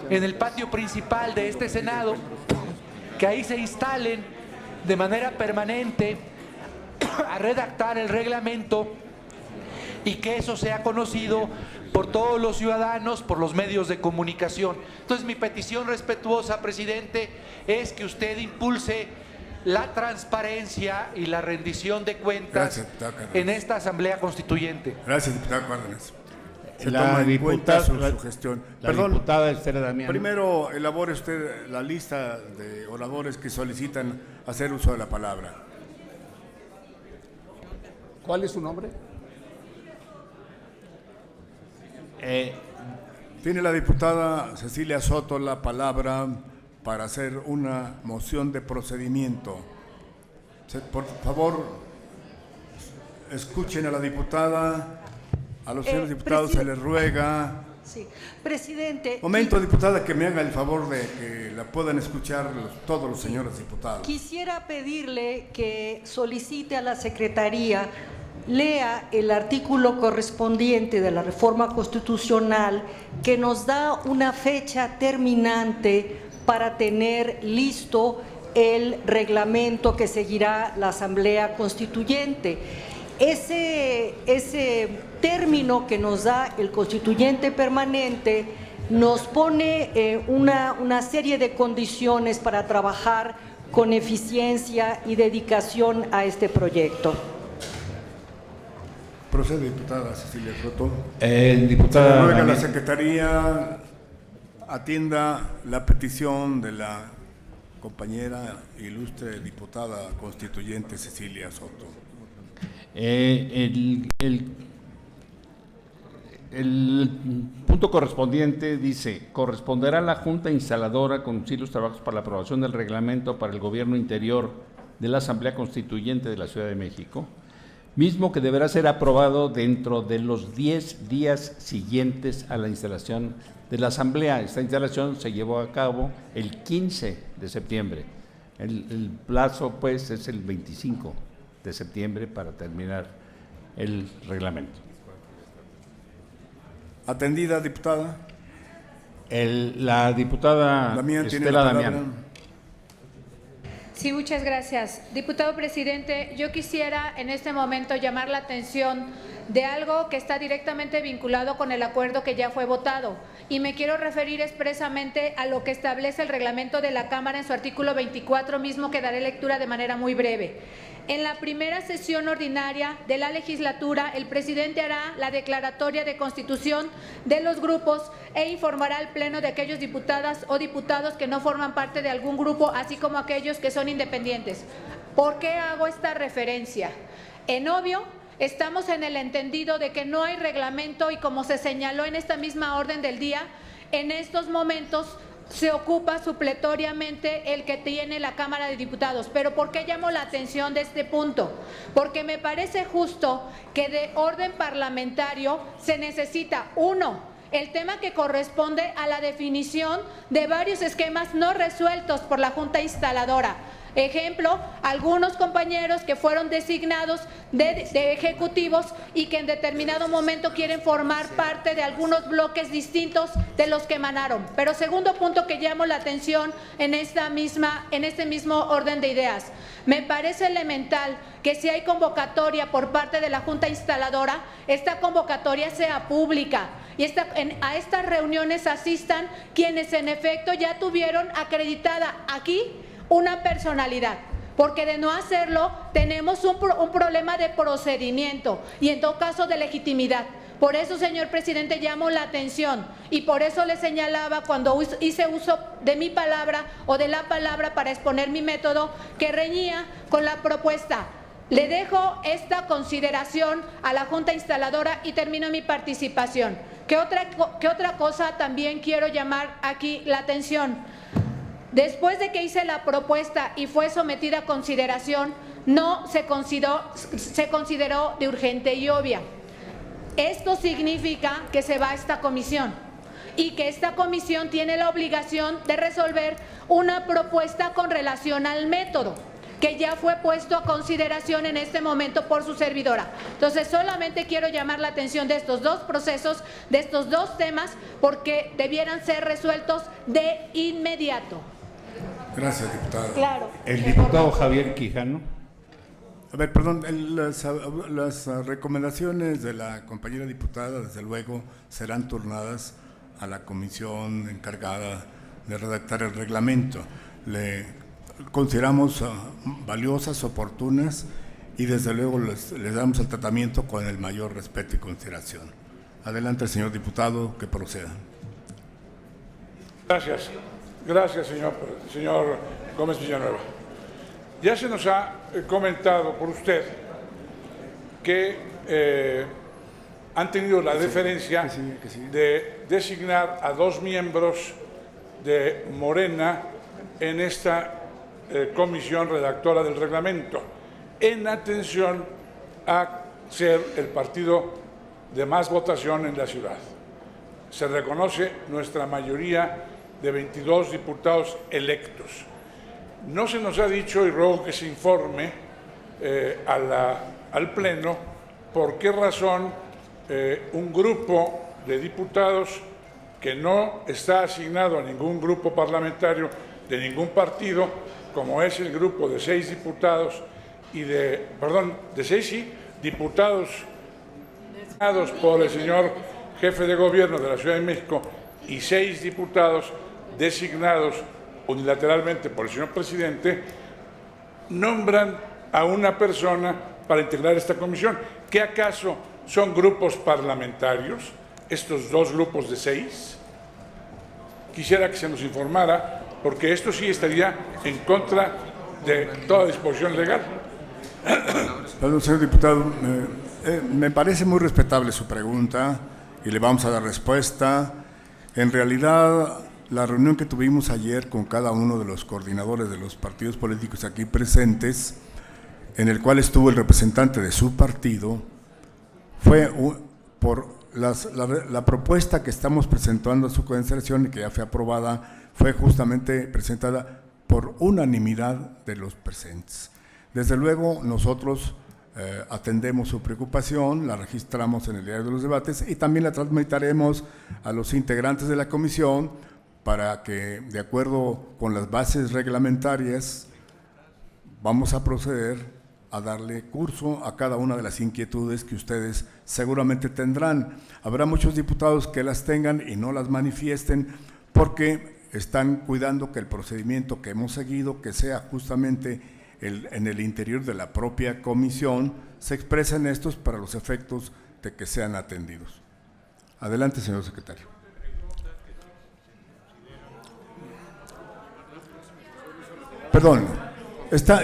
de este Senado, que ahí se instalen de manera permanente a redactar el reglamento y que eso sea conocido por todos los ciudadanos, por los medios de comunicación. Entonces mi petición respetuosa, presidente, es que usted impulse la transparencia y la rendición de cuentas en esta Asamblea Constituyente. Gracias, diputado Cárdenas. Se La toma en cuenta su diputada- sugestión. la diputada Estela Damián. Primero, elabore usted la lista de oradores que solicitan hacer uso de la palabra. ¿Cuál es su nombre? Tiene la diputada Cecilia Soto la palabra para hacer una moción de procedimiento. Por favor, escuchen a la diputada, a los señores diputados se les ruega. Sí, presidente. Momento, diputada, que me haga el favor de que la puedan escuchar todos los señores diputados. Quisiera pedirle que solicite a la Secretaría lea el artículo correspondiente de la reforma constitucional que nos da una fecha terminante para tener listo el reglamento que seguirá la Asamblea Constituyente. Ese término que nos da el constituyente permanente nos pone una serie de condiciones para trabajar con eficiencia y dedicación a este proyecto. Procede, diputada Cecilia Soto. Diputada Ruega a la Damián. Secretaría atienda la petición de la compañera ilustre diputada constituyente Cecilia Soto. El punto correspondiente dice: corresponderá a la Junta Instaladora conducir los trabajos para la aprobación del reglamento para el gobierno interior de la Asamblea Constituyente de la Ciudad de México, mismo que deberá ser aprobado dentro de los 10 días siguientes a la instalación de la Asamblea. Esta instalación se llevó a cabo el 15 de septiembre. El plazo, pues, es el 25 de septiembre para terminar el reglamento. ¿Atendida, diputada? La diputada Damián tiene Estela la palabra. Damián. Sí, muchas gracias. Diputado presidente, yo quisiera en este momento llamar la atención de algo que está directamente vinculado con el acuerdo que ya fue votado, y me quiero referir expresamente a lo que establece el reglamento de la Cámara en su artículo 24, mismo que daré lectura de manera muy breve. En la primera sesión ordinaria de la legislatura, el presidente hará la declaratoria de constitución de los grupos e informará al Pleno de aquellos diputadas o diputados que no forman parte de algún grupo, así como aquellos que son independientes. ¿Por qué hago esta referencia? En obvio, estamos en el entendido de que no hay reglamento y, como se señaló en esta misma orden del día, en estos momentos se ocupa supletoriamente el que tiene la Cámara de Diputados. ¿Pero por qué llamo la atención de este punto? Porque me parece justo que de orden parlamentario se necesita, uno, el tema que corresponde a la definición de varios esquemas no resueltos por la Junta Instaladora. Ejemplo, algunos compañeros que fueron designados de ejecutivos y que en determinado momento quieren formar parte de algunos bloques distintos de los que emanaron. Pero segundo punto que llamo la atención en este mismo orden de ideas. Me parece elemental que si hay convocatoria por parte de la Junta Instaladora, esta convocatoria sea pública y a estas reuniones asistan quienes en efecto ya tuvieron acreditada aquí una personalidad, porque de no hacerlo tenemos un problema de procedimiento y en todo caso de legitimidad. Por eso, señor presidente, llamo la atención y por eso le señalaba cuando hice uso de mi palabra o de la palabra para exponer mi método que reñía con la propuesta. Le dejo esta consideración a la Junta Instaladora y termino mi participación. ¿Qué otra cosa también quiero llamar aquí la atención? Después de que hice la propuesta y fue sometida a consideración, no se consideró de urgente y obvia. Esto significa que se va a esta comisión y que esta comisión tiene la obligación de resolver una propuesta con relación al método, que ya fue puesto a consideración en este momento por su servidora. Entonces, solamente quiero llamar la atención de estos dos procesos, de estos dos temas, porque debieran ser resueltos de inmediato. Gracias, diputado. Claro. El diputado Javier Quijano. A ver, perdón, las recomendaciones de la compañera diputada, desde luego, serán turnadas a la comisión encargada de redactar el reglamento. Le consideramos valiosas, oportunas y desde luego les damos el tratamiento con el mayor respeto y consideración. Adelante, señor diputado, que proceda. Gracias. Gracias, señor Gómez Villanueva. Ya se nos ha comentado por usted que han tenido la deferencia de designar a 2 miembros de Morena en esta comisión redactora del reglamento, en atención a ser el partido de más votación en la ciudad. Se reconoce nuestra mayoría de 22 diputados electos. No se nos ha dicho, y ruego que se informe al Pleno, por qué razón un grupo de diputados que no está asignado a ningún grupo parlamentario de ningún partido, como es el grupo de 6 diputados diputados designados por el señor jefe de gobierno de la Ciudad de México y 6 diputados designados unilateralmente por el señor presidente, nombran a una persona para integrar esta comisión. ¿Qué acaso son grupos parlamentarios, estos 2 grupos de 6? Quisiera que se nos informara, porque esto sí estaría en contra de toda disposición legal. Perdón, señor diputado, me parece muy respetable su pregunta y le vamos a dar respuesta. En realidad, la reunión que tuvimos ayer con cada uno de los coordinadores de los partidos políticos aquí presentes, en el cual estuvo el representante de su partido, fue por la propuesta que estamos presentando a su consideración y que ya fue aprobada, fue justamente presentada por unanimidad de los presentes. Desde luego, nosotros atendemos su preocupación, la registramos en el diario de los debates y también la transmitiremos a los integrantes de la comisión para que, de acuerdo con las bases reglamentarias, vamos a proceder a darle curso a cada una de las inquietudes que ustedes seguramente tendrán. Habrá muchos diputados que las tengan y no las manifiesten porque están cuidando que el procedimiento que hemos seguido, que sea justamente en el interior de la propia comisión, se expresen estos para los efectos de que sean atendidos. Adelante, señor secretario. Perdón, está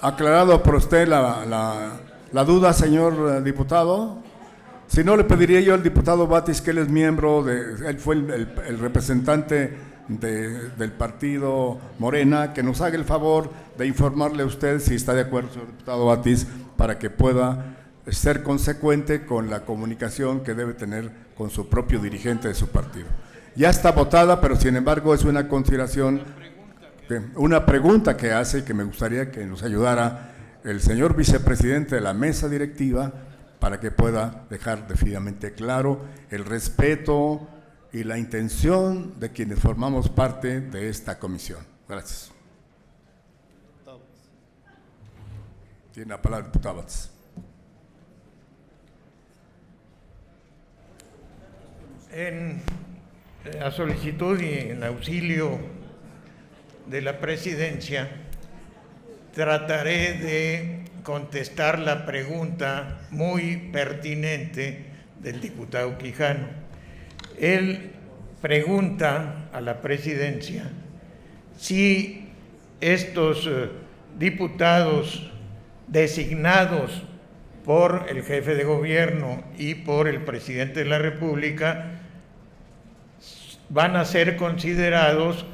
aclarado por usted la duda, señor diputado. Si no, le pediría yo al diputado Batis, que él es miembro, él fue el representante del partido Morena, que nos haga el favor de informarle a usted si está de acuerdo, señor diputado Batis, para que pueda ser consecuente con la comunicación que debe tener con su propio dirigente de su partido. Ya está votada, pero sin embargo es una consideración, una pregunta que hace y que me gustaría que nos ayudara el señor vicepresidente de la mesa directiva para que pueda dejar definitivamente claro el respeto y la intención de quienes formamos parte de esta comisión. Gracias. Tiene la palabra el diputado Batis. En la solicitud y en auxilio de la presidencia, trataré de contestar la pregunta muy pertinente del diputado Quijano. Él pregunta a la presidencia si estos diputados designados por el jefe de gobierno y por el presidente de la República van a ser considerados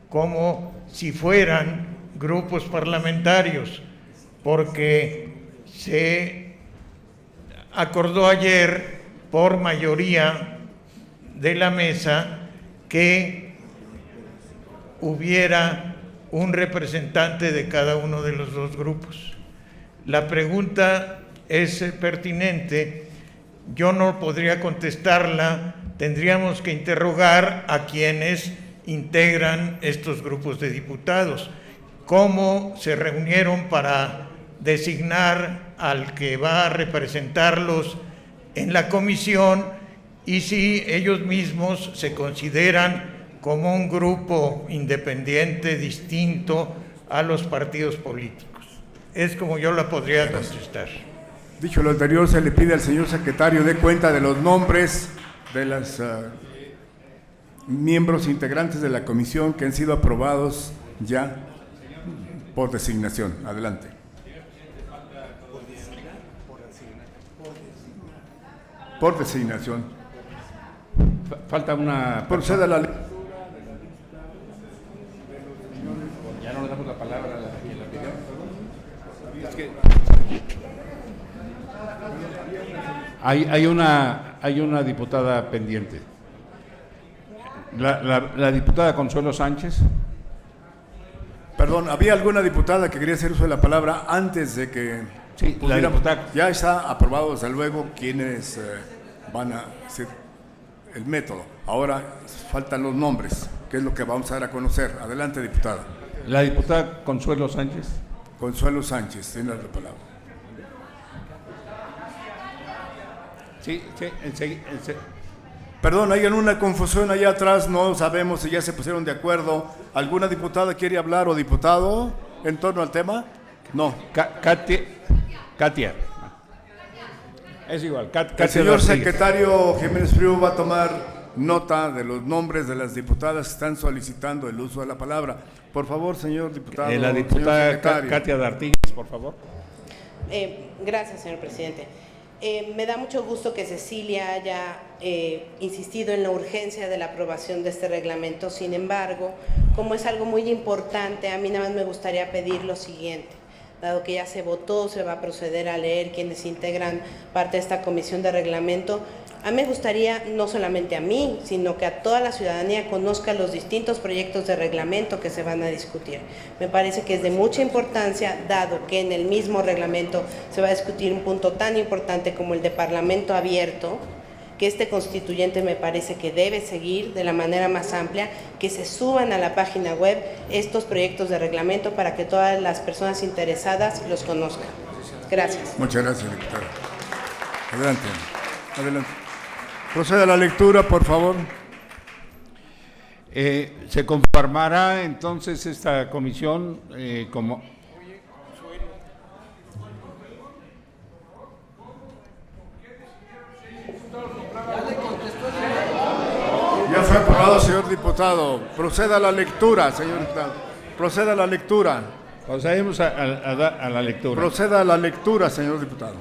como si fueran grupos parlamentarios, porque se acordó ayer por mayoría de la mesa que hubiera un representante de cada uno de los dos grupos. La pregunta es pertinente, yo no podría contestarla, tendríamos que interrogar a quienes integran estos grupos de diputados, cómo se reunieron para designar al que va a representarlos en la comisión y si ellos mismos se consideran como un grupo independiente, distinto a los partidos políticos. Es como yo la podría contestar. Dicho lo anterior, se le pide al señor secretario dé cuenta de los nombres de los miembros integrantes de la comisión que han sido aprobados ya por designación. Adelante. Por designación. Falta una... Proceda la ley. Ya no le damos la palabra a quien la pidió. Es que hay una diputada pendiente. La diputada Consuelo Sánchez. Perdón, ¿había alguna diputada que quería hacer uso de la palabra antes de que sí, la diputada? Ya está aprobado, desde luego, quienes van a hacer el método. Ahora faltan los nombres, que es lo que vamos a dar a conocer. Adelante, diputada. La diputada Consuelo Sánchez. Consuelo Sánchez, tiene la palabra. Sí, Perdón, hay una confusión allá atrás, no sabemos si ya se pusieron de acuerdo. ¿Alguna diputada quiere hablar o diputado en torno al tema? No. Katia. Es igual. El señor secretario Jiménez Frío va a tomar nota de los nombres de las diputadas que están solicitando el uso de la palabra. Por favor, señor diputado. La diputada Katia D'Artigues, por favor. Gracias, señor presidente. Me da mucho gusto que Cecilia haya insistido en la urgencia de la aprobación de este reglamento. Sin embargo, como es algo muy importante, a mí nada más me gustaría pedir lo siguiente. Dado que ya se votó, se va a proceder a leer quienes integran parte de esta comisión de reglamento. A mí me gustaría, no solamente a mí, sino que a toda la ciudadanía conozca los distintos proyectos de reglamento que se van a discutir. Me parece que es de mucha importancia, dado que en el mismo reglamento se va a discutir un punto tan importante como el de Parlamento abierto, que este constituyente me parece que debe seguir de la manera más amplia, que se suban a la página web estos proyectos de reglamento para que todas las personas interesadas los conozcan. Gracias. Muchas gracias, diputada. Adelante. Adelante. Proceda a la lectura, por favor. Se conformará entonces esta comisión como... Ya fue aprobado, señor diputado. Proceda a la lectura, señor diputado. Proceda a la lectura. Procedemos a la lectura. Proceda a la lectura, señor diputado.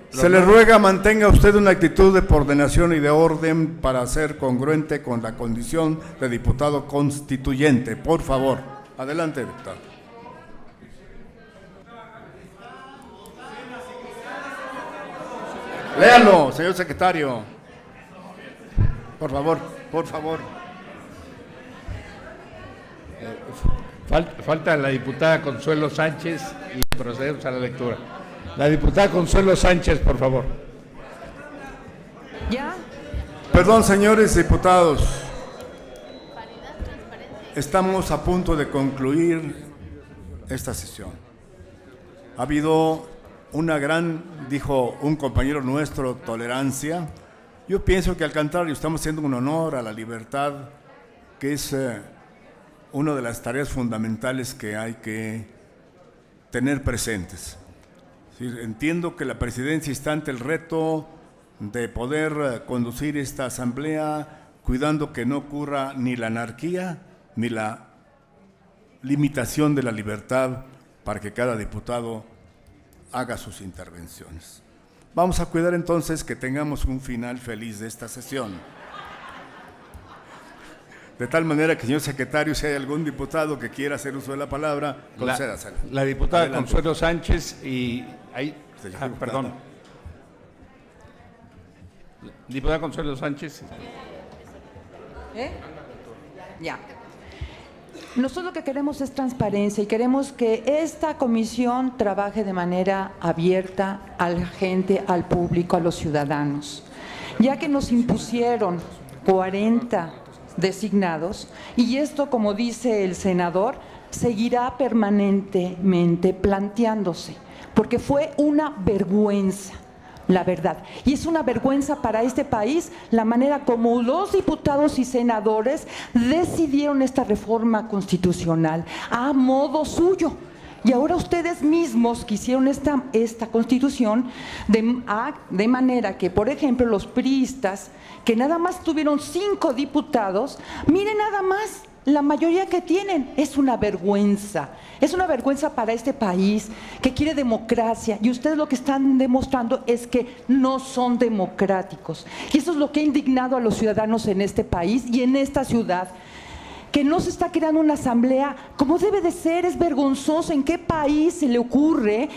Se le ruega mantenga usted una actitud de ordenación y de orden para ser congruente con la condición de diputado constituyente. Por favor. Adelante, diputado. Léalo, señor secretario. Por favor, por favor. Falta la diputada Consuelo Sánchez y procedemos a la lectura. La diputada Consuelo Sánchez, por favor. ¿Ya? Perdón, señores diputados. Estamos a punto de concluir esta sesión. Ha habido una gran, dijo un compañero nuestro, tolerancia. Yo pienso que al contrario estamos haciendo un honor a la libertad, que es una de las tareas fundamentales que hay que tener presentes. Entiendo que la presidencia está ante el reto de poder conducir esta asamblea cuidando que no ocurra ni la anarquía ni la limitación de la libertad para que cada diputado haga sus intervenciones. Vamos a cuidar entonces que tengamos un final feliz de esta sesión. De tal manera que, señor secretario, si hay algún diputado que quiera hacer uso de la palabra, concédasela. La diputada Adelante. Consuelo Sánchez y ahí, perdón. Diputada Consuelo Sánchez. Ya. Nosotros lo que queremos es transparencia y queremos que esta comisión trabaje de manera abierta a la gente, al público, a los ciudadanos. Ya que nos impusieron 40 designados, y esto, como dice el senador, seguirá permanentemente planteándose, porque fue una vergüenza, la verdad. Y es una vergüenza para este país la manera como los diputados y senadores decidieron esta reforma constitucional a modo suyo. Y ahora ustedes mismos quisieron esta constitución de manera que, por ejemplo, los priistas, que nada más tuvieron 5 diputados, miren nada más la mayoría que tienen. Es una vergüenza para este país que quiere democracia, y ustedes lo que están demostrando es que no son democráticos. Y eso es lo que ha indignado a los ciudadanos en este país y en esta ciudad, que no se está creando una asamblea como debe de ser. Es vergonzoso. ¿En qué país se le ocurre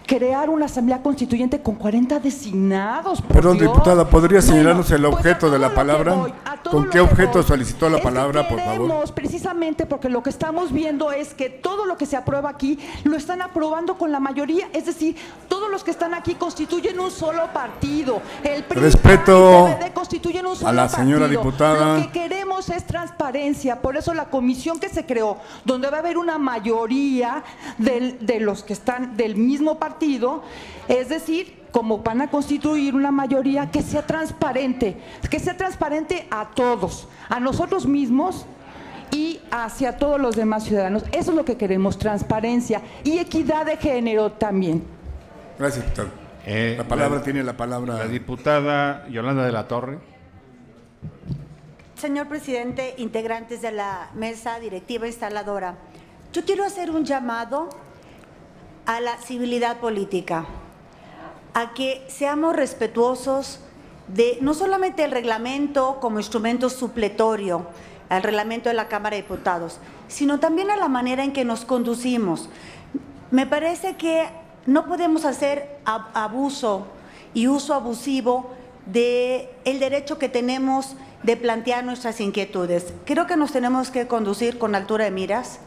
crear una asamblea constituyente con 40 designados? Perdón, Dios. diputada, ¿podría Bueno, señalarnos el pues objeto de la palabra? ¿Con qué objeto solicitó la palabra, por favor? Precisamente porque lo que estamos viendo es que todo lo que se aprueba aquí lo están aprobando con la mayoría, es decir, todos los que están aquí constituyen un solo partido. El PRI, Respeto PAN y PRD constituyen un solo a la señora partido. diputada. Lo que queremos es transparencia, por eso la comisión que se creó, donde va a haber una mayoría de los que están del mismo partido, es decir, como van a constituir una mayoría, que sea transparente a todos, a nosotros mismos y hacia todos los demás ciudadanos. Eso es lo que queremos, transparencia y equidad de género también. Gracias, diputado. La palabra tiene la palabra la diputada Yolanda de la Torre. Señor presidente, integrantes de la mesa directiva instaladora, yo quiero hacer un llamado a la civilidad política, a que seamos respetuosos de no solamente el reglamento como instrumento supletorio al reglamento de la Cámara de Diputados, sino también a la manera en que nos conducimos. Me parece que no podemos hacer abuso y uso abusivo del derecho que tenemos de plantear nuestras inquietudes. Creo que nos tenemos que conducir con altura de miras.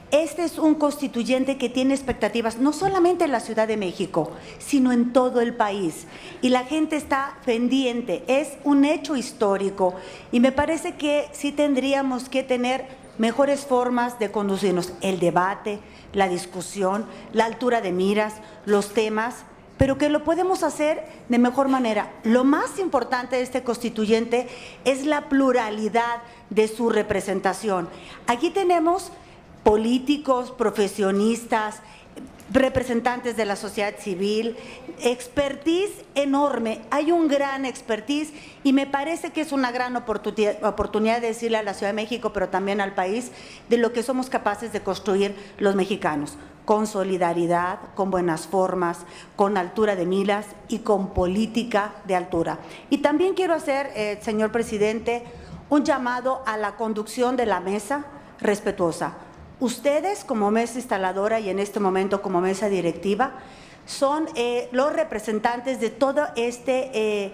Este es un constituyente que tiene expectativas no solamente en la Ciudad de México, sino en todo el país. Y la gente está pendiente, es un hecho histórico. Y me parece que sí tendríamos que tener mejores formas de conducirnos. El debate, la discusión, la altura de miras, los temas, pero que lo podemos hacer de mejor manera. Lo más importante de este constituyente es la pluralidad de su representación. Aquí tenemos políticos, profesionistas, representantes de la sociedad civil, expertise enorme, hay un gran expertise y me parece que es una gran oportunidad de decirle a la Ciudad de México, pero también al país, de lo que somos capaces de construir los mexicanos, con solidaridad, con buenas formas, con altura de miras y con política de altura. Y también quiero hacer, señor presidente, un llamado a la conducción de la mesa respetuosa. Ustedes, como mesa instaladora y en este momento como mesa directiva, son los representantes de todo este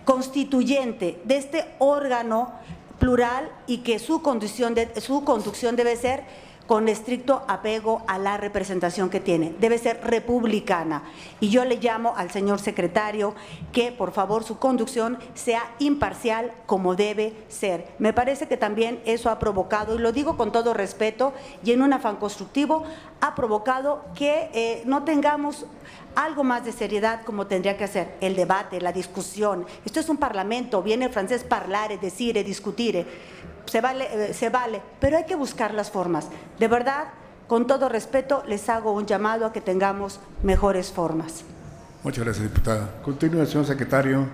constituyente, de este órgano plural y que su conducción debe ser con estricto apego a la representación que tiene. Debe ser republicana. Y yo le llamo al señor secretario que, por favor, su conducción sea imparcial como debe ser. Me parece que también eso ha provocado, y lo digo con todo respeto y en un afán constructivo, ha provocado que no tengamos algo más de seriedad como tendría que hacer el debate, la discusión. Esto es un parlamento, viene el francés parlare, decire, discutire. Se vale, pero hay que buscar las formas. De verdad, Con todo respeto, les hago un llamado a que tengamos mejores formas. Muchas gracias, diputada. Continúe, señor secretario.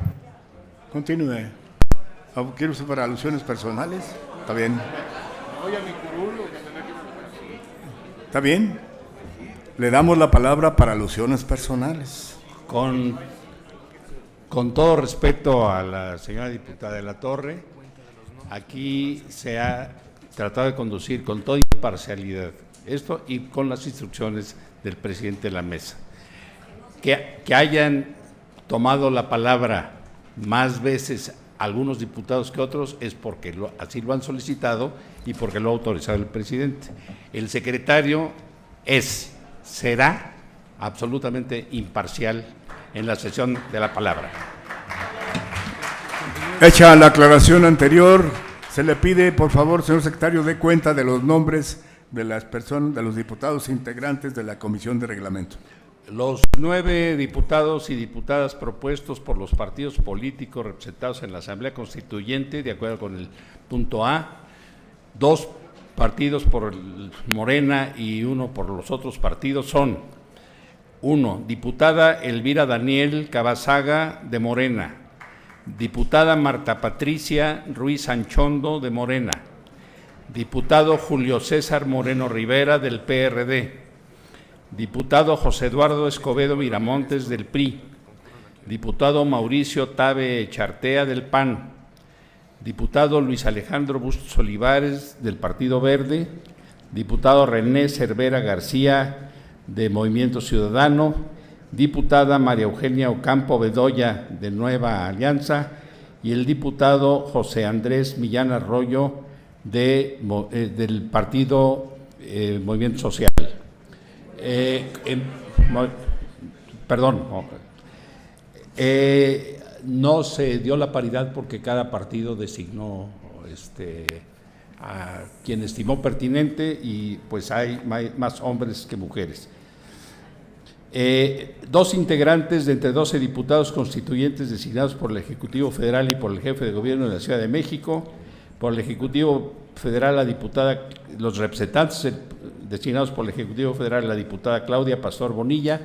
Continúe. ¿Quiere usted para alusiones personales? Está bien. ¿Está bien? Le damos la palabra para alusiones personales. Con todo respeto a la señora diputada de la Torre, aquí se ha tratado de conducir con toda imparcialidad esto y con las instrucciones del presidente de la mesa. Que hayan tomado la palabra más veces algunos diputados que otros es porque así lo han solicitado y porque lo ha autorizado el presidente. El secretario será absolutamente imparcial en la sesión de la palabra. Hecha la aclaración anterior, se le pide, por favor, señor secretario, dé cuenta de los nombres de las personas, de los diputados integrantes de la Comisión de Reglamento. Los 9 diputados y diputadas propuestos por los partidos políticos representados en la Asamblea Constituyente, de acuerdo con el punto A, 2 partidos por Morena y 1 por los otros partidos son: 1, diputada Elvira Daniel Cabazaga, de Morena; diputada Marta Patricia Ruiz Anchondo, de Morena; diputado Julio César Moreno Rivera, del PRD; diputado José Eduardo Escobedo Miramontes, del PRI; diputado Mauricio Tabe Chartea, del PAN; diputado Luis Alejandro Bustos Olivares, del Partido Verde; diputado René Cervera García, de Movimiento Ciudadano; diputada María Eugenia Ocampo Bedoya, de Nueva Alianza; y el diputado José Andrés Millán Arroyo, del Partido Movimiento Social. No se dio la paridad porque cada partido designó a quien estimó pertinente y pues hay más hombres que mujeres. 2 integrantes de entre 12 diputados constituyentes designados por el Ejecutivo Federal y por el Jefe de Gobierno de la Ciudad de México. Por el Ejecutivo Federal, los representantes designados por el Ejecutivo Federal, la diputada Claudia Pastor Bonilla,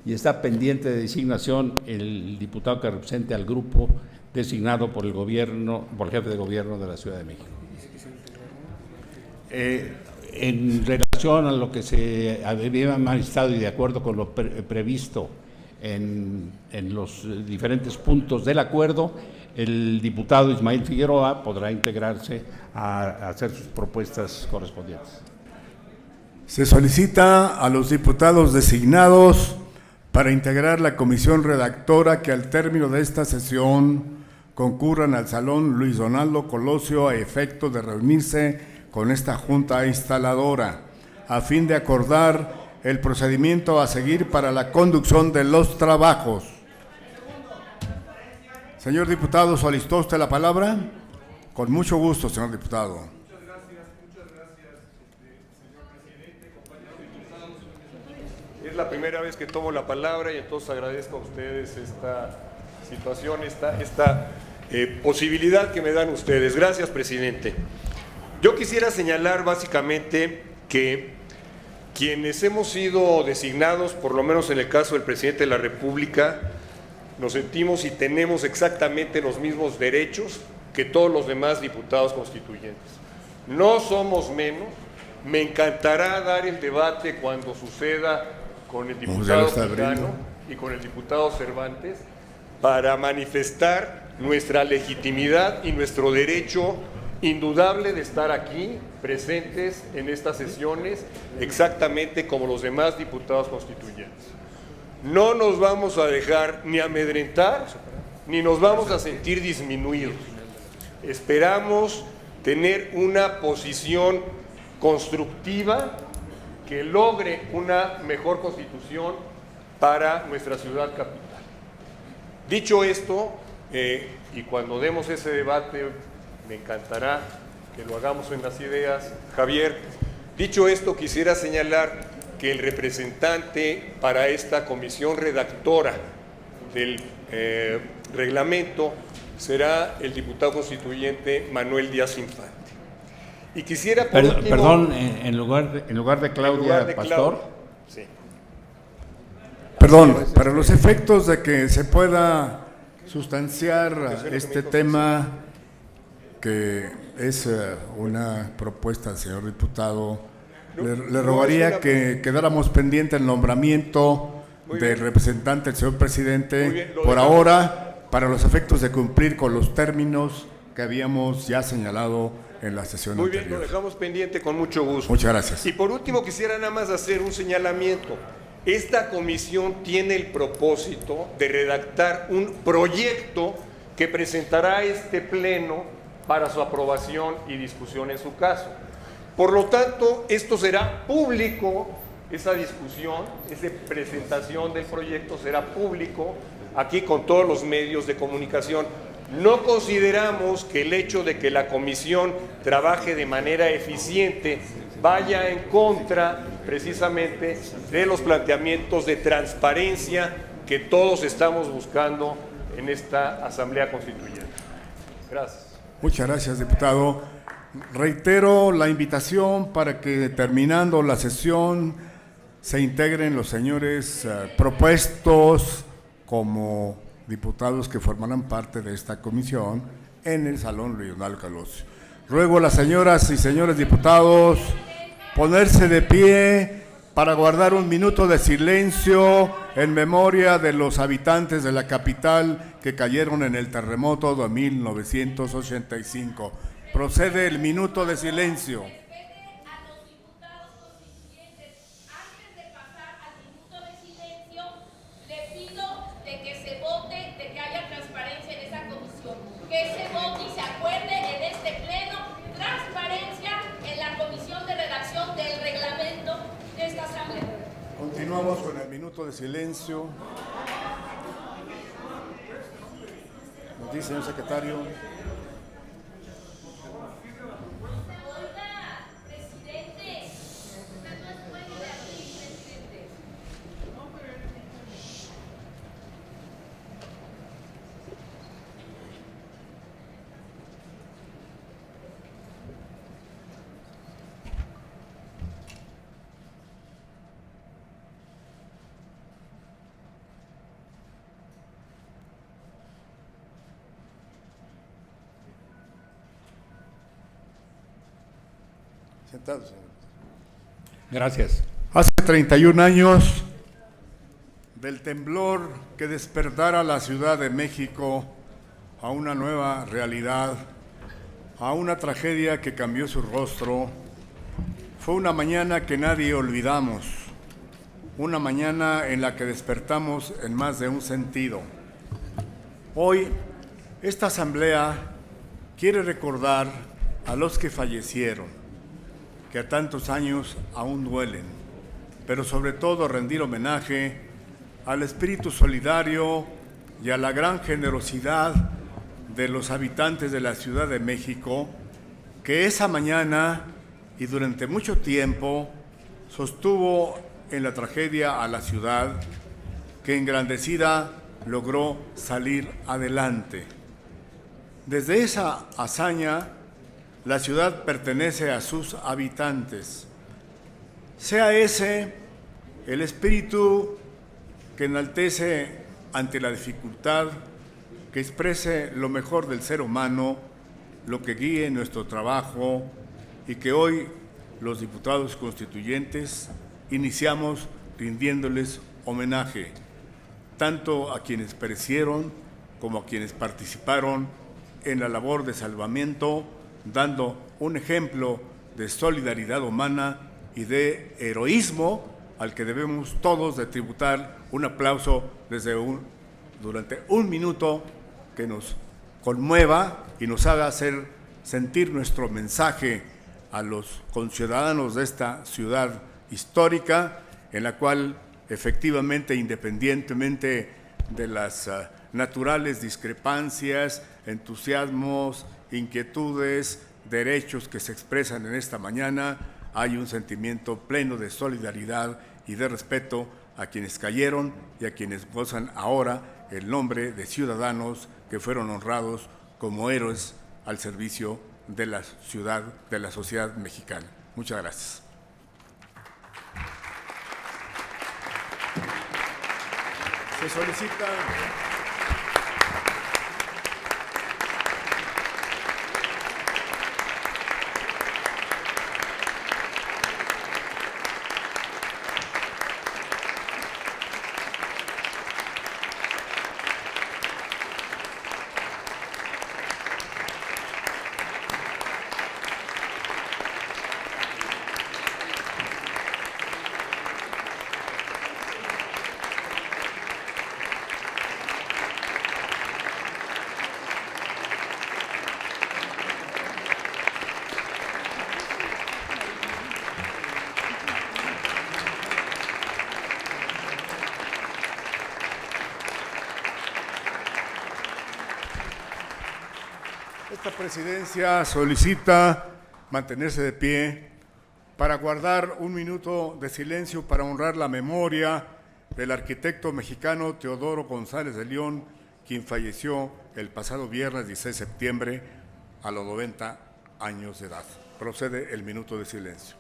y está pendiente de designación el diputado que represente al grupo designado por el gobierno, por el Jefe de Gobierno de la Ciudad de México. En relación a lo que se había manifestado y de acuerdo con lo previsto en los diferentes puntos del acuerdo, el diputado Ismael Figueroa podrá integrarse a hacer sus propuestas correspondientes. Se solicita a los diputados designados para integrar la comisión redactora que al término de esta sesión concurran al Salón Luis Donaldo Colosio a efecto de reunirse con esta Junta Instaladora, a fin de acordar el procedimiento a seguir para la conducción de los trabajos. Señor diputado, ¿solicitó usted la palabra? Con mucho gusto, señor diputado. Muchas gracias, señor presidente, compañeros diputados. Es la primera vez que tomo la palabra y entonces agradezco a ustedes esta situación, esta posibilidad que me dan ustedes. Gracias, presidente. Yo quisiera señalar básicamente que quienes hemos sido designados, por lo menos en el caso del presidente de la República, nos sentimos y tenemos exactamente los mismos derechos que todos los demás diputados constituyentes. No somos menos. Me encantará dar el debate cuando suceda con el diputado Quijano y con el diputado Cervantes para manifestar nuestra legitimidad y nuestro derecho indudable de estar aquí presentes en estas sesiones exactamente como los demás diputados constituyentes. No nos vamos a dejar ni amedrentar ni nos vamos a sentir disminuidos. Esperamos tener una posición constructiva que logre una mejor constitución para nuestra ciudad capital. Dicho esto, y cuando demos ese debate, me encantará que lo hagamos en las ideas, Javier. Dicho esto, quisiera señalar que el representante para esta comisión redactora del reglamento será el diputado constituyente Manuel Díaz Infante. Y quisiera por último, perdón, en lugar de Claudia Pastor. Sí. Perdón, para los efectos de que se pueda sustanciar este tema, que es una propuesta del señor diputado, le rogaría que quedáramos pendiente el nombramiento del representante del señor presidente por ahora, para los efectos de cumplir con los términos que habíamos ya señalado en la sesión anterior. Muy bien, lo dejamos pendiente con mucho gusto. Muchas gracias. Y por último quisiera nada más hacer un señalamiento. Esta comisión tiene el propósito de redactar un proyecto que presentará este pleno para su aprobación y discusión en su caso. Por lo tanto, esto será público, esa discusión, esa presentación del proyecto será público aquí con todos los medios de comunicación. No consideramos que el hecho de que la comisión trabaje de manera eficiente vaya en contra precisamente de los planteamientos de transparencia que todos estamos buscando en esta Asamblea Constituyente. Gracias. Muchas gracias, diputado. Reitero la invitación para que terminando la sesión se integren los señores propuestos como diputados que formarán parte de esta comisión en el Salón Regional Colosio. Ruego a las señoras y señores diputados ponerse de pie para guardar un minuto de silencio en memoria de los habitantes de la capital que cayeron en el terremoto de 1985. Procede el minuto de silencio. Continuamos con el minuto de silencio. Nos dice, señor secretario. Sentado, señor. Gracias. Hace 31 años del temblor que despertara la Ciudad de México a una nueva realidad, a una tragedia que cambió su rostro. Fue una mañana que nadie olvidamos, una mañana en la que despertamos en más de un sentido. Hoy, esta asamblea quiere recordar a los que fallecieron, que a tantos años aún duelen, pero sobre todo rendir homenaje al espíritu solidario y a la gran generosidad de los habitantes de la Ciudad de México, que esa mañana y durante mucho tiempo sostuvo en la tragedia a la ciudad, que engrandecida logró salir adelante. Desde esa hazaña, la ciudad pertenece a sus habitantes. Sea ese el espíritu que enaltece ante la dificultad, que exprese lo mejor del ser humano, lo que guíe nuestro trabajo y que hoy los diputados constituyentes iniciamos rindiéndoles homenaje, tanto a quienes perecieron como a quienes participaron en la labor de salvamiento, dando un ejemplo de solidaridad humana y de heroísmo al que debemos todos de tributar un aplauso durante un minuto que nos conmueva y nos haga hacer sentir nuestro mensaje a los conciudadanos de esta ciudad histórica, en la cual efectivamente, independientemente de las naturales discrepancias, entusiasmos, inquietudes, derechos que se expresan en esta mañana, hay un sentimiento pleno de solidaridad y de respeto a quienes cayeron y a quienes gozan ahora el nombre de ciudadanos que fueron honrados como héroes al servicio de la ciudad, de la sociedad mexicana. Muchas gracias. Se solicita. Esta presidencia solicita mantenerse de pie para guardar un minuto de silencio para honrar la memoria del arquitecto mexicano Teodoro González de León, quien falleció el pasado viernes 16 de septiembre a los 90 años de edad. Procede el minuto de silencio.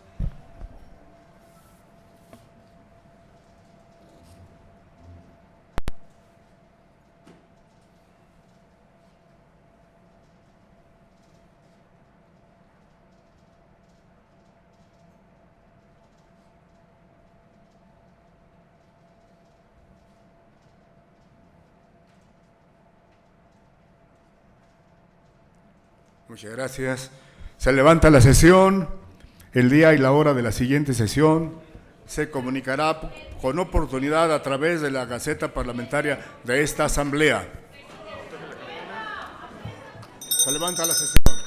Muchas gracias. Se levanta la sesión. El día y la hora de la siguiente sesión se comunicará con oportunidad a través de la Gaceta Parlamentaria de esta Asamblea. Se levanta la sesión.